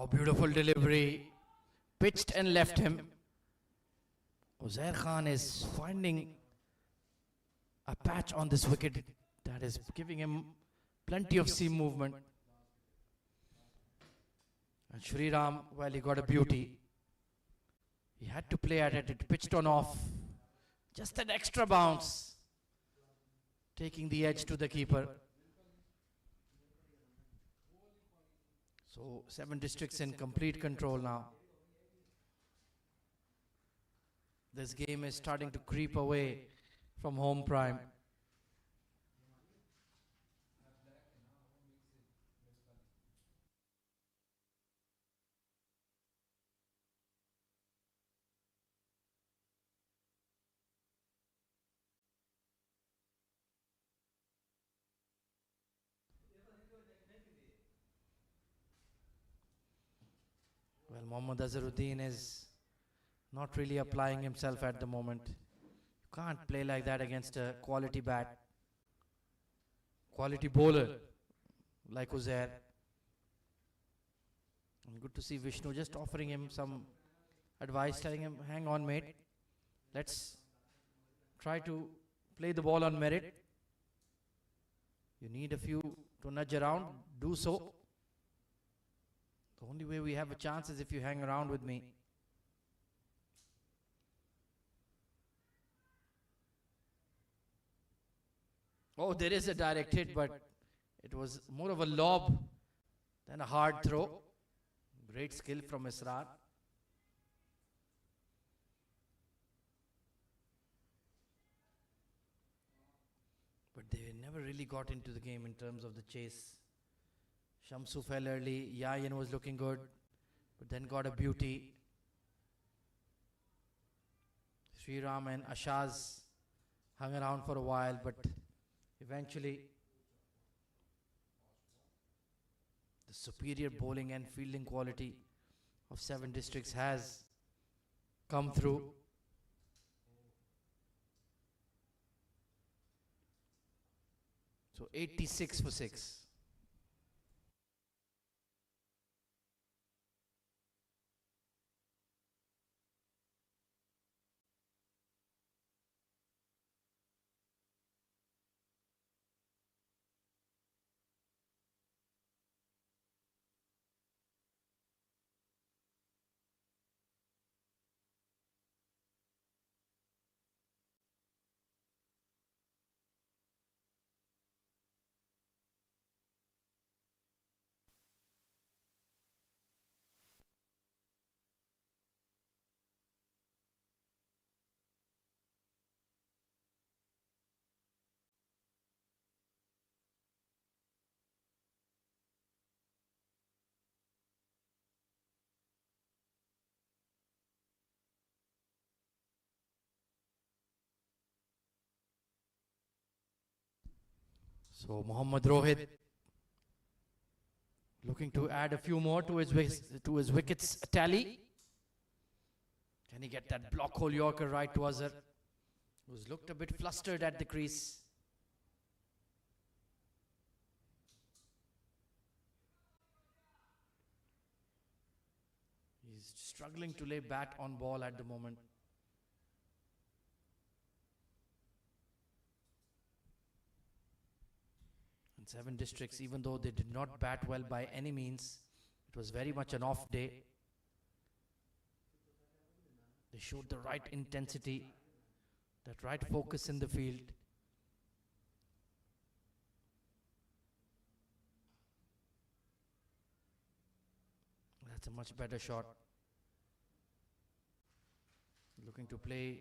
Speaker 1: Oh, beautiful delivery. Pitched and left him. Uzair Khan is finding a patch on this wicket that is giving him plenty of seam movement. And Shri Ram, well, he got a beauty. He had to play at it. It pitched on off. Just an extra bounce. Taking the edge to the keeper. So 7 Districts in complete control now. This game is starting to creep away from home prime. Well, Mohammad Azharuddin is not really applying himself at the moment. You can't play like that against a quality bat, quality bowler like Uzair. And good to see Vishnu just offering him some advice, telling him, hang on mate, let's try to play the ball on merit. You need a few to nudge around, do so. The only way we have a chance is if you hang around with me. Oh, there is a direct hit, but it was more of a lob than a hard throw. Great skill from Israr. But they never really got into the game in terms of the chase. Shamsu fell early. Yayan was looking good, but then got a beauty. Sriram and Ashaz hung around for a while, but eventually the superior bowling and fielding quality of Seven Districts has come through. So 86 for 6. So Mohammad Rohit looking to add a few more to his wickets tally. Can he get that block hole Yorker right to Azhar, who's looked a bit flustered at the crease? He's struggling to lay bat on ball at the moment. And Seven Districts, even though they did not bat well by any means, it was very much an off day. They showed the right intensity, that right focus in the field. That's a much better shot. Looking to play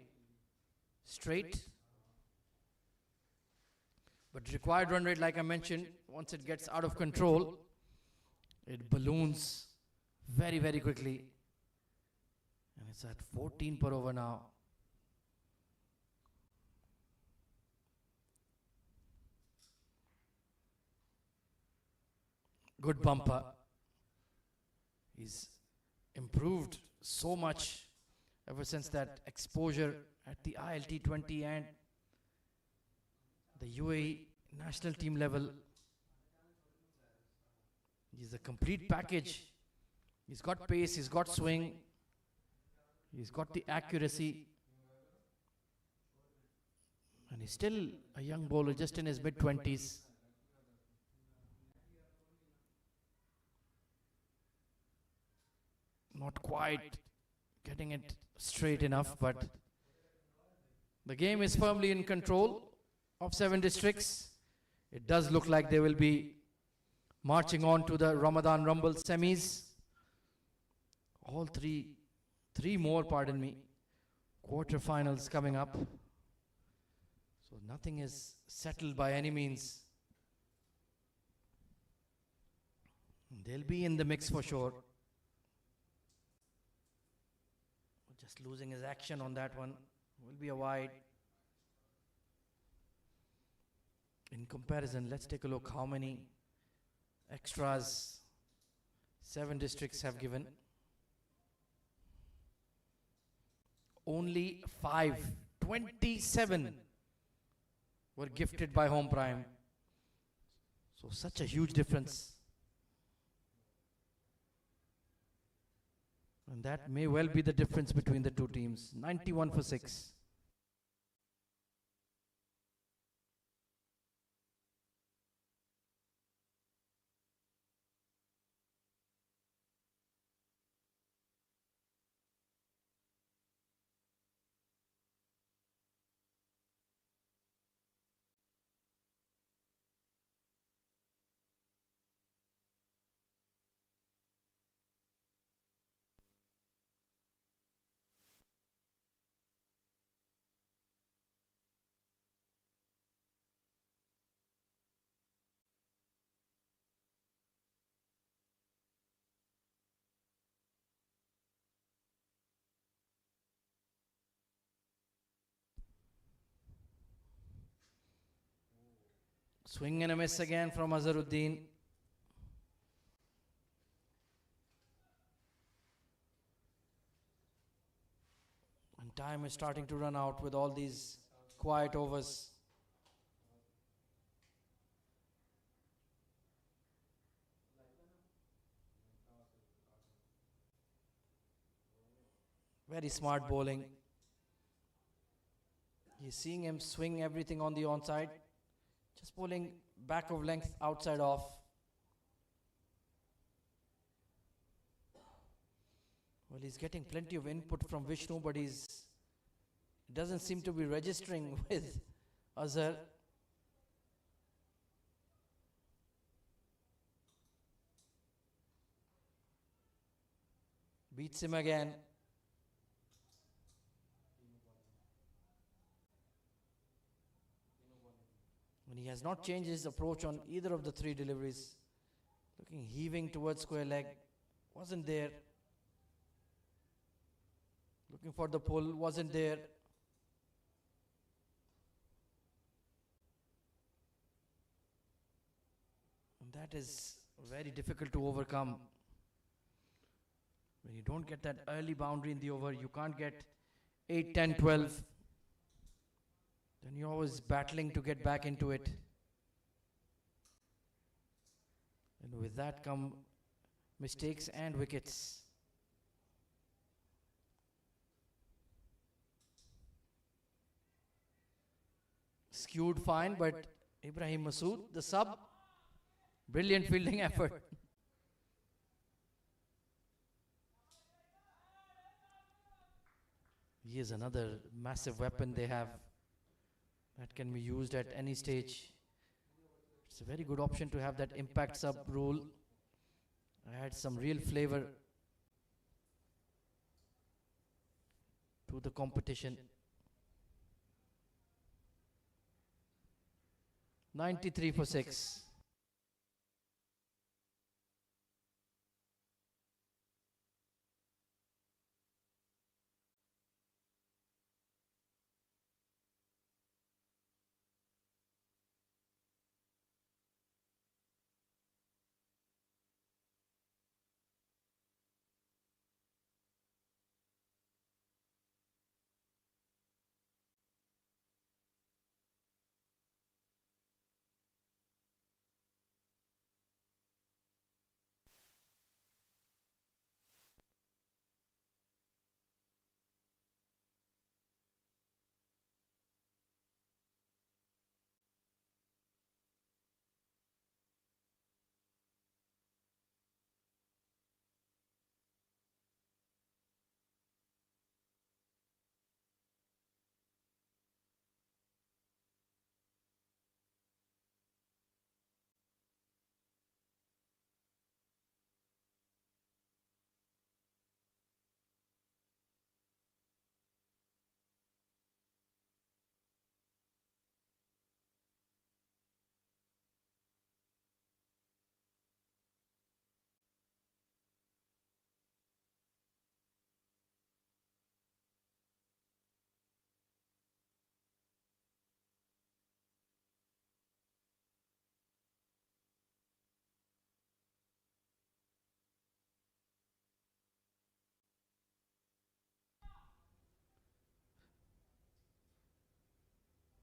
Speaker 1: straight. But required run rate, like I mentioned, once it gets out of control, it balloons very, very quickly. And it's at 14 per over now. Good bumper. He's improved so much ever since that exposure at the ILT20 and the UAE national team level. He's a complete package. He's got pace, he's got swing, he's got the accuracy. And he's still a young bowler, just in his mid-20s. Not quite getting it straight enough, but the game is firmly in control of Seven Districts. It does look like they will be marching on to the Ramadan Rumble semis. All three more, pardon me, quarterfinals coming up. So nothing is settled by any means. They'll be in the mix for sure. Just losing his action on that one. Will be a wide. In comparison, let's take a look how many extras Seven Districts have given. Only 5, 27 were gifted by Home Prime. So such a huge difference. And that may well be the difference between the two teams. 91 for 6. Swing and a miss again from Azharuddin. And time is starting to run out with all these quiet overs. Very smart bowling. You're seeing him swing everything on the onside. Just bowling back of length, outside off. Well, he's getting plenty of input from Vishnu, but it doesn't seem to be registering with Azhar. Beats him again. And he has not changed his approach on either of the three deliveries. Looking heaving towards square leg. Wasn't there. Looking for the pull. Wasn't there. And that is very difficult to overcome. When you don't get that early boundary in the over, you can't get 8, 10, 12. Then you're always battling to get back into it. And with that come mistakes and wickets. Skewed fine, but Ibrahim Masood, the sub, brilliant fielding effort. He is another massive weapon they have that can be used at any stage. It's a very good option to have that impact sub rule. Add some real flavor to the competition. 93 for 6.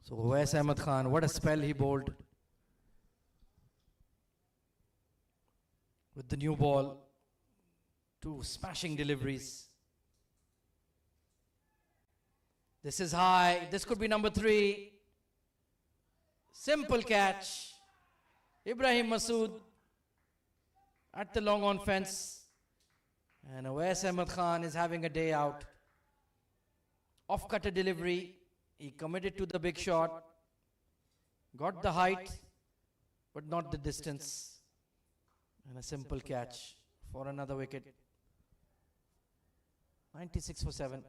Speaker 1: So Uwais Ahmed Khan, what a spell he bowled with the new ball. 2 smashing deliveries. This is high. This could be number 3. Simple catch. Ibrahim Masood at the long on fence. And Uwais Ahmed Khan is having a day out. Off cutter delivery. He committed to the big shot. Got the height, but not the distance. And a simple catch for another wicket. 96 for 7.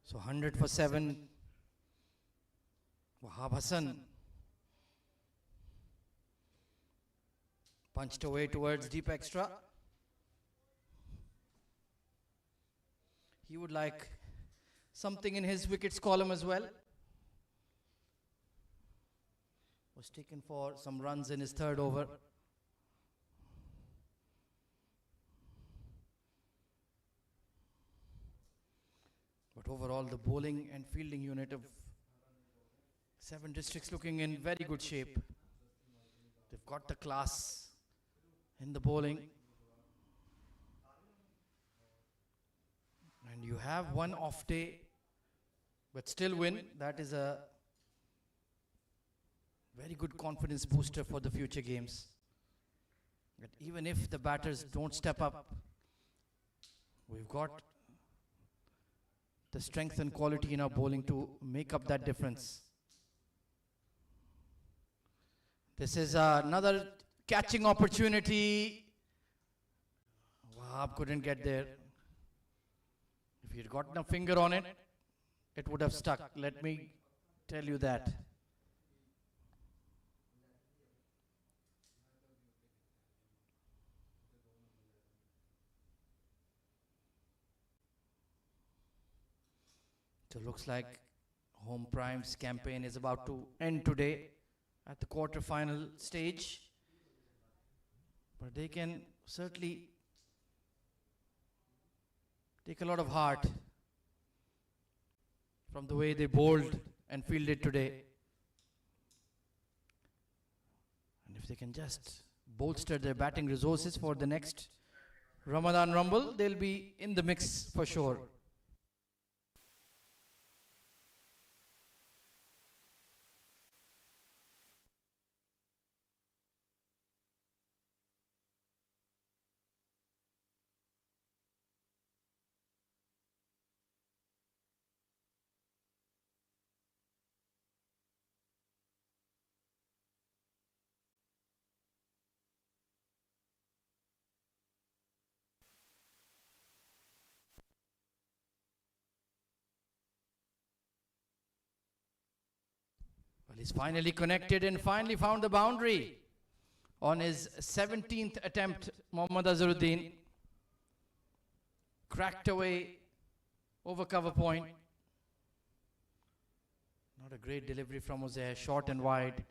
Speaker 1: So 100 for 7. Wahab Hassan punched away towards deep extra. He would like something in his wickets column as well. Was taken for some runs in his third over. But overall, the bowling and fielding unit of 7 Districts looking in very good shape. They've got the class in the bowling. And you have one off day, but still win. That is a very good confidence booster for the future games. But even if the batters don't step up, we've got the strength and quality in our bowling to make up that difference. This is another catching opportunity. Wahab couldn't get there. If he had gotten a finger on it, it would have stuck. Let me tell you that. So looks like Home Prime's campaign is about to end today at the quarter-final stage. But they can certainly take a lot of heart from the way they bowled and fielded today. And if they can just bolster their batting resources for the next Ramadan Rumble, they'll be in the mix for sure. Well, he's finally connected and finally found the boundary. On his 17th attempt, Mohammad Azharuddin cracked away over cover point. Not a great delivery from Uzair, short and wide.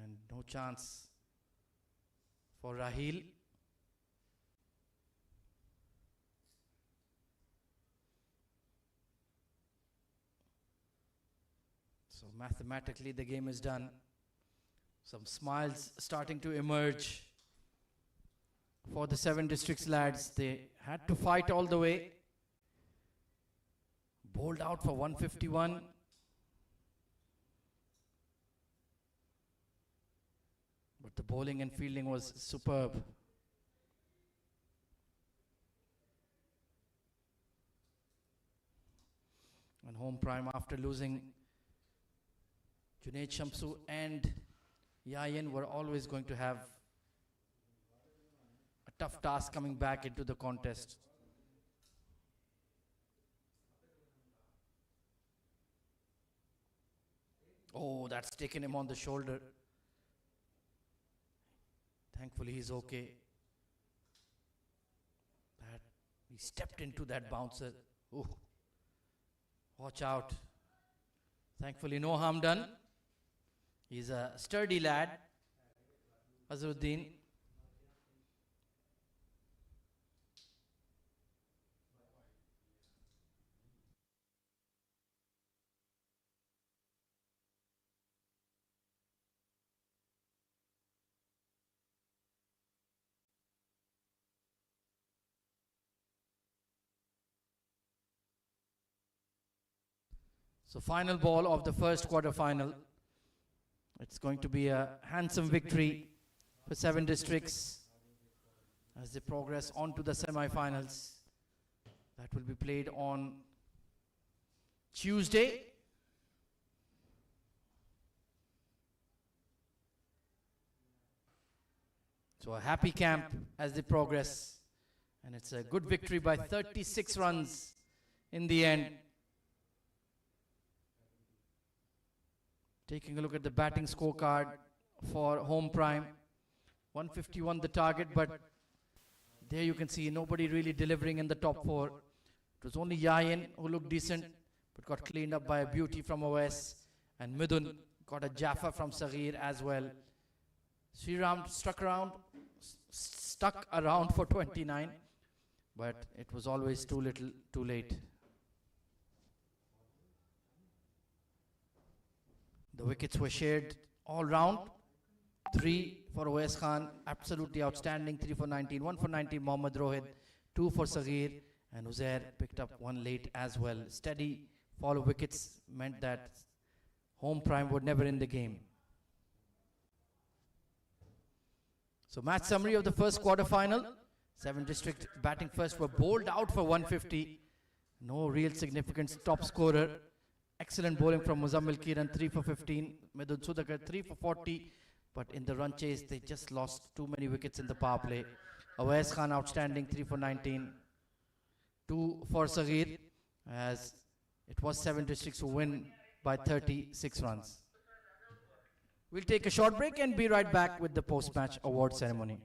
Speaker 1: And no chance for Raheel. So mathematically the game is done. Some smiles starting to emerge for the 7 Districts lads. They had to fight all the way. Bowled out for 151. But the bowling and fielding was superb. And Home Prime, after losing Junaid Shamsu and Yayan, were always going to have a tough task coming back into the contest. Oh, that's taken him on the shoulder. Thankfully he's okay. That he stepped into that bouncer. Oh, watch out. Thankfully no harm done. He's a sturdy lad, Azharuddin. So final ball of the first quarter-final. It's going to be a handsome victory for 7 Districts as they progress on to the semi-finals. That will be played on Tuesday. So a happy camp as they progress. And it's a good victory by 36 runs in the end. Taking a look at the batting scorecard for home prime. 151 the target, but there you can see nobody really delivering in the top four. It was only Yayin who looked decent, but got cleaned up by a beauty from OS. And Midun got a Jaffa from Saghir as well. Sriram stuck around for 29, but it was always too little, too late. The wickets were shared all round. 3 for Awais Khan, absolutely outstanding. 3 for 19, 1 for 19 Mohammad Rohit, 2 for Saghir, and Uzair picked up 1 late as well. Steady fall of wickets meant that home prime would never end the game. So match summary of the first quarter final. 7 District batting first were bowled out for 150. No real significance. Top scorer. Excellent bowling from Muzammil Kiran, 3 for 15. Midun Sudhakar, 3 for 40. But in the run chase, they just lost too many wickets in the power play. Awais Khan outstanding, 3 for 19. 2 for Saghir, as it was 7 Districts who win by 36 runs. We'll take a short break and be right back with the post-match award ceremony.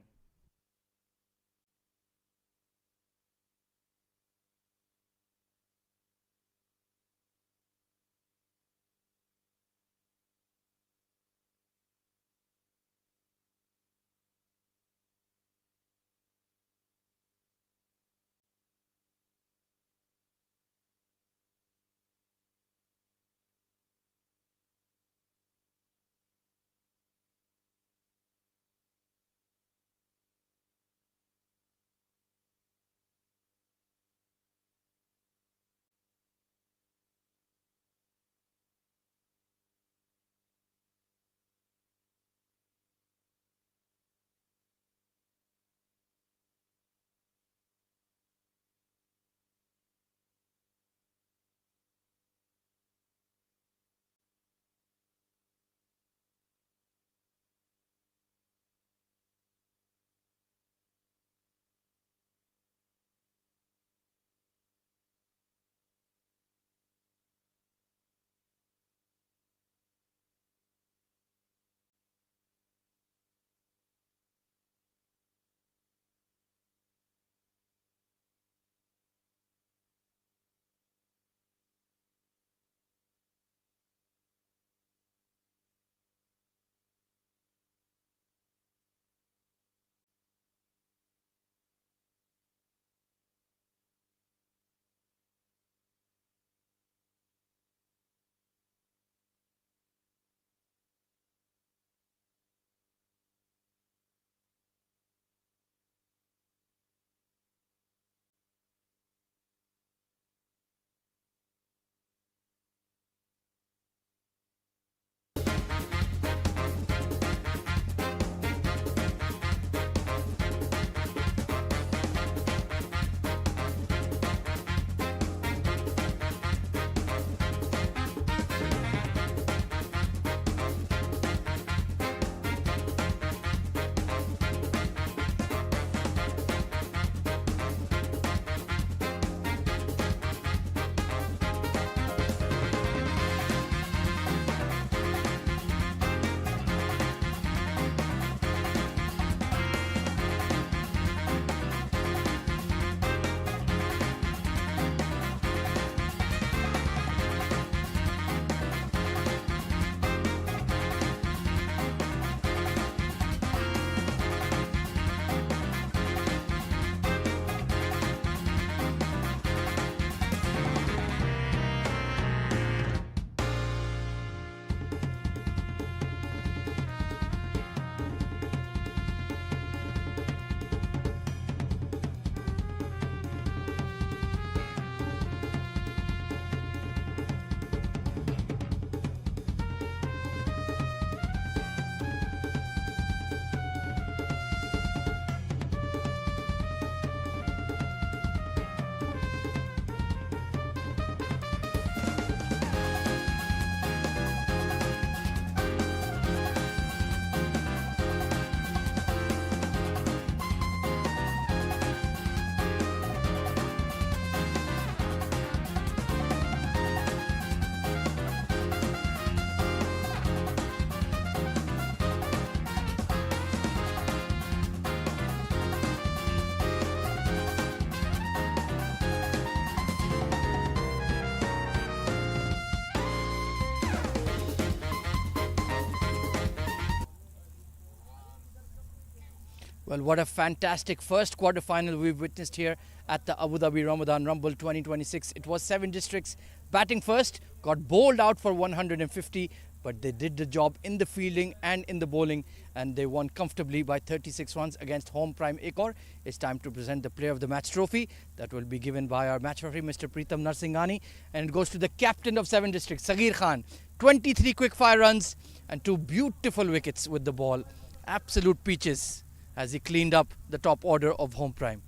Speaker 1: Well, what a fantastic first quarter final we've witnessed here at the Abu Dhabi Ramadan Rumble 2026. It was 7 districts batting first, got bowled out for 150, but they did the job in the fielding and in the bowling, and they won comfortably by 36 runs against home prime Aecor. It's time to present the Player of the Match trophy that will be given by our match referee, Mr. Preetham Narsinghani, and it goes to the captain of 7 districts, Saghir Khan. 23 quick fire runs and 2 beautiful wickets with the ball. Absolute peaches as he cleaned up the top order of home prime.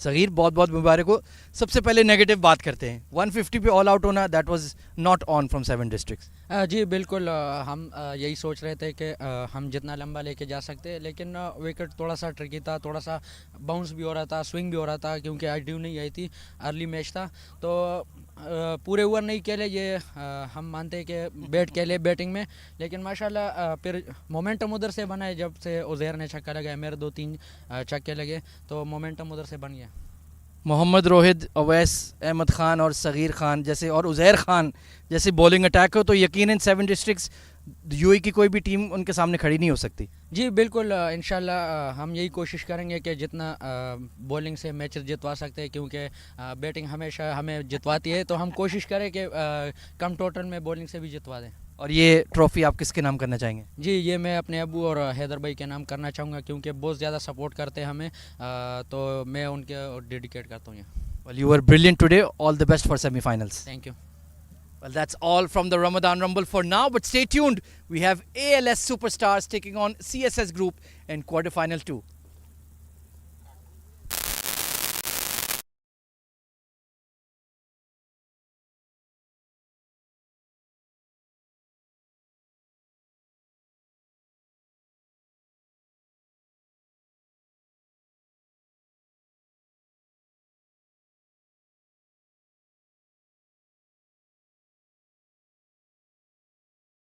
Speaker 1: Sagheer बहुत बहुत मुबारक हो. सबसे पहले negative बात करते हैं. 150 पे all out होना, that was not on from 7 districts.
Speaker 2: जी बिल्कुल, हम यही सोच रहे थे कि हम जितना लंबा लेके जा सकते हैं, लेकिन विकेट थोड़ा सा ट्रिकी था, थोड़ा सा बाउंस भी हो रहा था, स्विंग भी हो रहा था, क्योंकि आईड्यू नहीं आई थी, अर्ली मैच था, तो पूरे ओवर नहीं खेले. ये हम मानते हैं कि बैट खेले बैटिंग में, लेकिन माशाल्लाह फिर मोमेंटम उधर से बना है. जब से उज़ैर ने छक्का लगाया, मेरे 2-3 छक्के लगे, तो मोमेंटम उधर से बन गया.
Speaker 1: मोहम्मद रोहित, अवैस अहमद खान और सगीर खान जैसे और उज़ैर खान जैसे बॉलिंग अटैक हो, तो यकीनन 7 डिस्ट्रिक्ट्स यूएई की कोई भी टीम उनके सामने खड़ी नहीं हो सकती.
Speaker 2: जी बिल्कुल, इंशाल्लाह हम यही कोशिश करेंगे कि जितना बॉलिंग से मैचेस जितवा सकते हैं, क्योंकि बैटिंग हमेशा हमें जितवाती है, तो हम कोशिश करें कि कम टोटल में बॉलिंग से भी जितवा दें.
Speaker 1: और ये ट्रॉफी आप किसके नाम करना चाहेंगे?
Speaker 2: जी, ये मैं अपने अबू और हैदर भाई के नाम करना चाहूँगा, क्योंकि बहुत ज़्यादा सपोर्ट करते हैं हमें, तो मैं उनके डेडिकेट करता हूँ ये.
Speaker 1: Well, you were brilliant today. All the best for semi-finals.
Speaker 2: Thank you.
Speaker 1: Well, that's all from the Ramadan Rumble for now, but stay tuned. We have ALS Superstars taking on CSS Group in quarter final 2.